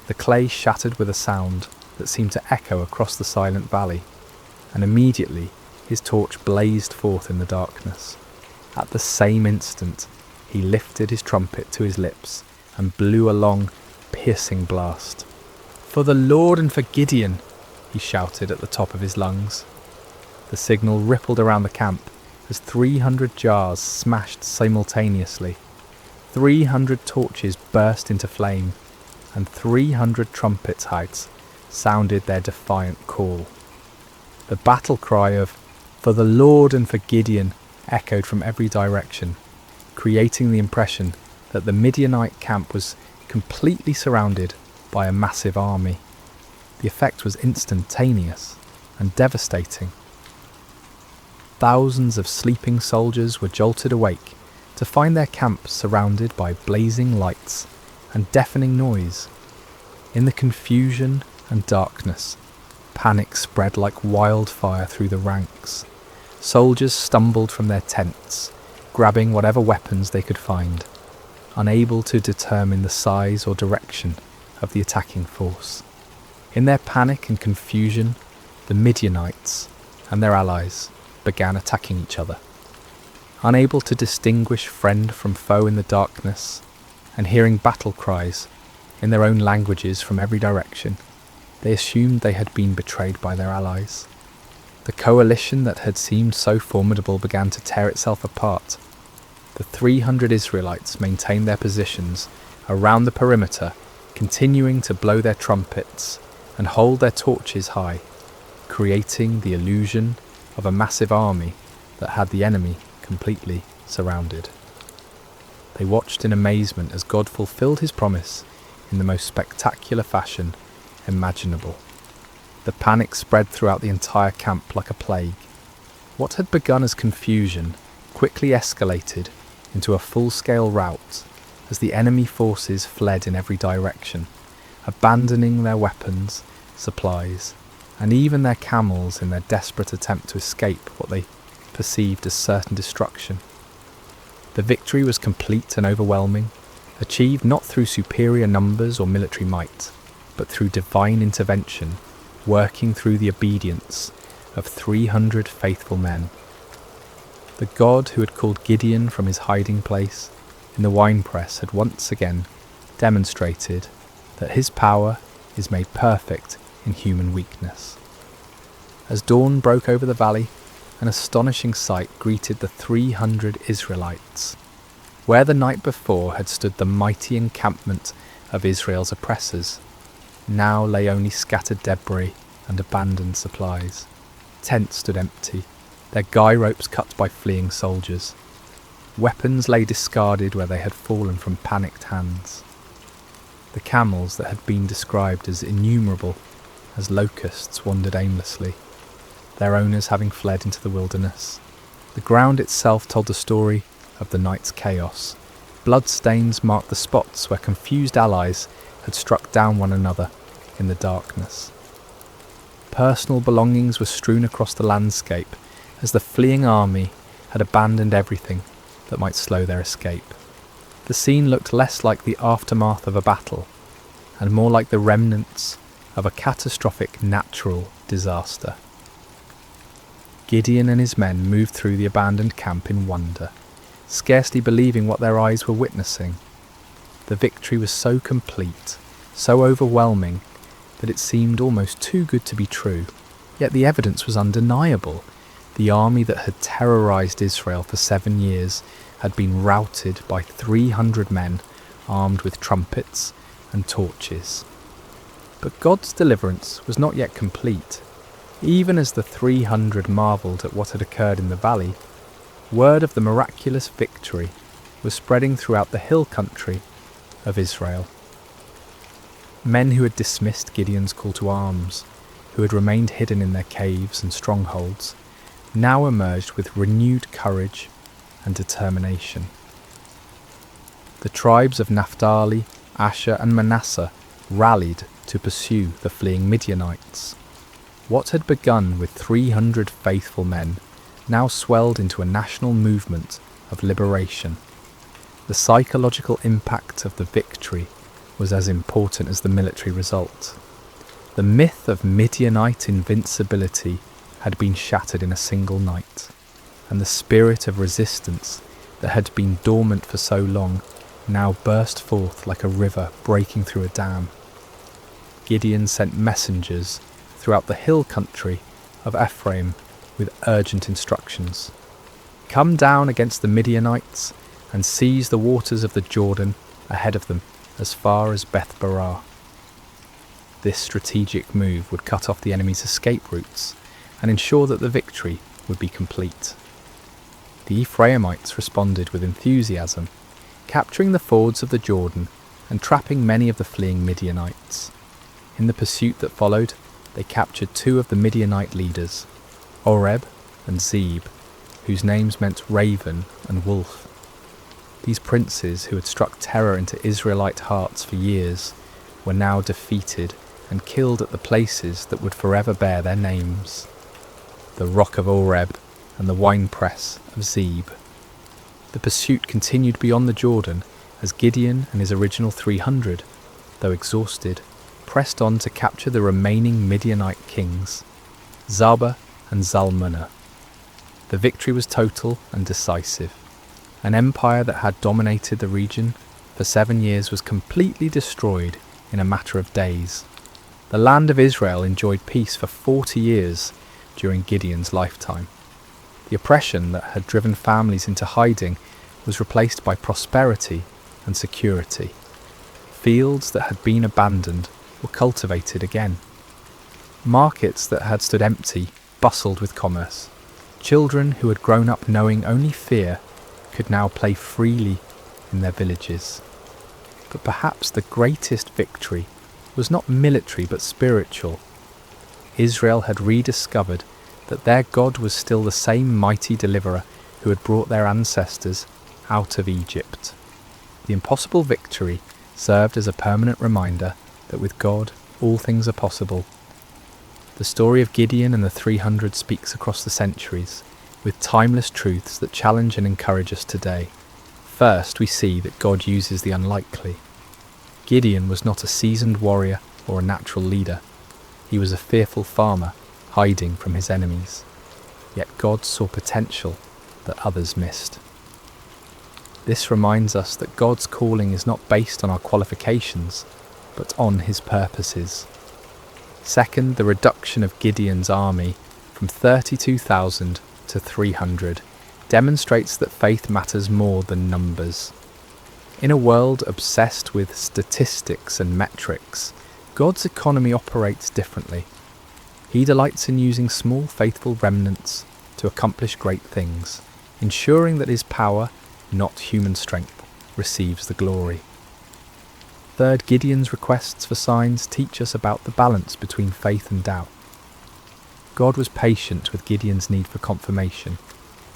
The clay shattered with a sound that seemed to echo across the silent valley, and immediately his torch blazed forth in the darkness. At the same instant, he lifted his trumpet to his lips and blew a long, piercing blast. "For the Lord and for Gideon," he shouted at the top of his lungs. The signal rippled around the camp as 300 jars smashed simultaneously. 300 torches burst into flame, and 300 trumpet heights sounded their defiant call. The battle cry of "For the Lord and for Gideon" echoed from every direction, creating the impression that the Midianite camp was completely surrounded by a massive army. The effect was instantaneous and devastating. Thousands of sleeping soldiers were jolted awake to find their camp surrounded by blazing lights and deafening noise. In the confusion and darkness, panic spread like wildfire through the ranks. Soldiers stumbled from their tents, grabbing whatever weapons they could find, unable to determine the size or direction of the attacking force. In their panic and confusion, the Midianites and their allies began attacking each other. Unable to distinguish friend from foe in the darkness, and hearing battle cries in their own languages from every direction, they assumed they had been betrayed by their allies. The coalition that had seemed so formidable began to tear itself apart. The 300 Israelites maintained their positions around the perimeter, continuing to blow their trumpets and hold their torches high, creating the illusion of a massive army that had the enemy completely surrounded. They watched in amazement as God fulfilled his promise in the most spectacular fashion imaginable. The panic spread throughout the entire camp like a plague. What had begun as confusion quickly escalated into a full-scale rout as the enemy forces fled in every direction, abandoning their weapons, supplies, and even their camels in their desperate attempt to escape what they perceived as certain destruction. The victory was complete and overwhelming, achieved not through superior numbers or military might, but through divine intervention, working through the obedience of 300 faithful men. The God who had called Gideon from his hiding place in the winepress had once again demonstrated that his power is made perfect in human weakness. As dawn broke over the valley, an astonishing sight greeted the 300 Israelites. Where the night before had stood the mighty encampment of Israel's oppressors, now lay only scattered debris and abandoned supplies. Tents stood empty, their guy ropes cut by fleeing soldiers. Weapons lay discarded where they had fallen from panicked hands. The camels that had been described as innumerable as locusts wandered aimlessly, their owners having fled into the wilderness. The ground itself told the story of the night's chaos. Bloodstains marked the spots where confused allies had struck down one another in the darkness. personal belongings were strewn across the landscape as the fleeing army had abandoned everything that might slow their escape. The scene looked less like the aftermath of a battle and more like the remnants of a catastrophic natural disaster. Gideon and his men moved through the abandoned camp in wonder, scarcely believing what their eyes were witnessing. The victory was so complete, so overwhelming, that it seemed almost too good to be true. Yet the evidence was undeniable. The army that had terrorized Israel for 7 years had been routed by 300 men armed with trumpets and torches. But God's deliverance was not yet complete. Even as the 300 marvelled at what had occurred in the valley, word of the miraculous victory was spreading throughout the hill country of Israel. Men who had dismissed Gideon's call to arms, who had remained hidden in their caves and strongholds, now emerged with renewed courage and determination. The tribes of Naphtali, Asher and Manasseh rallied to pursue the fleeing Midianites. What had begun with 300 faithful men now swelled into a national movement of liberation. The psychological impact of the victory was as important as the military result. The myth of Midianite invincibility had been shattered in a single night, and the spirit of resistance that had been dormant for so long now burst forth like a river breaking through a dam. Gideon sent messengers throughout the hill country of Ephraim with urgent instructions. Come down against the Midianites and seize the waters of the Jordan ahead of them as far as Beth-barah. This strategic move would cut off the enemy's escape routes and ensure that the victory would be complete. The Ephraimites responded with enthusiasm, capturing the fords of the Jordan and trapping many of the fleeing Midianites. In the pursuit that followed, they captured 2 of the Midianite leaders, Oreb and Zeb, whose names meant raven and wolf. These princes, who had struck terror into Israelite hearts for years, were now defeated and killed at the places that would forever bear their names: the rock of Oreb and the winepress of Zeb. The pursuit continued beyond the Jordan as Gideon and his original 300, though exhausted, pressed on to capture the remaining Midianite kings, Zebah and Zalmunna. The victory was total and decisive. An empire that had dominated the region for 7 years was completely destroyed in a matter of days. The land of Israel enjoyed peace for 40 years during Gideon's lifetime. The oppression that had driven families into hiding was replaced by prosperity and security. Fields that had been abandoned were cultivated again. Markets that had stood empty bustled with commerce. Children who had grown up knowing only fear could now play freely in their villages. But perhaps the greatest victory was not military but spiritual. Israel had rediscovered that their God was still the same mighty deliverer who had brought their ancestors out of Egypt. The impossible victory served as a permanent reminder that with God all things are possible. The story of Gideon and the 300 speaks across the centuries, with timeless truths that challenge and encourage us today. First, we see that God uses the unlikely. Gideon was not a seasoned warrior or a natural leader. He was a fearful farmer, hiding from his enemies. Yet God saw potential that others missed. This reminds us that God's calling is not based on our qualifications, but on his purposes. Second, the reduction of Gideon's army from 32,000 to 300 demonstrates that faith matters more than numbers. In a world obsessed with statistics and metrics, God's economy operates differently. He delights in using small faithful remnants to accomplish great things, ensuring that his power, not human strength, receives the glory. Third, Gideon's requests for signs teach us about the balance between faith and doubt. God was patient with Gideon's need for confirmation,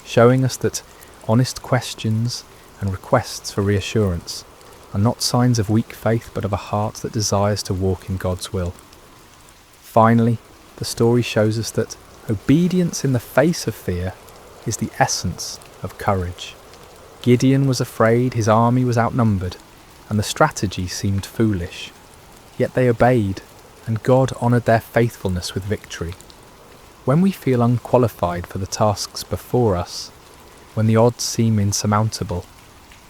showing us that honest questions and requests for reassurance are not signs of weak faith but of a heart that desires to walk in God's will. Finally, the The story shows us that obedience in the face of fear is the essence of courage. Gideon was afraid, his army was outnumbered, and the strategy seemed foolish. Yet they obeyed, and God honoured their faithfulness with victory. When we feel unqualified for the tasks before us, when the odds seem insurmountable,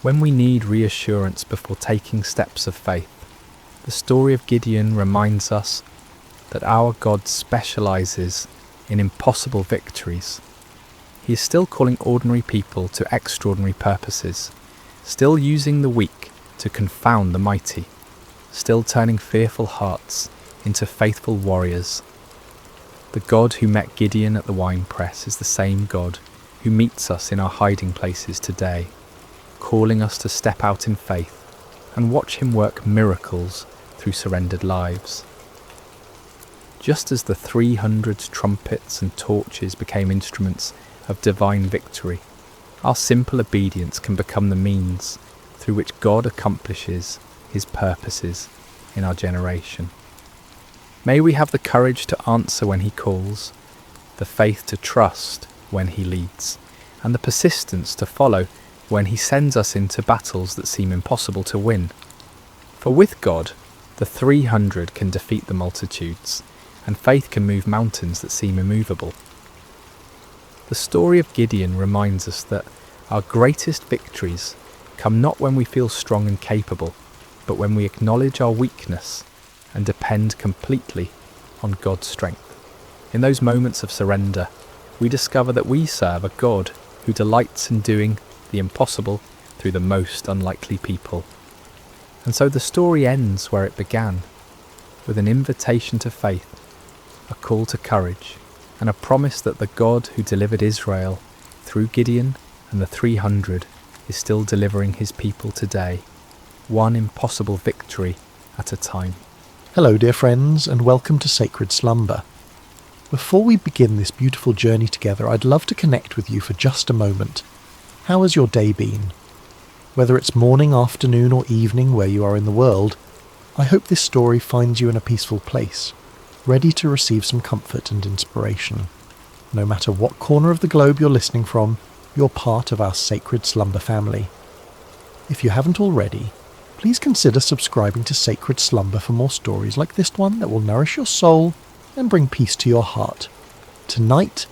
when we need reassurance before taking steps of faith, the story of Gideon reminds us that our God specialises in impossible victories. He is still calling ordinary people to extraordinary purposes, still using the weak to confound the mighty, still turning fearful hearts into faithful warriors. The God who met Gideon at the winepress is the same God who meets us in our hiding places today, calling us to step out in faith and watch him work miracles through surrendered lives. Just as the 300 trumpets and torches became instruments of divine victory, our simple obedience can become the means through which God accomplishes his purposes in our generation. May we have the courage to answer when he calls, the faith to trust when he leads, and the persistence to follow when he sends us into battles that seem impossible to win. For with God, the 300 can defeat the multitudes, and faith can move mountains that seem immovable. The story of Gideon reminds us that our greatest victories come not when we feel strong and capable, but when we acknowledge our weakness and depend completely on God's strength. In those moments of surrender, we discover that we serve a God who delights in doing the impossible through the most unlikely people. And so the story ends where it began, with an invitation to faith, a call to courage, and a promise that the God who delivered Israel through Gideon and the 300 is still delivering his people today, one impossible victory at a time. Hello dear friends, and welcome to Sacred Slumber. Before we begin this beautiful journey together, I'd love to connect with you for just a moment. How has your day been? Whether it's morning, afternoon or evening where you are in the world, I hope this story finds you in a peaceful place, ready to receive some comfort and inspiration. No matter what corner of the globe you're listening from, you're part of our Sacred Slumber family. If you haven't already, please consider subscribing to Sacred Slumber for more stories like this one that will nourish your soul and bring peace to your heart. Tonight,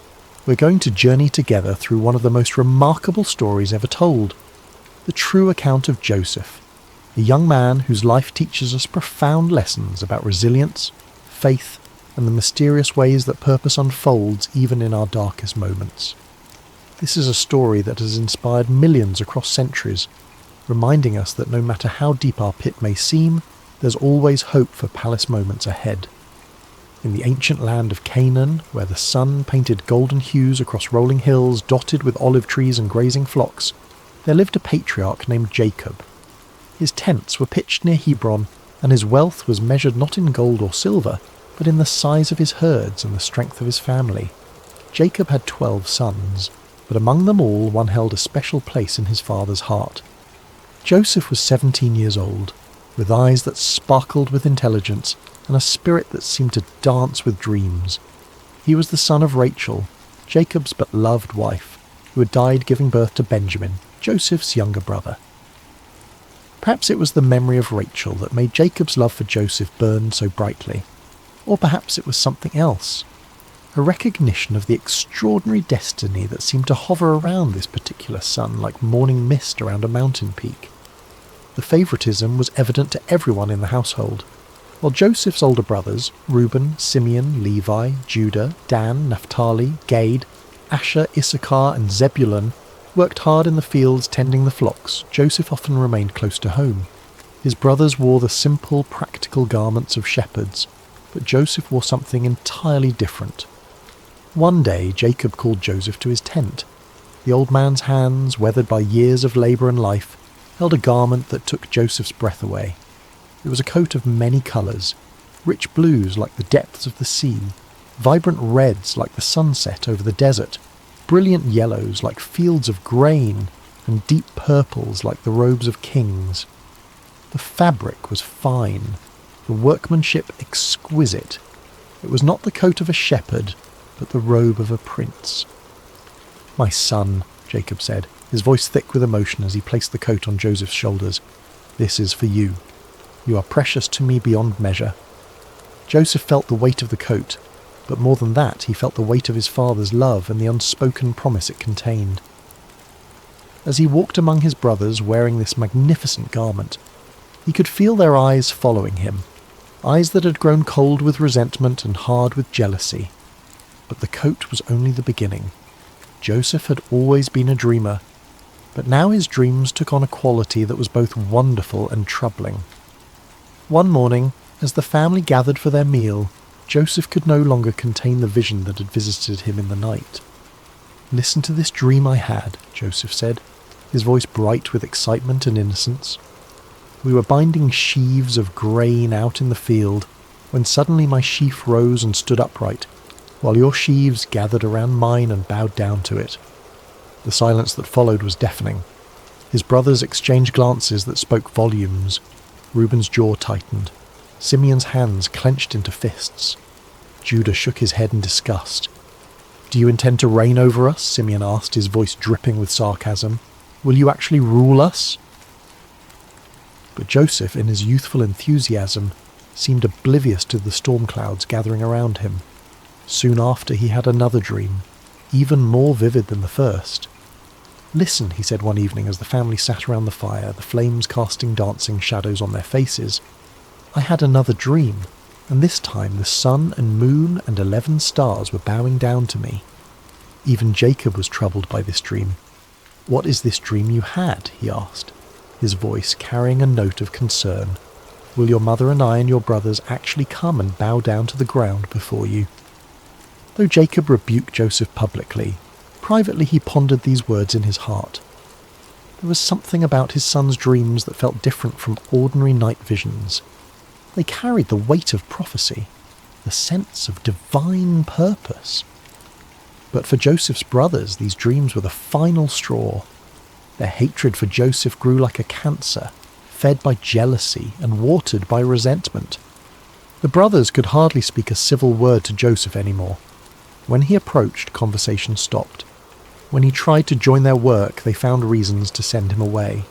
we're going to journey together through one of the most remarkable stories ever told, the true account of Joseph, a young man whose life teaches us profound lessons about resilience, faith, and the mysterious ways that purpose unfolds even in our darkest moments. This is a story that has inspired millions across centuries, reminding us that no matter how deep our pit may seem, there's always hope for palace moments ahead. In the ancient land of Canaan, where the sun painted golden hues across rolling hills dotted with olive trees and grazing flocks, there lived a patriarch named Jacob. His tents were pitched near Hebron, and his wealth was measured not in gold or silver, but in the size of his herds and the strength of his family. Jacob had 12 sons, but among them all one held a special place in his father's heart. Joseph was 17 years old, with eyes that sparkled with intelligence and a spirit that seemed to dance with dreams. He was the son of Rachel, Jacob's but-loved wife, who had died giving birth to Benjamin, Joseph's younger brother. Perhaps it was the memory of Rachel that made Jacob's love for Joseph burn so brightly. Or perhaps it was something else, a recognition of the extraordinary destiny that seemed to hover around this particular son like morning mist around a mountain peak. The favouritism was evident to everyone in the household. While Joseph's older brothers, Reuben, Simeon, Levi, Judah, Dan, Naphtali, Gad, Asher, Issachar and Zebulun worked hard in the fields tending the flocks, Joseph often remained close to home. His brothers wore the simple, practical garments of shepherds, but Joseph wore something entirely different. One day Jacob called Joseph to his tent. The old man's hands, weathered by years of labour and life, held a garment that took Joseph's breath away. It was a coat of many colours, rich blues like the depths of the sea, vibrant reds like the sunset over the desert, brilliant yellows like fields of grain, and deep purples like the robes of kings. The fabric was fine, the workmanship exquisite, It was not the coat of a shepherd, but the robe of a prince. "My son," Jacob said, his voice thick with emotion as he placed the coat on Joseph's shoulders, "this is for you. You are precious to me beyond measure." Joseph felt the weight of the coat, but more than that, he felt the weight of his father's love and the unspoken promise it contained. As he walked among his brothers wearing this magnificent garment, he could feel their eyes following him, eyes that had grown cold with resentment and hard with jealousy. But the coat was only the beginning. Joseph had always been a dreamer, but now his dreams took on a quality that was both wonderful and troubling. One morning, as the family gathered for their meal, Joseph could no longer contain the vision that had visited him in the night. "Listen to this dream I had," Joseph said, his voice bright with excitement and innocence. "We were binding sheaves of grain out in the field, when suddenly my sheaf rose and stood upright, while your sheaves gathered around mine and bowed down to it." The silence that followed was deafening. His brothers exchanged glances that spoke volumes. Reuben's jaw tightened. Simeon's hands clenched into fists. Judah shook his head in disgust. "Do you intend to reign over us?" Simeon asked, his voice dripping with sarcasm. "Will you actually rule us?" But Joseph, in his youthful enthusiasm, seemed oblivious to the storm clouds gathering around him. Soon after, he had another dream, even more vivid than the first. "Listen," he said one evening as the family sat around the fire, the flames casting dancing shadows on their faces. "I had another dream, and this time the sun and moon and 11 stars were bowing down to me." Even Jacob was troubled by this dream. "What is this dream you had?" he asked, his voice carrying a note of concern. "Will your mother and I and your brothers actually come and bow down to the ground before you?" Though Jacob rebuked Joseph publicly, privately he pondered these words in his heart. There was something about his son's dreams that felt different from ordinary night visions. They carried the weight of prophecy, the sense of divine purpose. But for Joseph's brothers, these dreams were the final straw. Their hatred for Joseph grew like a cancer, fed by jealousy and watered by resentment. The brothers could hardly speak a civil word to Joseph anymore. When he approached, conversation stopped. When he tried to join their work, they found reasons to send him away.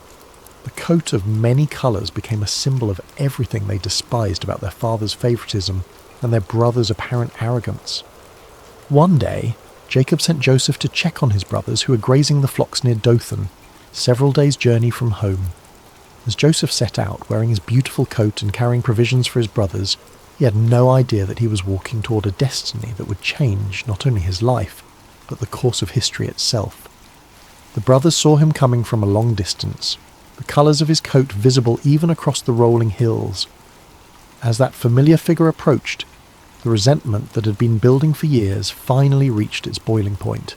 The coat of many colours became a symbol of everything they despised about their father's favouritism and their brother's apparent arrogance. One day, Jacob sent Joseph to check on his brothers who were grazing the flocks near Dothan, several days' journey from home. As Joseph set out, wearing his beautiful coat and carrying provisions for his brothers, he had no idea that he was walking toward a destiny that would change not only his life, but the course of history itself. The brothers saw him coming from a long distance, the colours of his coat visible even across the rolling hills. As that familiar figure approached, the resentment that had been building for years finally reached its boiling point.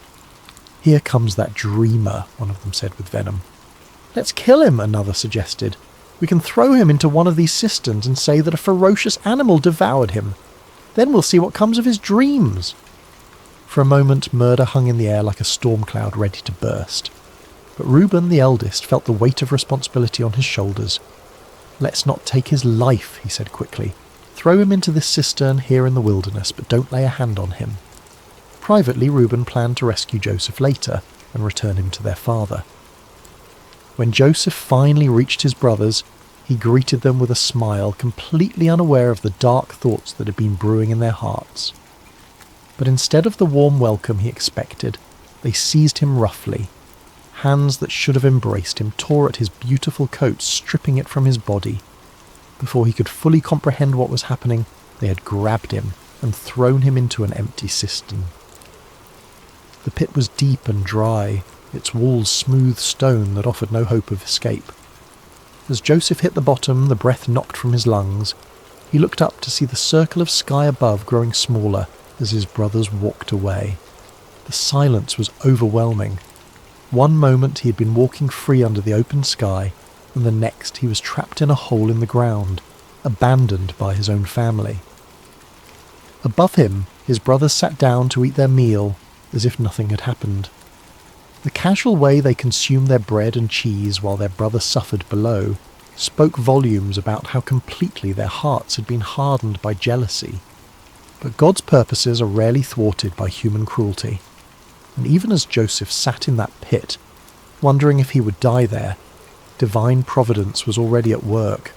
"Here comes that dreamer," one of them said with venom. "Let's kill him," another suggested. "We can throw him into one of these cisterns and say that a ferocious animal devoured him. Then we'll see what comes of his dreams." For a moment, murder hung in the air like a storm cloud ready to burst. But Reuben, the eldest, felt the weight of responsibility on his shoulders. "Let's not take his life," he said quickly. "Throw him into this cistern here in the wilderness, but don't lay a hand on him." Privately, Reuben planned to rescue Joseph later and return him to their father. When Joseph finally reached his brothers, he greeted them with a smile, completely unaware of the dark thoughts that had been brewing in their hearts. But instead of the warm welcome he expected, they seized him roughly. Hands that should have embraced him tore at his beautiful coat, stripping it from his body. Before he could fully comprehend what was happening, they had grabbed him and thrown him into an empty cistern. The pit was deep and dry, its walls smooth stone that offered no hope of escape. As Joseph hit the bottom, the breath knocked from his lungs. He looked up to see the circle of sky above growing smaller as his brothers walked away. The silence was overwhelming. One moment he had been walking free under the open sky, and the next he was trapped in a hole in the ground, abandoned by his own family. Above him, his brothers sat down to eat their meal as if nothing had happened. The casual way they consumed their bread and cheese while their brother suffered below spoke volumes about how completely their hearts had been hardened by jealousy. But God's purposes are rarely thwarted by human cruelty, and even as Joseph sat in that pit, wondering if he would die there, divine providence was already at work.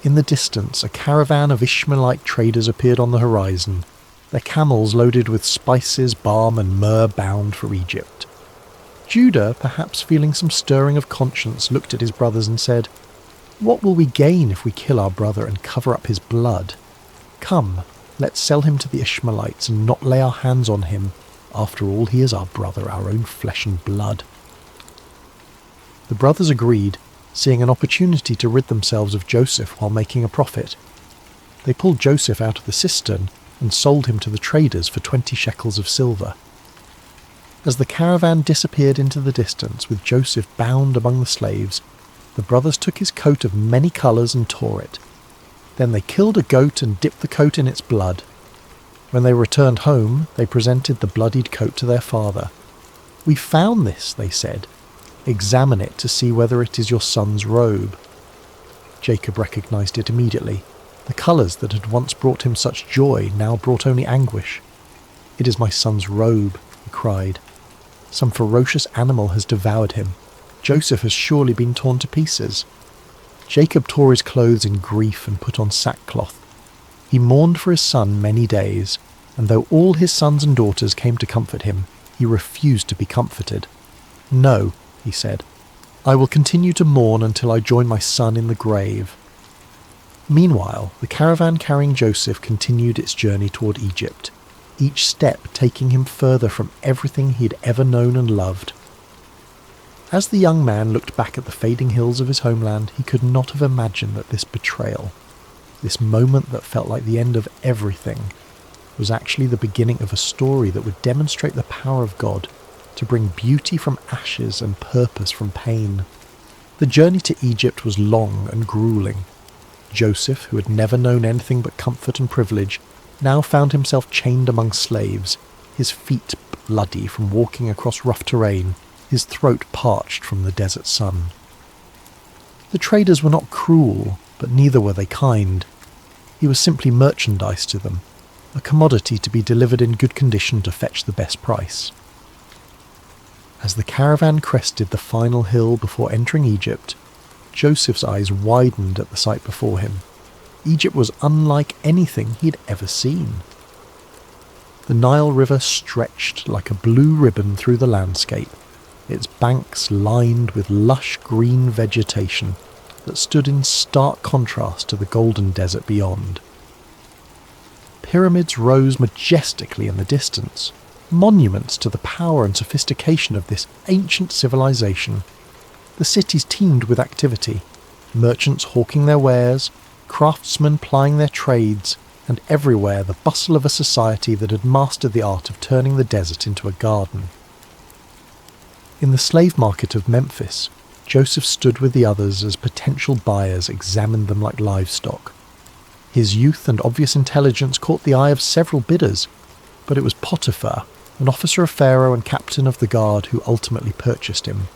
In the distance, a caravan of Ishmaelite traders appeared on the horizon, their camels loaded with spices, balm and myrrh bound for Egypt. Judah, perhaps feeling some stirring of conscience, looked at his brothers and said, "What will we gain if we kill our brother and cover up his blood? Come, let's sell him to the Ishmaelites and not lay our hands on him. After all, he is our brother, our own flesh and blood." The brothers agreed, seeing an opportunity to rid themselves of Joseph while making a profit. They pulled Joseph out of the cistern and sold him to the traders for 20 shekels of silver. As the caravan disappeared into the distance with Joseph bound among the slaves, the brothers took his coat of many colours and tore it. Then they killed a goat and dipped the coat in its blood. When they returned home, they presented the bloodied coat to their father. "We found this," they said. "Examine it to see whether it is your son's robe." Jacob recognized it immediately. The colours that had once brought him such joy now brought only anguish. "It is my son's robe," he cried. "Some ferocious animal has devoured him. Joseph has surely been torn to pieces." Jacob tore his clothes in grief and put on sackcloth. He mourned for his son many days, and though all his sons and daughters came to comfort him, he refused to be comforted. "No," he said, "I will continue to mourn until I join my son in the grave." Meanwhile, the caravan carrying Joseph continued its journey toward Egypt, each step taking him further from everything he had ever known and loved. As the young man looked back at the fading hills of his homeland, he could not have imagined that this betrayal, this moment that felt like the end of everything, was actually the beginning of a story that would demonstrate the power of God to bring beauty from ashes and purpose from pain. The journey to Egypt was long and grueling. Joseph, who had never known anything but comfort and privilege, now found himself chained among slaves, his feet bloody from walking across rough terrain, his throat parched from the desert sun. The traders were not cruel, but neither were they kind. He was simply merchandise to them, a commodity to be delivered in good condition to fetch the best price. As the caravan crested the final hill before entering Egypt, Joseph's eyes widened at the sight before him. Egypt was unlike anything he had ever seen. The Nile River stretched like a blue ribbon through the landscape, its banks lined with lush green vegetation that stood in stark contrast to the golden desert beyond. Pyramids rose majestically in the distance, monuments to the power and sophistication of this ancient civilization. The cities teemed with activity, merchants hawking their wares, craftsmen plying their trades, and everywhere the bustle of a society that had mastered the art of turning the desert into a garden. In the slave market of Memphis, Joseph stood with the others as potential buyers examined them like livestock. His youth and obvious intelligence caught the eye of several bidders, but it was Potiphar, an officer of Pharaoh and captain of the guard, who ultimately purchased him.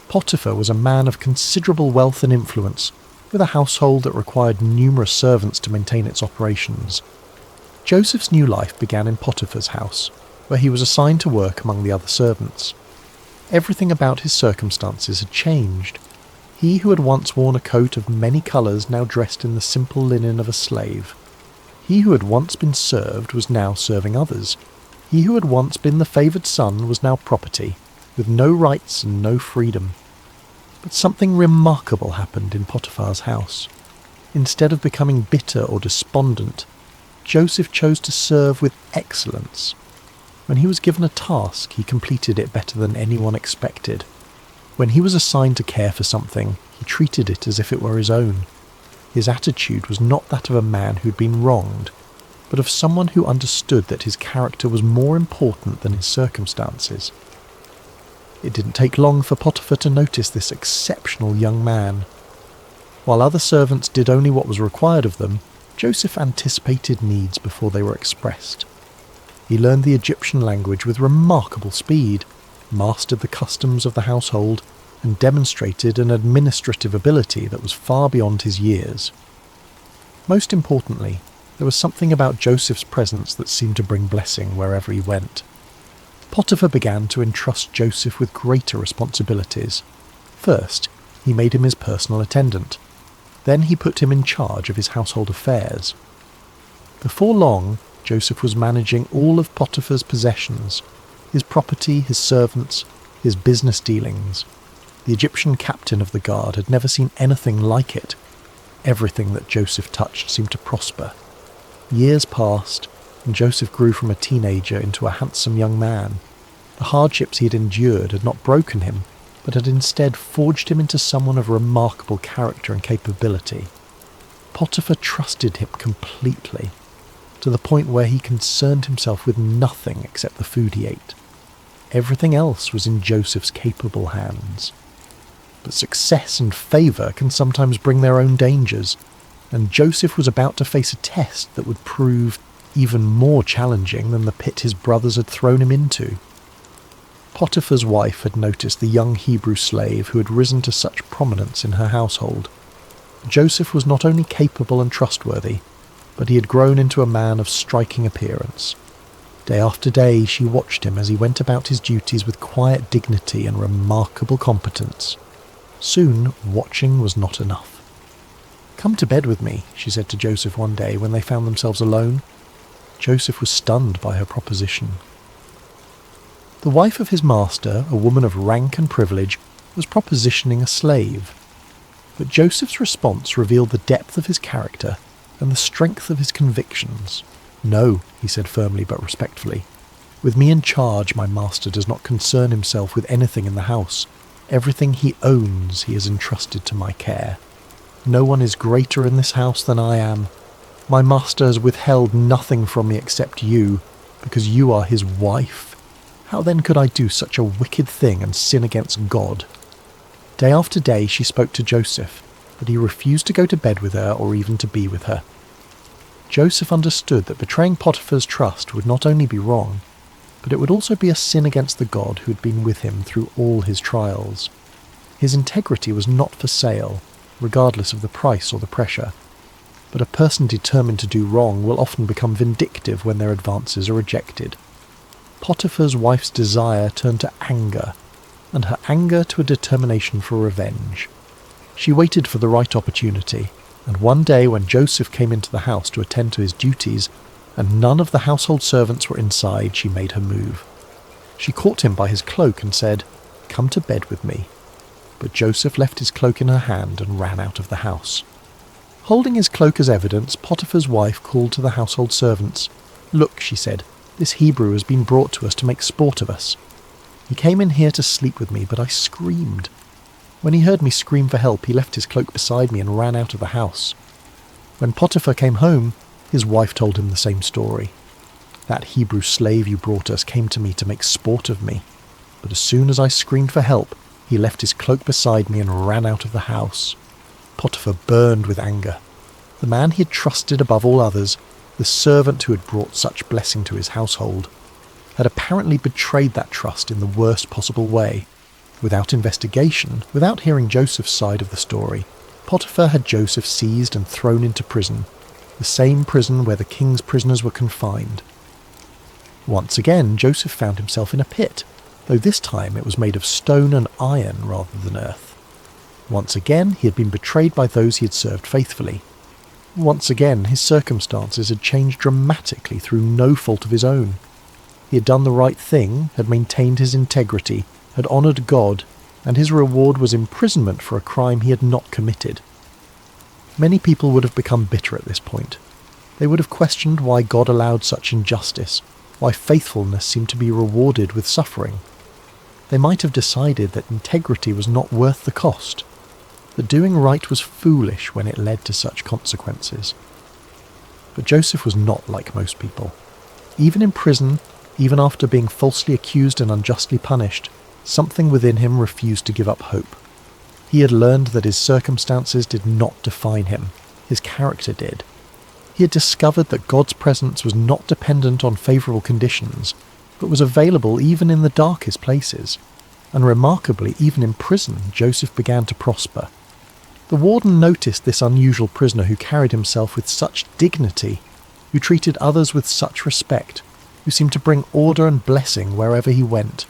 Potiphar was a man of considerable wealth and influence, with a household that required numerous servants to maintain its operations. Joseph's new life began in Potiphar's house, where he was assigned to work among the other servants. Everything about his circumstances had changed. He who had once worn a coat of many colours now dressed in the simple linen of a slave. He who had once been served was now serving others. He who had once been the favoured son was now property, with no rights and no freedom. But something remarkable happened in Potiphar's house. Instead of becoming bitter or despondent, Joseph chose to serve with excellence. When he was given a task, he completed it better than anyone expected. When he was assigned to care for something, he treated it as if it were his own. His attitude was not that of a man who had been wronged, but of someone who understood that his character was more important than his circumstances. It didn't take long for Potiphar to notice this exceptional young man. While other servants did only what was required of them, Joseph anticipated needs before they were expressed. He learned the Egyptian language with remarkable speed, mastered the customs of the household, and demonstrated an administrative ability that was far beyond his years. Most importantly, There was something about Joseph's presence that seemed to bring blessing wherever he went. Potiphar began to entrust Joseph with greater responsibilities. First, he made him his personal attendant. Then he put him in charge of his household affairs. Before long, Joseph was managing all of Potiphar's possessions, his property, his servants, his business dealings. The Egyptian captain of the guard had never seen anything like it. Everything that Joseph touched seemed to prosper. Years passed, and Joseph grew from a teenager into a handsome young man. The hardships he had endured had not broken him, but had instead forged him into someone of remarkable character and capability. Potiphar trusted him completely, to the point where he concerned himself with nothing except the food he ate. Everything else was in Joseph's capable hands. But success and favour can sometimes bring their own dangers, and Joseph was about to face a test that would prove even more challenging than the pit his brothers had thrown him into. Potiphar's wife had noticed the young Hebrew slave who had risen to such prominence in her household. Joseph was not only capable and trustworthy, but he had grown into a man of striking appearance. Day after day she watched him as he went about his duties with quiet dignity and remarkable competence. Soon, watching was not enough. "Come to bed with me," she said to Joseph one day when they found themselves alone. Joseph was stunned by her proposition. The wife of his master, a woman of rank and privilege, was propositioning a slave. But Joseph's response revealed the depth of his character and the strength of his convictions. "No," he said firmly but respectfully. "With me in charge, my master does not concern himself with anything in the house. Everything he owns he has entrusted to my care. No one is greater in this house than I am. My master has withheld nothing from me except you, because you are his wife. How then could I do such a wicked thing and sin against God?" Day after day she spoke to Joseph, but he refused to go to bed with her or even to be with her. Joseph understood that betraying Potiphar's trust would not only be wrong, but it would also be a sin against the God who had been with him through all his trials. His integrity was not for sale, regardless of the price or the pressure. But a person determined to do wrong will often become vindictive when their advances are rejected. Potiphar's wife's desire turned to anger, and her anger to a determination for revenge. She waited for the right opportunity, and one day when Joseph came into the house to attend to his duties, and none of the household servants were inside, she made her move. She caught him by his cloak and said, "Come to bed with me." But Joseph left his cloak in her hand and ran out of the house. Holding his cloak as evidence, Potiphar's wife called to the household servants. "Look," she said, "this Hebrew has been brought to us to make sport of us. He came in here to sleep with me, but I screamed. When he heard me scream for help, he left his cloak beside me and ran out of the house. When Potiphar came home, his wife told him the same story. That Hebrew slave you brought us came to me to make sport of me, but as soon as I screamed for help, he left his cloak beside me and ran out of the house." Potiphar burned with anger. The man he had trusted above all others, the servant who had brought such blessing to his household, had apparently betrayed that trust in the worst possible way. Without investigation, without hearing Joseph's side of the story, Potiphar had Joseph seized and thrown into prison, the same prison where the king's prisoners were confined. Once again, Joseph found himself in a pit, though this time it was made of stone and iron rather than earth. Once again, he had been betrayed by those he had served faithfully. Once again, his circumstances had changed dramatically through no fault of his own. He had done the right thing, had maintained his integrity, had honoured God, and his reward was imprisonment for a crime he had not committed. Many people would have become bitter at this point. They would have questioned why God allowed such injustice, why faithfulness seemed to be rewarded with suffering. They might have decided that integrity was not worth the cost, that doing right was foolish when it led to such consequences. But Joseph was not like most people. Even in prison, even after being falsely accused and unjustly punished, something within him refused to give up hope. He had learned that his circumstances did not define him, his character did. He had discovered that God's presence was not dependent on favourable conditions, but was available even in the darkest places. And remarkably, even in prison, Joseph began to prosper. The warden noticed this unusual prisoner who carried himself with such dignity who treated others with such respect, who seemed to bring order and blessing wherever he went.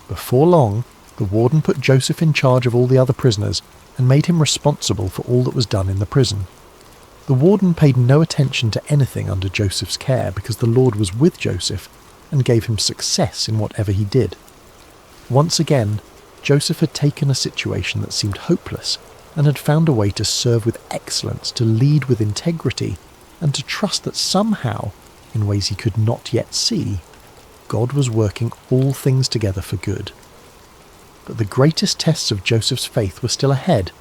Before long, the warden put Joseph in charge of all the other prisoners and made him responsible for all that was done in the prison. The warden paid no attention to anything under Joseph's care because the Lord was with Joseph and gave him success in whatever he did. Once again, Joseph had taken a situation that seemed hopeless and had found a way to serve with excellence, to lead with integrity, and to trust that somehow, in ways he could not yet see, God was working all things together for good. But the greatest tests of Joseph's faith were still ahead,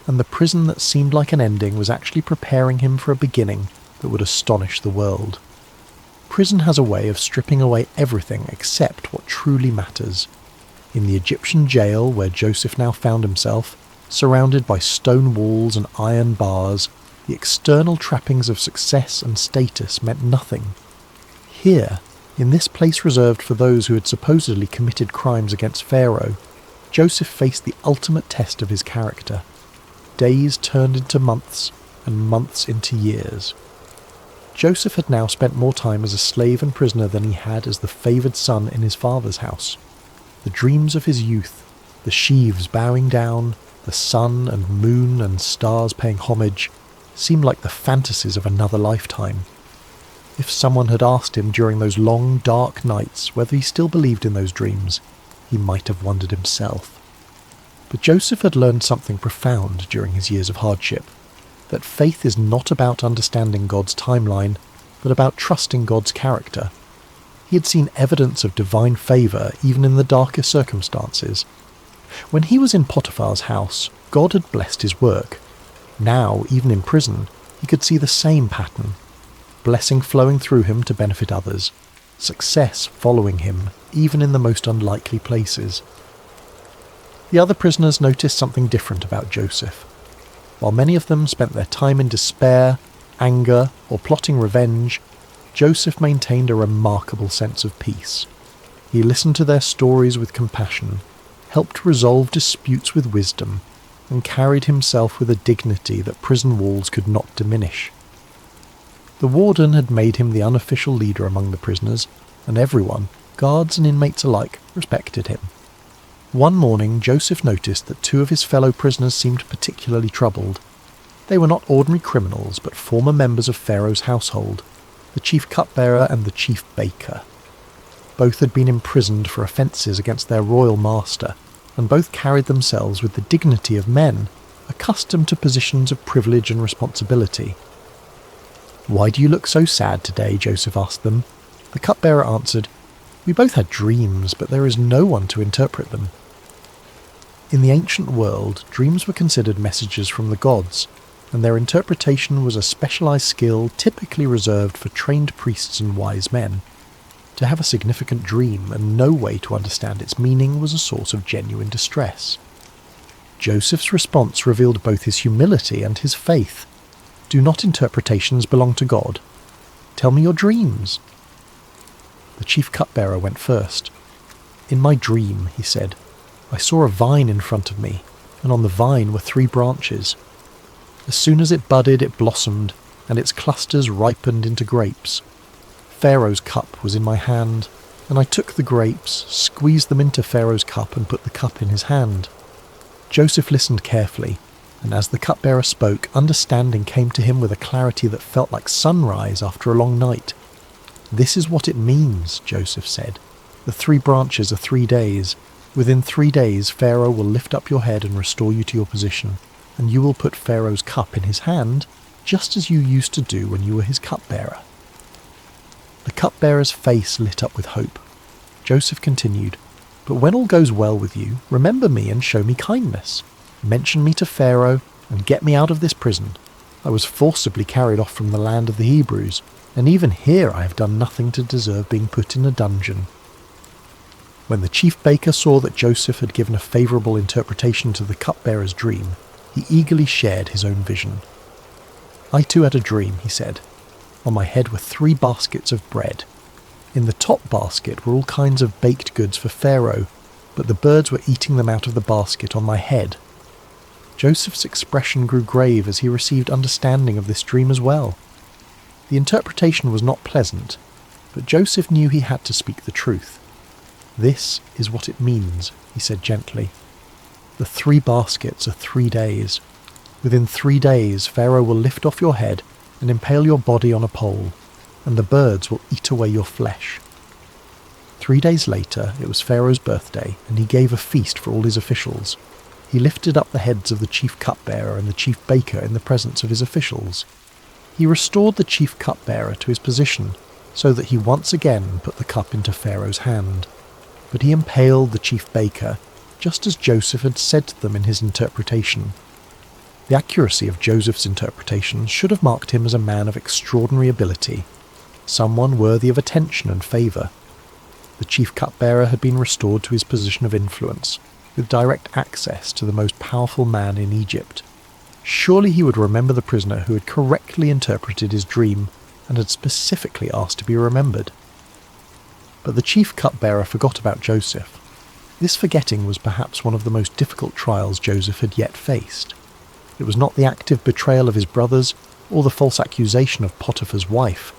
and the prison that seemed like an ending was actually preparing him for a beginning that would astonish the world. Prison has a way of stripping away everything except what truly matters. In the Egyptian jail where Joseph now found himself, surrounded by stone walls and iron bars, the external trappings of success and status meant nothing. Here, in this place reserved for those who had supposedly committed crimes against Pharaoh, Joseph faced the ultimate test of his character. Days turned into months, and months into years. Joseph had now spent more time as a slave and prisoner than he had as the favoured son in his father's house. The dreams of his youth, the sheaves bowing down, the sun and moon and stars paying homage, seemed like the fantasies of another lifetime. If someone had asked him during those long, dark nights whether he still believed in those dreams, he might have wondered himself. But Joseph had learned something profound during his years of hardship, that faith is not about understanding God's timeline, but about trusting God's character. He had seen evidence of divine favour even in the darkest circumstances. When he was in Potiphar's house, God had blessed his work. Now, even in prison, he could see the same pattern. Blessing flowing through him to benefit others. Success following him, even in the most unlikely places. The other prisoners noticed something different about Joseph. While many of them spent their time in despair, anger, or plotting revenge, Joseph maintained a remarkable sense of peace. He listened to their stories with compassion, helped resolve disputes with wisdom, and carried himself with a dignity that prison walls could not diminish. The warden had made him the unofficial leader among the prisoners, and everyone, guards and inmates alike, respected him. One morning Joseph noticed that two of his fellow prisoners seemed particularly troubled. They were not ordinary criminals, but former members of Pharaoh's household, the chief cupbearer and the chief baker. Both had been imprisoned for offences against their royal master, and both carried themselves with the dignity of men, accustomed to positions of privilege and responsibility. "Why do you look so sad today?" Joseph asked them. The cupbearer answered, "We both had dreams, but there is no one to interpret them." In the ancient world, dreams were considered messages from the gods, and their interpretation was a specialized skill typically reserved for trained priests and wise men. To have a significant dream and no way to understand its meaning was a source of genuine distress. Joseph's response revealed both his humility and his faith. "Do not interpretations belong to God? Tell me your dreams." The chief cupbearer went first. "In my dream," he said, "I saw a vine in front of me, and on the vine were 3 branches. As soon as it budded, it blossomed, and its clusters ripened into grapes. Pharaoh's cup was in my hand, and I took the grapes, squeezed them into Pharaoh's cup, and put the cup in his hand." Joseph listened carefully, and as the cupbearer spoke, understanding came to him with a clarity that felt like sunrise after a long night. "This is what it means," Joseph said. "The 3 branches are 3 days. Within 3 days, Pharaoh will lift up your head and restore you to your position, and you will put Pharaoh's cup in his hand, just as you used to do when you were his cupbearer." The cupbearer's face lit up with hope. Joseph continued, "But when all goes well with you, remember me and show me kindness. Mention me to Pharaoh and get me out of this prison. I was forcibly carried off from the land of the Hebrews, and even here I have done nothing to deserve being put in a dungeon." When the chief baker saw that Joseph had given a favourable interpretation to the cupbearer's dream, he eagerly shared his own vision. "I too had a dream," he said. "On my head were 3 baskets of bread. In the top basket were all kinds of baked goods for Pharaoh, but the birds were eating them out of the basket on my head." Joseph's expression grew grave as he received understanding of this dream as well. The interpretation was not pleasant, but Joseph knew he had to speak the truth. "This is what it means," he said gently. "The 3 baskets are 3 days. Within 3 days, Pharaoh will lift off your head and impale your body on a pole, and the birds will eat away your flesh." 3 days later, it was Pharaoh's birthday, and he gave a feast for all his officials. He lifted up the heads of the chief cupbearer and the chief baker in the presence of his officials. He restored the chief cupbearer to his position, so that he once again put the cup into Pharaoh's hand. But he impaled the chief baker, just as Joseph had said to them in his interpretation. The accuracy of Joseph's interpretation should have marked him as a man of extraordinary ability, someone worthy of attention and favour. The chief cupbearer had been restored to his position of influence, with direct access to the most powerful man in Egypt. Surely he would remember the prisoner who had correctly interpreted his dream and had specifically asked to be remembered. But the chief cupbearer forgot about Joseph. This forgetting was perhaps one of the most difficult trials Joseph had yet faced. It was not the active betrayal of his brothers or the false accusation of Potiphar's wife,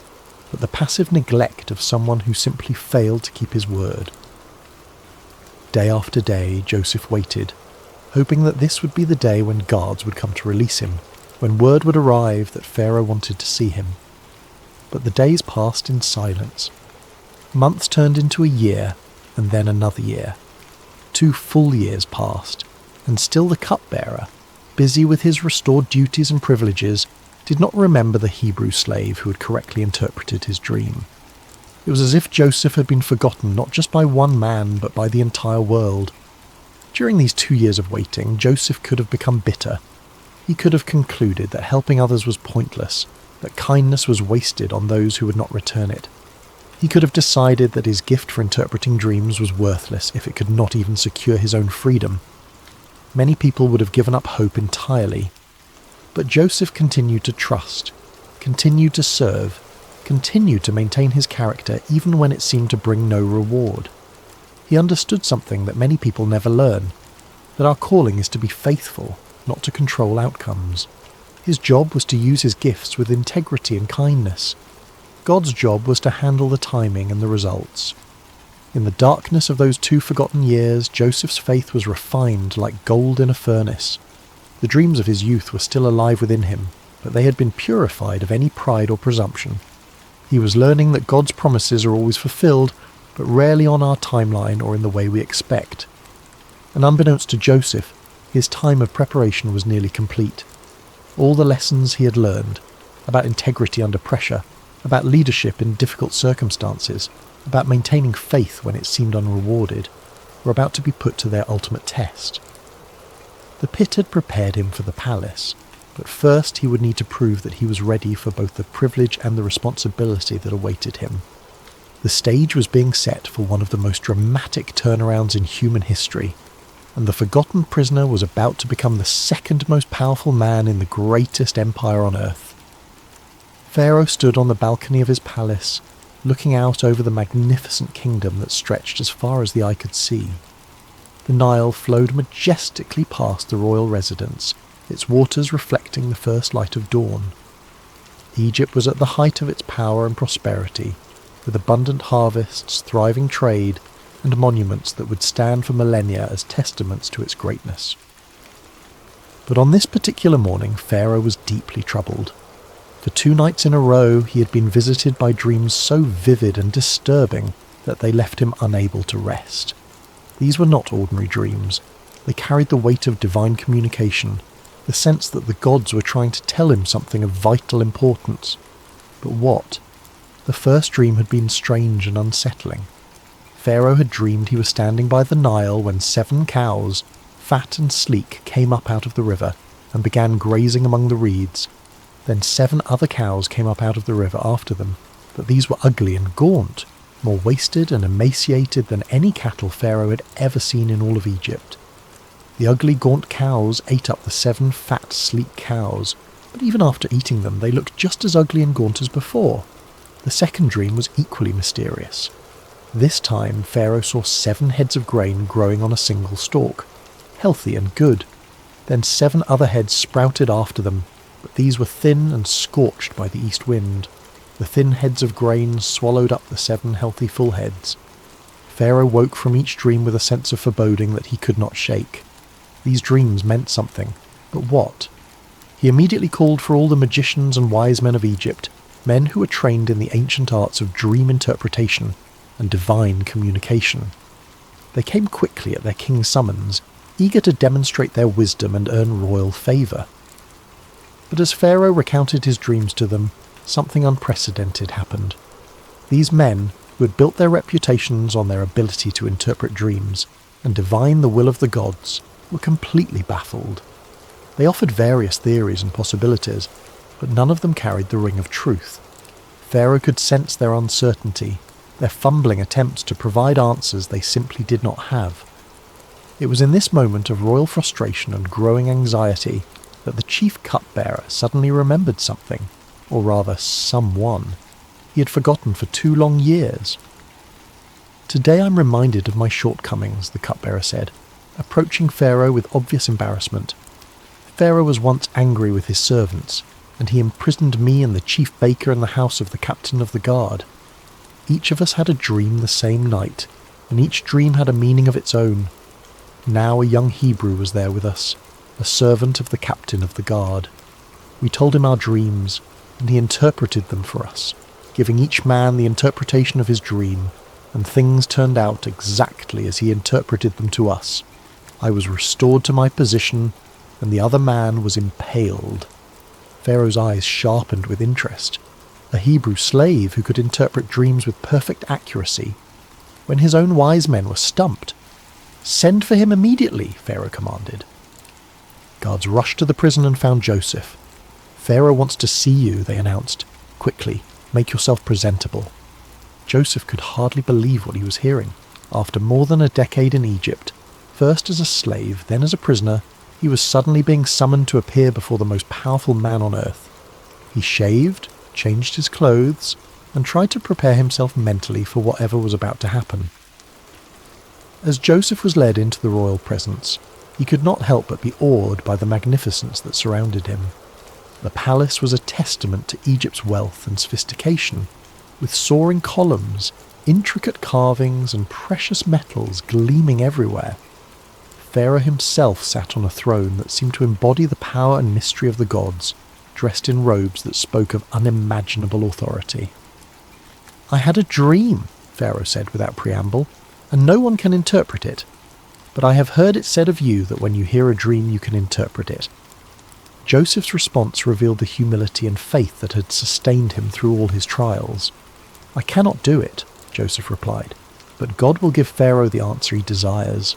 but the passive neglect of someone who simply failed to keep his word. Day after day, Joseph waited, hoping that this would be the day when guards would come to release him, when word would arrive that Pharaoh wanted to see him. But the days passed in silence. Months turned into a year, and then another year. 2 full years passed, and still the cupbearer, busy with his restored duties and privileges, did not remember the Hebrew slave who had correctly interpreted his dream. It was as if Joseph had been forgotten not just by one man, but by the entire world. During these 2 years of waiting, Joseph could have become bitter. He could have concluded that helping others was pointless, that kindness was wasted on those who would not return it. He could have decided that his gift for interpreting dreams was worthless if it could not even secure his own freedom. Many people would have given up hope entirely. But Joseph continued to trust, continued to serve, continued to maintain his character even when it seemed to bring no reward. He understood something that many people never learn, that our calling is to be faithful, not to control outcomes. His job was to use his gifts with integrity and kindness. God's job was to handle the timing and the results. In the darkness of those 2 forgotten years, Joseph's faith was refined like gold in a furnace. The dreams of his youth were still alive within him, but they had been purified of any pride or presumption. He was learning that God's promises are always fulfilled, but rarely on our timeline or in the way we expect. And unbeknownst to Joseph, his time of preparation was nearly complete. All the lessons he had learned, about integrity under pressure, about leadership in difficult circumstances, about maintaining faith when it seemed unrewarded, were about to be put to their ultimate test. The pit had prepared him for the palace, but first he would need to prove that he was ready for both the privilege and the responsibility that awaited him. The stage was being set for one of the most dramatic turnarounds in human history, and the forgotten prisoner was about to become the second most powerful man in the greatest empire on earth. Pharaoh stood on the balcony of his palace, looking out over the magnificent kingdom that stretched as far as the eye could see. The Nile flowed majestically past the royal residence, its waters reflecting the first light of dawn. Egypt was at the height of its power and prosperity, with abundant harvests, thriving trade, and monuments that would stand for millennia as testaments to its greatness. But on this particular morning, Pharaoh was deeply troubled. For 2 nights in a row, he had been visited by dreams so vivid and disturbing that they left him unable to rest. These were not ordinary dreams. They carried the weight of divine communication, the sense that the gods were trying to tell him something of vital importance. But what? The first dream had been strange and unsettling. Pharaoh had dreamed he was standing by the Nile when 7 cows, fat and sleek, came up out of the river and began grazing among the reeds. Then 7 other cows came up out of the river after them, but these were ugly and gaunt, more wasted and emaciated than any cattle Pharaoh had ever seen in all of Egypt. The ugly, gaunt cows ate up the 7 fat, sleek cows, but even after eating them, they looked just as ugly and gaunt as before. The second dream was equally mysterious. This time, Pharaoh saw 7 heads of grain growing on a single stalk, healthy and good. Then 7 other heads sprouted after them, but these were thin and scorched by the east wind. The thin heads of grain swallowed up the 7 healthy full heads. Pharaoh woke from each dream with a sense of foreboding that he could not shake. These dreams meant something, but what? He immediately called for all the magicians and wise men of Egypt, men who were trained in the ancient arts of dream interpretation and divine communication. They came quickly at their king's summons, eager to demonstrate their wisdom and earn royal favour. But as Pharaoh recounted his dreams to them, something unprecedented happened. These men, who had built their reputations on their ability to interpret dreams and divine the will of the gods, were completely baffled. They offered various theories and possibilities, but none of them carried the ring of truth. Pharaoh could sense their uncertainty, their fumbling attempts to provide answers they simply did not have. It was in this moment of royal frustration and growing anxiety that the chief cupbearer suddenly remembered something, or rather someone, he had forgotten for 2 long years. "Today I'm reminded of my shortcomings," the cupbearer said, approaching Pharaoh with obvious embarrassment. "Pharaoh was once angry with his servants, and he imprisoned me and the chief baker in the house of the captain of the guard. Each of us had a dream the same night, and each dream had a meaning of its own. Now a young Hebrew was there with us, a servant of the captain of the guard. We told him our dreams, and he interpreted them for us, giving each man the interpretation of his dream, and things turned out exactly as he interpreted them to us. I was restored to my position, and the other man was impaled." Pharaoh's eyes sharpened with interest. A Hebrew slave who could interpret dreams with perfect accuracy, when his own wise men were stumped. "Send for him immediately," Pharaoh commanded. Guards rushed to the prison and found Joseph. "Pharaoh wants to see you," they announced. "Quickly, make yourself presentable." Joseph could hardly believe what he was hearing. After more than a decade in Egypt, first as a slave, then as a prisoner, he was suddenly being summoned to appear before the most powerful man on earth. He shaved, changed his clothes, and tried to prepare himself mentally for whatever was about to happen. As Joseph was led into the royal presence, he could not help but be awed by the magnificence that surrounded him. The palace was a testament to Egypt's wealth and sophistication, with soaring columns, intricate carvings, and precious metals gleaming everywhere. Pharaoh himself sat on a throne that seemed to embody the power and mystery of the gods, dressed in robes that spoke of unimaginable authority. "I had a dream," Pharaoh said without preamble, "and no one can interpret it. But I have heard it said of you that when you hear a dream you can interpret it." Joseph's response revealed the humility and faith that had sustained him through all his trials. "I cannot do it," Joseph replied, "but God will give Pharaoh the answer he desires."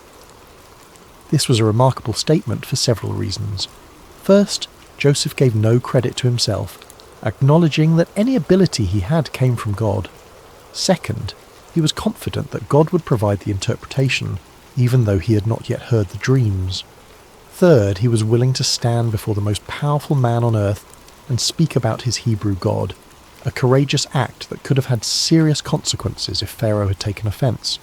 This was a remarkable statement for several reasons. First, Joseph gave no credit to himself, acknowledging that any ability he had came from God. Second, he was confident that God would provide the interpretation, even though he had not yet heard the dreams. Third, he was willing to stand before the most powerful man on earth and speak about his Hebrew God, a courageous act that could have had serious consequences if Pharaoh had taken offense.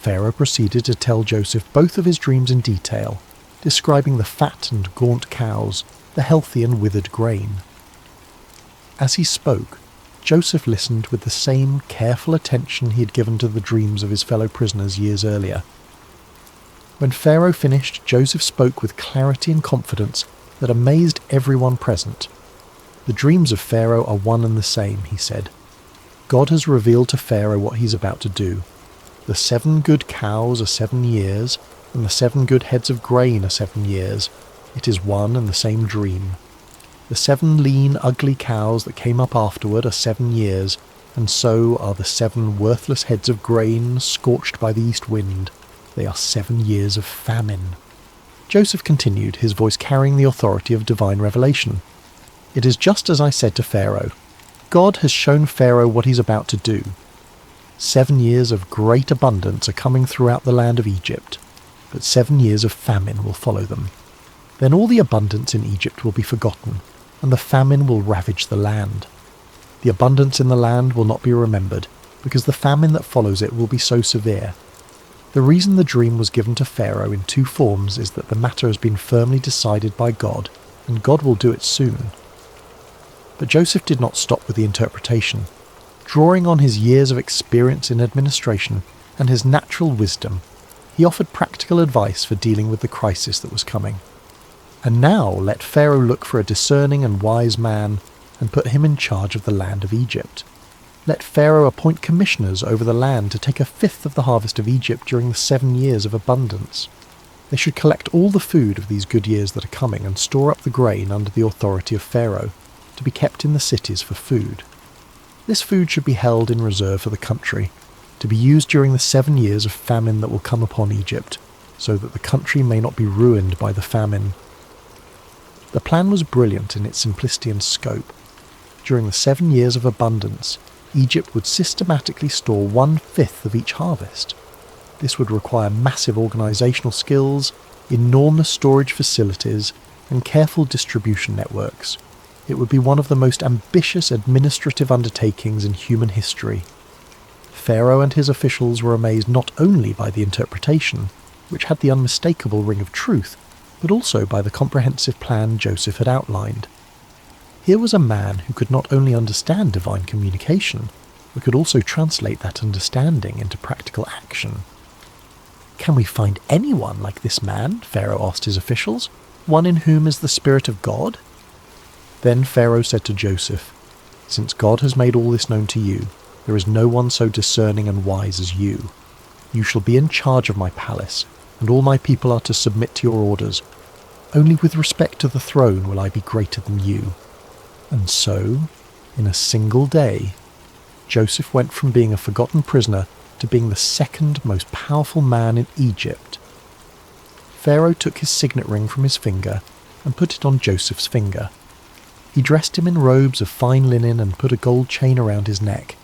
Pharaoh proceeded to tell Joseph both of his dreams in detail, describing the fat and gaunt cows, the healthy and withered grain. As he spoke, Joseph listened with the same careful attention he had given to the dreams of his fellow prisoners years earlier. When Pharaoh finished, Joseph spoke with clarity and confidence that amazed everyone present. "The dreams of Pharaoh are one and the same," he said. "God has revealed to Pharaoh what he's about to do. The 7 good cows are 7 years, and the 7 good heads of grain are 7 years. It is one and the same dream. The 7 lean, ugly cows that came up afterward are 7 years, and so are the 7 worthless heads of grain scorched by the east wind. They are 7 years of famine." Joseph continued, his voice carrying the authority of divine revelation. "It is just as I said to Pharaoh. God has shown Pharaoh what he's about to do. 7 years of great abundance are coming throughout the land of Egypt, but 7 years of famine will follow them. Then all the abundance in Egypt will be forgotten, and the famine will ravage the land. The abundance in the land will not be remembered, because the famine that follows it will be so severe. The reason the dream was given to Pharaoh in 2 forms is that the matter has been firmly decided by God, and God will do it soon." But Joseph did not stop with the interpretation. Drawing on his years of experience in administration and his natural wisdom, he offered practical advice for dealing with the crisis that was coming. And now let Pharaoh look for a discerning and wise man and put him in charge of the land of Egypt. Let Pharaoh appoint commissioners over the land to take a fifth of the harvest of Egypt during the 7 years of abundance. They should collect all the food of these good years that are coming and store up the grain under the authority of Pharaoh, to be kept in the cities for food. This food should be held in reserve for the country, to be used during the 7 years of famine that will come upon Egypt, so that the country may not be ruined by the famine. The plan was brilliant in its simplicity and scope. During the 7 years of abundance, Egypt would systematically store 1/5 of each harvest. This would require massive organisational skills, enormous storage facilities, and careful distribution networks. It would be one of the most ambitious administrative undertakings in human history. Pharaoh and his officials were amazed not only by the interpretation, which had the unmistakable ring of truth, but also by the comprehensive plan Joseph had outlined. Here was a man who could not only understand divine communication, but could also translate that understanding into practical action. "Can we find anyone like this man?" Pharaoh asked his officials. "One in whom is the Spirit of God?" Then Pharaoh said to Joseph, "Since God has made all this known to you, there is no one so discerning and wise as you. You shall be in charge of my palace, and all my people are to submit to your orders. Only with respect to the throne will I be greater than you." And so, in a single day, Joseph went from being a forgotten prisoner to being the second most powerful man in Egypt. Pharaoh took his signet ring from his finger and put it on Joseph's finger. He dressed him in robes of fine linen and put a gold chain around his neck.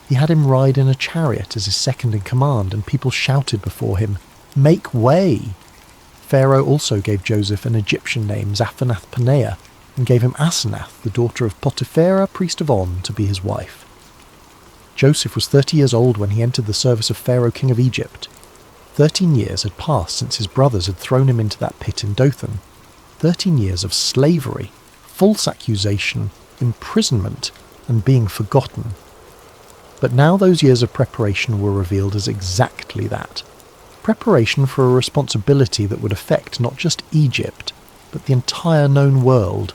He had him ride in a chariot as his second in command, and people shouted before him, "Make way!" Pharaoh also gave Joseph an Egyptian name, Zaphanath-Paneah, and gave him Asenath, the daughter of Potiphera, priest of On, to be his wife. Joseph was 30 years old when he entered the service of Pharaoh, king of Egypt. 13 years had passed since his brothers had thrown him into that pit in Dothan. 13 years of slavery, false accusation, imprisonment, and being forgotten. But now those years of preparation were revealed as exactly that. Preparation for a responsibility that would affect not just Egypt, but the entire known world.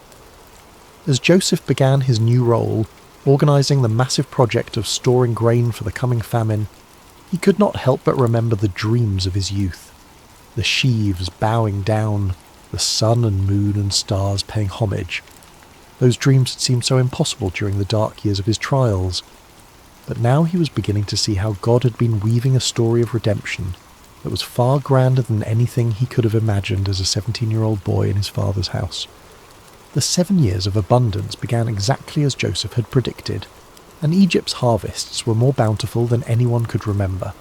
As Joseph began his new role, organising the massive project of storing grain for the coming famine, he could not help but remember the dreams of his youth. The sheaves bowing down, the sun and moon and stars paying homage. Those dreams had seemed so impossible during the dark years of his trials. But now he was beginning to see how God had been weaving a story of redemption that was far grander than anything he could have imagined as a 17-year-old boy in his father's house. The 7 years of abundance began exactly as Joseph had predicted, and Egypt's harvests were more bountiful than anyone could remember.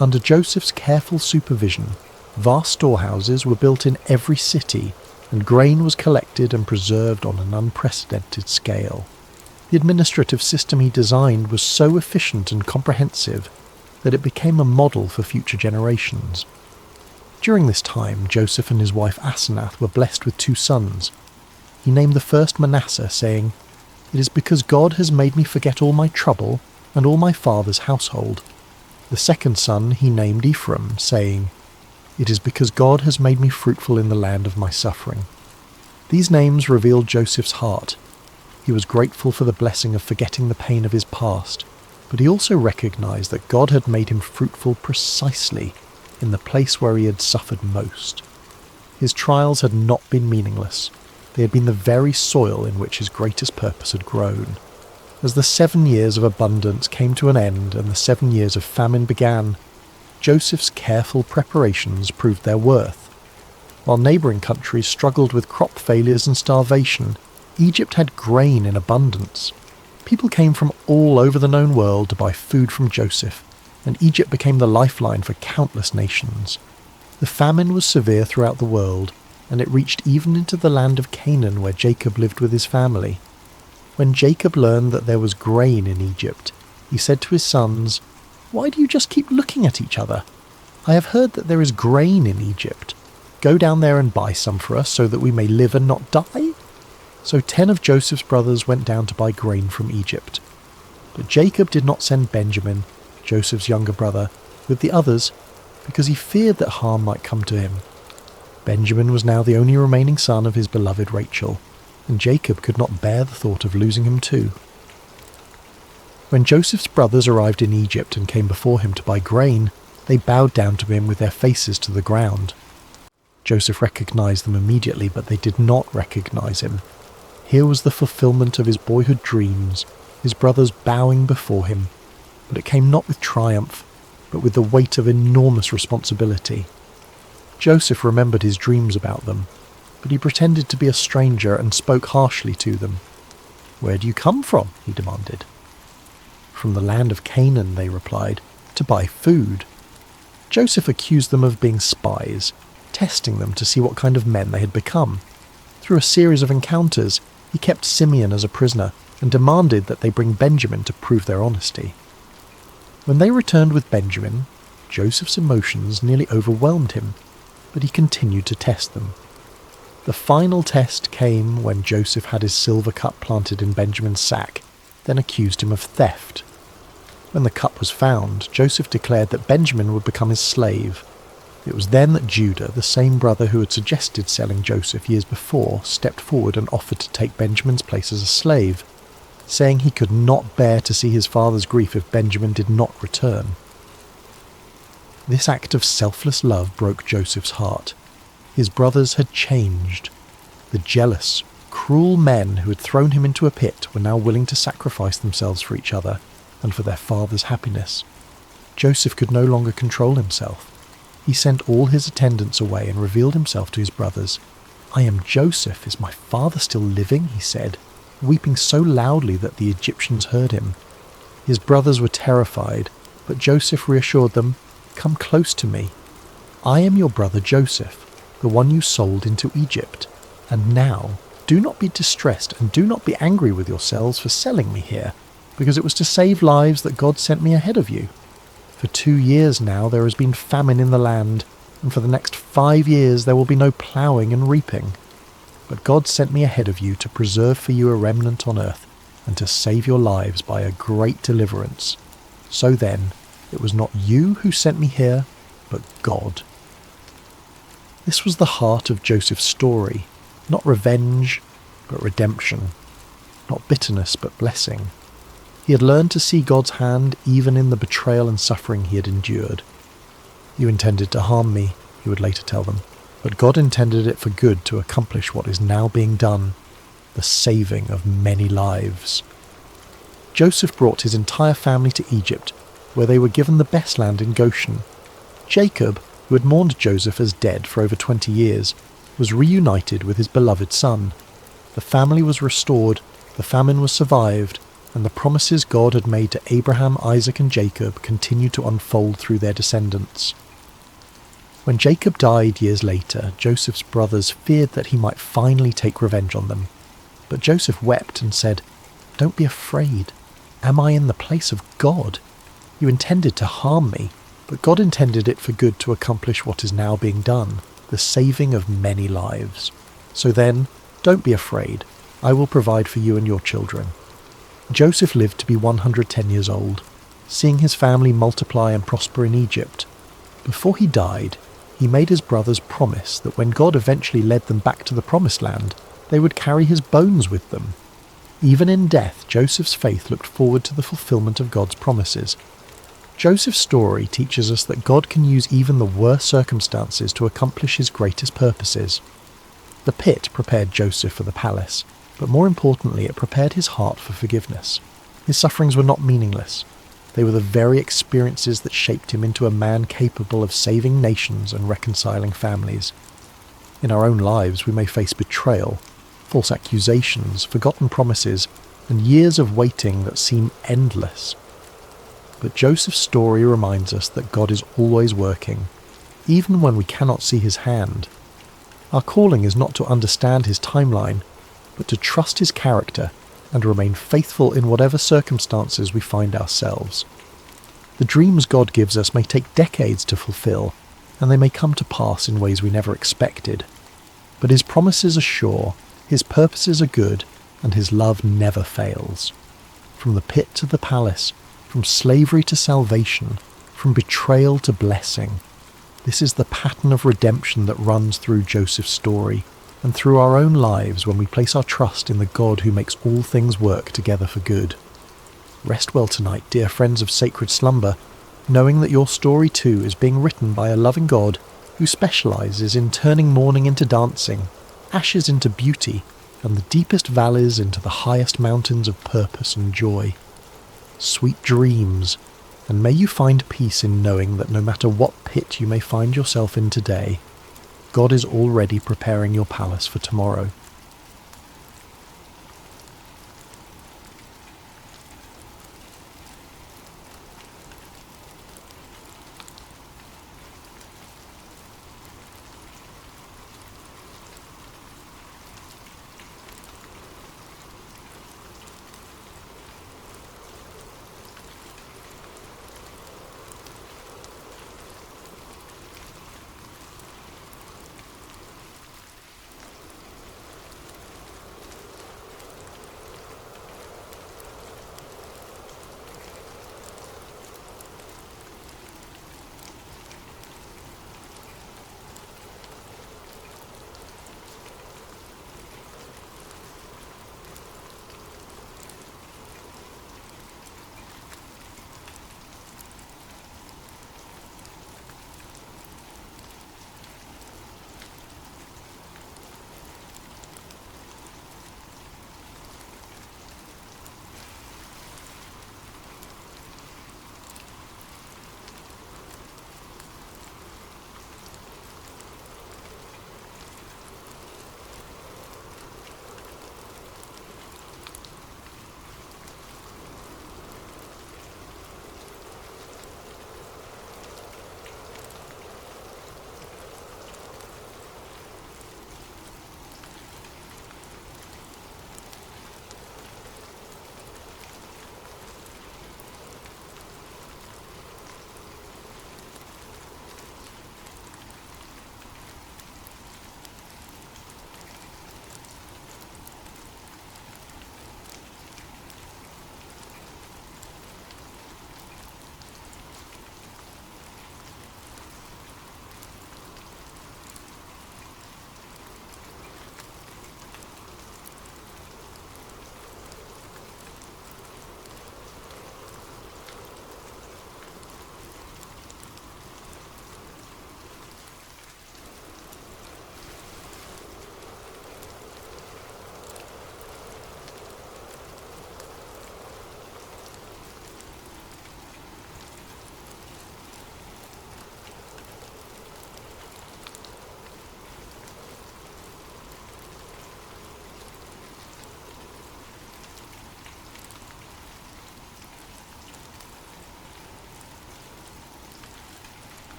Under Joseph's careful supervision, vast storehouses were built in every city, and grain was collected and preserved on an unprecedented scale. The administrative system he designed was so efficient and comprehensive that it became a model for future generations. During this time, Joseph and his wife Asenath were blessed with 2 sons. He named the first Manasseh, saying, "It is because God has made me forget all my trouble and all my father's household." The second son he named Ephraim, saying, "It is because God has made me fruitful in the land of my suffering." These names revealed Joseph's heart. He was grateful for the blessing of forgetting the pain of his past, but he also recognized that God had made him fruitful precisely in the place where he had suffered most. His trials had not been meaningless. They had been the very soil in which his greatest purpose had grown. As the 7 years of abundance came to an end and the 7 years of famine began, Joseph's careful preparations proved their worth. While neighbouring countries struggled with crop failures and starvation, Egypt had grain in abundance. People came from all over the known world to buy food from Joseph, and Egypt became the lifeline for countless nations. The famine was severe throughout the world, and it reached even into the land of Canaan where Jacob lived with his family. When Jacob learned that there was grain in Egypt, he said to his sons, "Why do you just keep looking at each other? I have heard that there is grain in Egypt. Go down there and buy some for us so that we may live and not die." So 10 of Joseph's brothers went down to buy grain from Egypt. But Jacob did not send Benjamin, Joseph's younger brother, with the others, because he feared that harm might come to him. Benjamin was now the only remaining son of his beloved Rachel, and Jacob could not bear the thought of losing him too. When Joseph's brothers arrived in Egypt and came before him to buy grain, they bowed down to him with their faces to the ground. Joseph recognized them immediately, but they did not recognize him. Here was the fulfillment of his boyhood dreams, his brothers bowing before him, but it came not with triumph, but with the weight of enormous responsibility. Joseph remembered his dreams about them, but he pretended to be a stranger and spoke harshly to them. "Where do you come from?" he demanded. "From the land of Canaan," they replied, "to buy food." Joseph accused them of being spies, testing them to see what kind of men they had become. Through a series of encounters, he kept Simeon as a prisoner and demanded that they bring Benjamin to prove their honesty. When they returned with Benjamin, Joseph's emotions nearly overwhelmed him, but he continued to test them. The final test came when Joseph had his silver cup planted in Benjamin's sack, then accused him of theft. When the cup was found, Joseph declared that Benjamin would become his slave. It was then that Judah, the same brother who had suggested selling Joseph years before, stepped forward and offered to take Benjamin's place as a slave, saying he could not bear to see his father's grief if Benjamin did not return. This act of selfless love broke Joseph's heart. His brothers had changed. The jealous, cruel men who had thrown him into a pit were now willing to sacrifice themselves for each other and for their father's happiness. Joseph could no longer control himself. He sent all his attendants away and revealed himself to his brothers. "I am Joseph. Is my father still living?" he said, weeping so loudly that the Egyptians heard him. His brothers were terrified, but Joseph reassured them, "Come close to me. I am your brother Joseph, the one you sold into Egypt. And now, do not be distressed and do not be angry with yourselves for selling me here, because it was to save lives that God sent me ahead of you. For 2 years now there has been famine in the land, and for the next 5 years there will be no ploughing and reaping. But God sent me ahead of you to preserve for you a remnant on earth, and to save your lives by a great deliverance. So then, it was not you who sent me here, but God." This was the heart of Joseph's story, not revenge, but redemption, not bitterness, but blessing. He had learned to see God's hand even in the betrayal and suffering he had endured. "You intended to harm me," he would later tell them, "but God intended it for good to accomplish what is now being done, the saving of many lives." Joseph brought his entire family to Egypt, where they were given the best land in Goshen. Jacob, who had mourned Joseph as dead for over 20 years, was reunited with his beloved son. The family was restored, the famine was survived, and the promises God had made to Abraham, Isaac, and Jacob continued to unfold through their descendants. When Jacob died years later, Joseph's brothers feared that he might finally take revenge on them. But Joseph wept and said, "Don't be afraid. Am I in the place of God? You intended to harm me, but God intended it for good to accomplish what is now being done, the saving of many lives. So then, don't be afraid. I will provide for you and your children." Joseph lived to be 110 years old, seeing his family multiply and prosper in Egypt. Before he died, he made his brothers promise that when God eventually led them back to the Promised Land, they would carry his bones with them. Even in death, Joseph's faith looked forward to the fulfillment of God's promises. Joseph's story teaches us that God can use even the worst circumstances to accomplish his greatest purposes. The pit prepared Joseph for the palace, but more importantly, it prepared his heart for forgiveness. His sufferings were not meaningless. They were the very experiences that shaped him into a man capable of saving nations and reconciling families. In our own lives, we may face betrayal, false accusations, forgotten promises, and years of waiting that seem endless. But Joseph's story reminds us that God is always working, even when we cannot see his hand. Our calling is not to understand his timeline, but to trust his character and remain faithful in whatever circumstances we find ourselves. The dreams God gives us may take decades to fulfill, and they may come to pass in ways we never expected. But his promises are sure, His purposes are good, and his love never fails. From the pit to the palace, from slavery to salvation, from betrayal to blessing. This is the pattern of redemption that runs through Joseph's story, and through our own lives when we place our trust in the God who makes all things work together for good. Rest well tonight, dear friends of Sacred Slumber, knowing that your story too is being written by a loving God who specialises in turning mourning into dancing, ashes into beauty, and the deepest valleys into the highest mountains of purpose and joy. Sweet dreams, and may you find peace in knowing that no matter what pit you may find yourself in today, God is already preparing your palace for tomorrow.